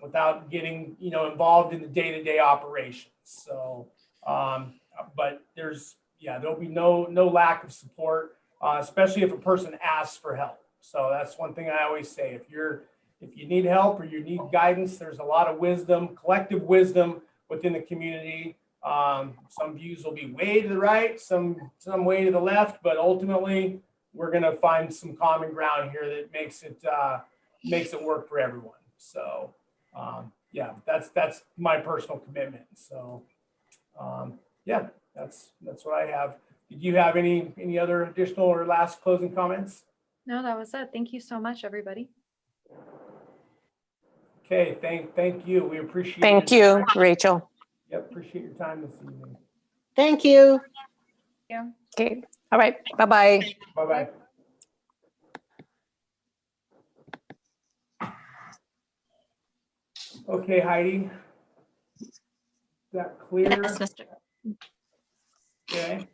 without getting involved in the day-to-day operations. So but there'll be no lack of support. Especially if a person asks for help. So that's one thing I always say. If you need help or you need guidance, there's a lot of wisdom, collective wisdom within the community. Some views will be way to the right, some way to the left, but ultimately we're going to find some common ground here that makes it work for everyone. So yeah, that's my personal commitment. So yeah, that's what I have. Did you have any other additional or last closing comments? No, that was it. Thank you so much, everybody. Okay, thank you. We appreciate Thank your you, time. Rachel. Yep, appreciate your time this evening. Thank you. Okay, all right, bye-bye. Bye-bye. Okay, Heidi. Is that clear? Yes, Mr. Okay.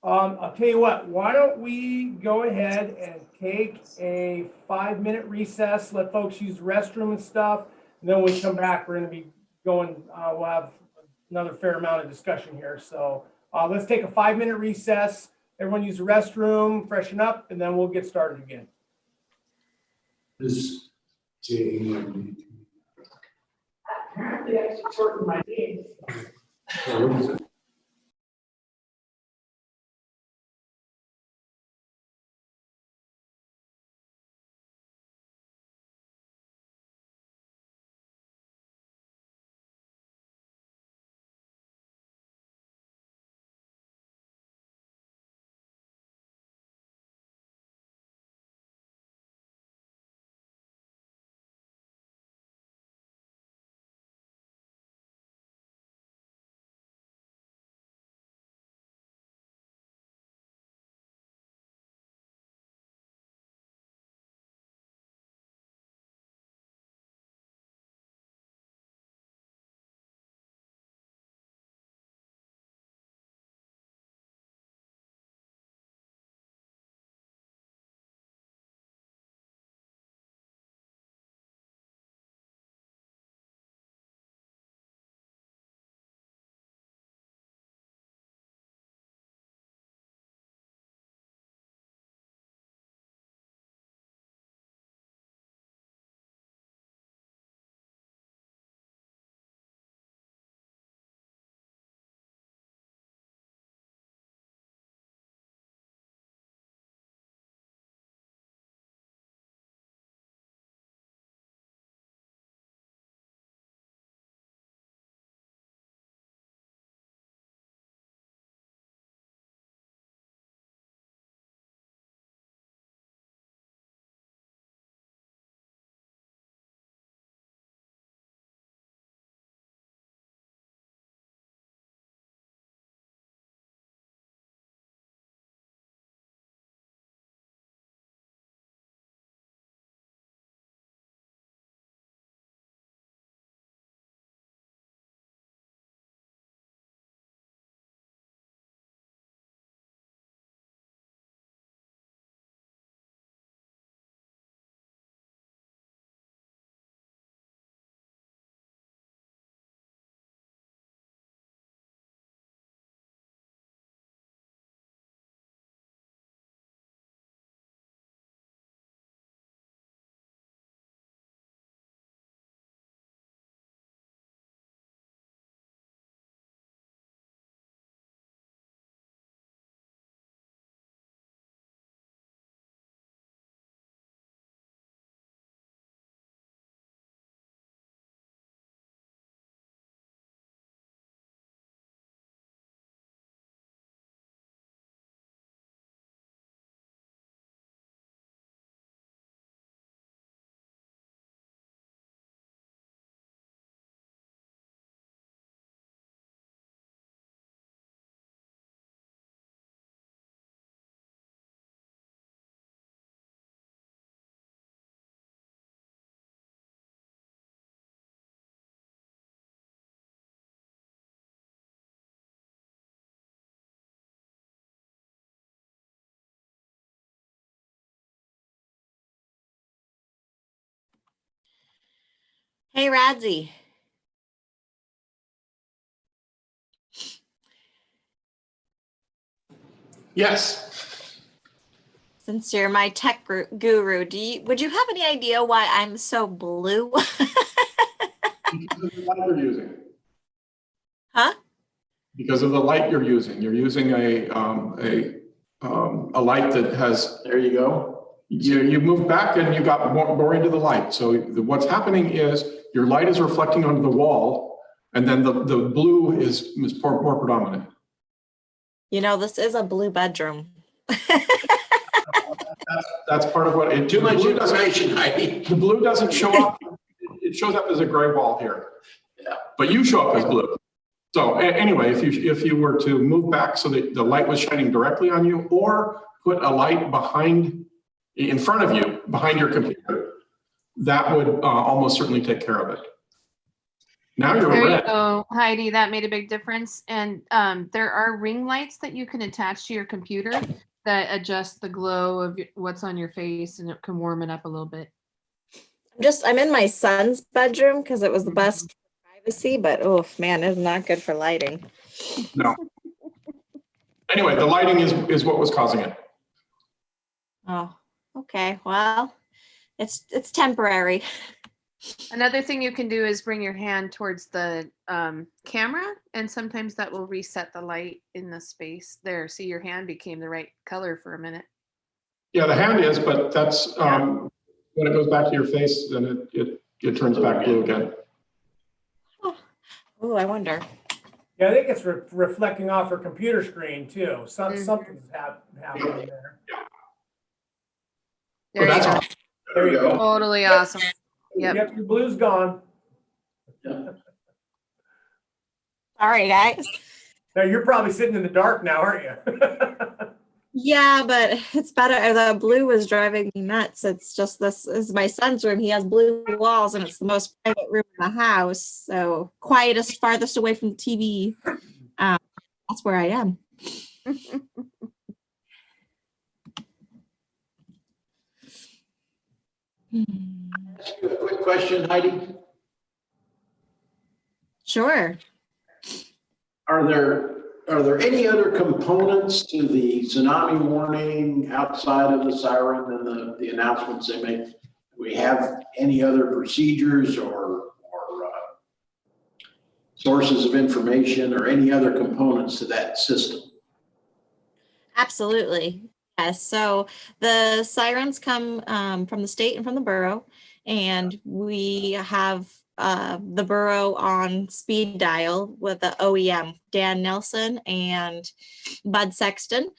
I'll tell you what, why don't we go ahead and take a 5-minute recess, let folks use the restroom and stuff. And then when we come back, we're gonna be going, we'll have another fair amount of discussion here. So let's take a 5-minute recess. Everyone use the restroom, freshen up, and then we'll get started again. This J-A-M-D. Apparently I should shorten my names. What is it? Hey, Radzi. Yes. Since you're my tech guru, would you have any idea why I'm so blue? Because of the light you're using. Huh? Because of the light you're using. You're using a light that has, there you go. You moved back and you got more into the light. So what's happening is your light is reflecting onto the wall, and then the blue is more predominant. You know, this is a blue bedroom. That's part of what, it, Too much blue doesn't- information, Heidi. the blue doesn't show up. It shows up as a gray wall here. Yeah. But you show up as blue. So anyway, if you were to move back so that the light was shining directly on you, or put a light in front of you, behind your computer, that would almost certainly take care of it. Now you're There you red. go, Heidi, that made a big difference. And there are ring lights that you can attach to your computer that adjust the glow of what's on your face, and it can warm it up a little bit. I'm in my son's bedroom because it was the best for privacy, but oh man, it's not good for lighting. No. Anyway, the lighting is what was causing it. Oh, okay. Well, it's temporary. Another thing you can do is bring your hand towards the camera, and sometimes that will reset the light in the space there. See, your hand became the right color for a minute. Yeah, the hand is, but that's when it goes back to your face, then it turns back blue again. Oh, I wonder. Yeah, I think it's reflecting off her computer screen too. Something's happening there. There Well, you that's go. all. There you go. Totally awesome. Yep. Yep, your blue's gone. Sorry, guys. Now you're probably sitting in the dark now, aren't you? Yeah, but it's better. The blue was driving me nuts. It's just, this is my son's room. He has blue walls, and it's the most private room in the house. So quietest, farthest away from the TV. That's where I am. Ask you a quick question, Heidi. Sure. Are there any other components to the tsunami warning outside of the siren and the announcements they make? Do we have any other procedures or sources of information or any other components to that system? Absolutely. Yes. So the sirens come from the state and from the borough, and we have the borough on speed dial with the OEM, Dan Nelson and Bud Sexton.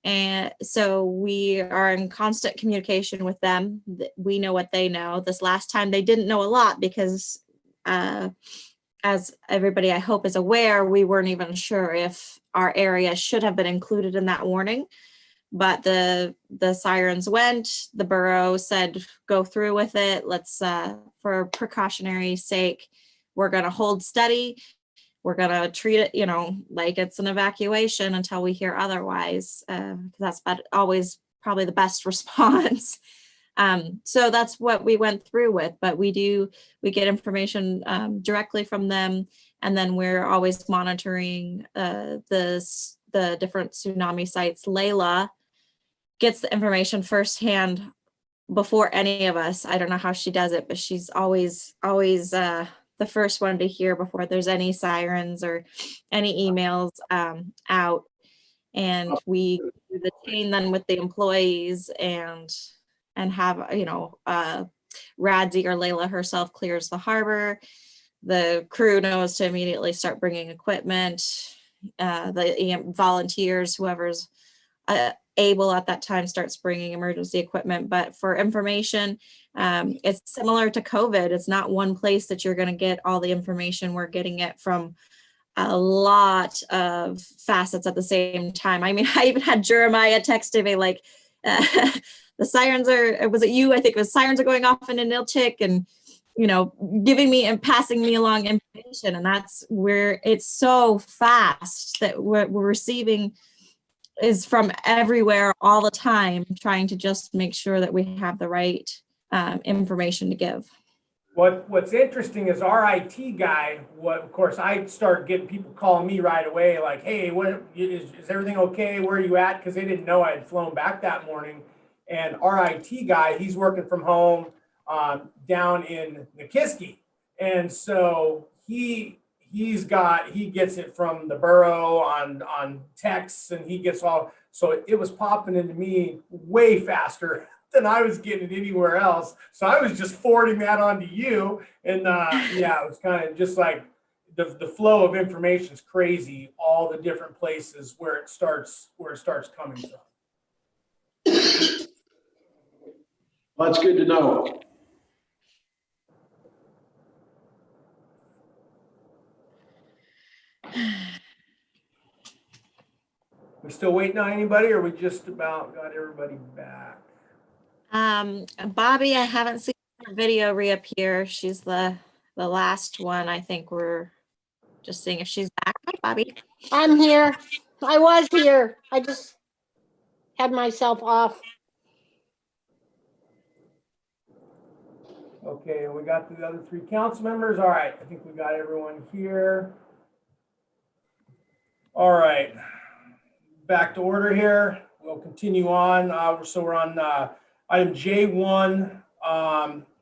And so we are in constant communication with them. We know what they know. This last time they didn't know a lot because as everybody I hope is aware, we weren't even sure if our area should have been included in that warning. But the sirens went, the borough said, go through with it. Let's, for precautionary sake, we're going to hold steady. We're going to treat it, like it's an evacuation until we hear otherwise. That's always probably the best response. So that's what we went through with, but we get information directly from them. And then we're always monitoring the different tsunami sites. Layla gets the information firsthand before any of us. I don't know how she does it, but she's always the first one to hear before there's any sirens or any emails out. And we do the chain then with the employees and have, Radzi or Layla herself clears the harbor. The crew knows to immediately start bringing equipment. The volunteers, whoever's able at that time, starts bringing emergency equipment. But for information, it's similar to COVID. It's not one place that you're going to get all the information. We're getting it from a lot of facets at the same time. I mean, I even had Jeremiah texting me like, the sirens was it you? I think it was sirens are going off in Nilchik, and giving me and passing me along information. And that's where it's so fast that what we're receiving is from everywhere all the time, trying to just make sure that we have the right information to give. What's interesting is our IT guy, of course, I started getting people calling me right away, like, hey, what is everything okay? Where are you at? Because they didn't know I had flown back that morning. And our IT guy, he's working from home down in Nikiski. And so he gets it from the borough on texts, and he gets all, so it was popping into me way faster than I was getting it anywhere else. So I was just forwarding that on to you. And it was kind of just like the flow of information is crazy, all the different places where it starts coming from. Well, that's good to know. We still waiting on anybody, or we just about got everybody back? Bobby, I haven't seen her video reappear. She's the last one. I think we're just seeing if she's back. Hi, Bobby. I'm here. I was here. I just had myself off. Okay, we got the other 3 council members. All right, I think we got everyone here. All right, back to order here. We'll continue on. So we're on item J1.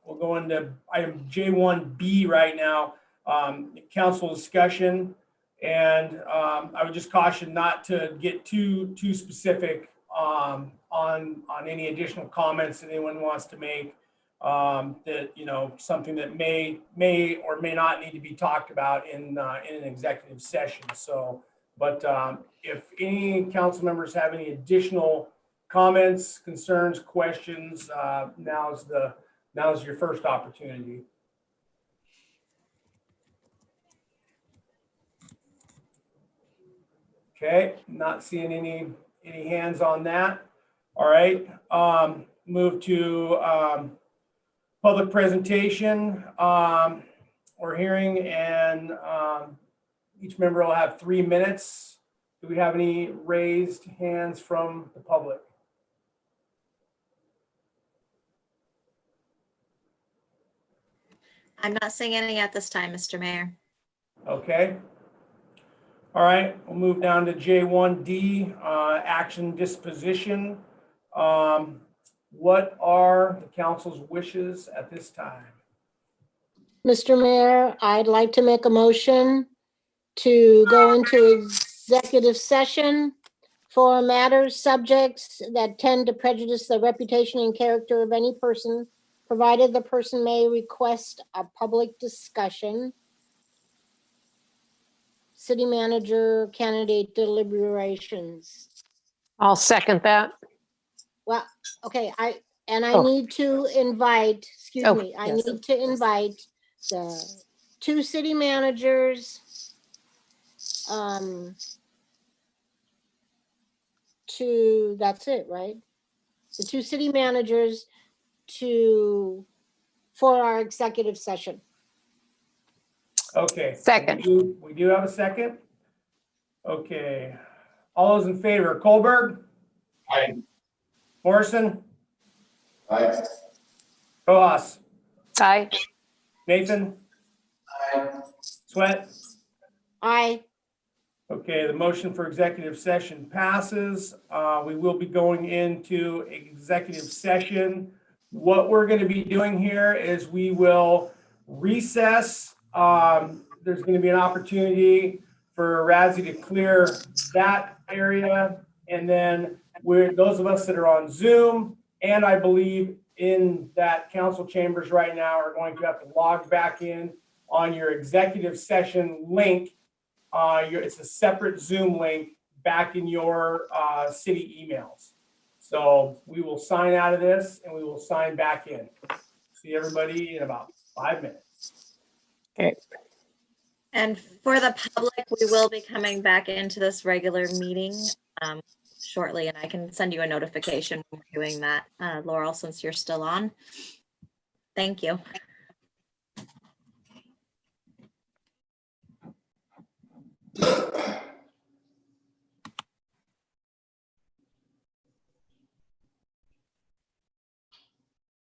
We'll go into item J1B right now, council discussion. And I would just caution not to get too specific on any additional comments that anyone wants to make. That, you know, something that may or may not need to be talked about in an executive session. So, but if any council members have any additional comments, concerns, questions, now's your first opportunity. Okay, not seeing any hands on that. All right, move to public presentation or hearing, and each member will have 3 minutes. Do we have any raised hands from the public? I'm not seeing any at this time, Mr. Mayor. Okay. All right, we'll move down to J1D, action disposition. What are the council's wishes at this time? Mr. Mayor, I'd like to make a motion to go into executive session for matters, subjects that tend to prejudice the reputation and character of any person, provided the person may request a public discussion. City manager candidate deliberations. I'll second that. Well, okay, I Oh. need to invite, excuse Oh, me, I yes. need to invite the 2 city managers to, that's it, right? The 2 city managers for our executive session. Okay. Second. We do have a second. Okay. All those in favor, Colberg? Aye. Morrison? Aye. Rojas? Aye. Nathan? Sweat? Aye. Okay, the motion for executive session passes. We will be going into executive session. What we're going to be doing here is we will recess. There's going to be an opportunity for Razzie to clear that area. And then those of us that are on Zoom, and I believe in that council chambers right now, are going to have to log back in on your executive session link. It's a separate Zoom link back in your city emails. So we will sign out of this and we will sign back in. See everybody in about 5 minutes. Okay. And for the public, we will be coming back into this regular meeting shortly, and I can send you a notification when we're doing that, Laurel, since you're still on. Thank you.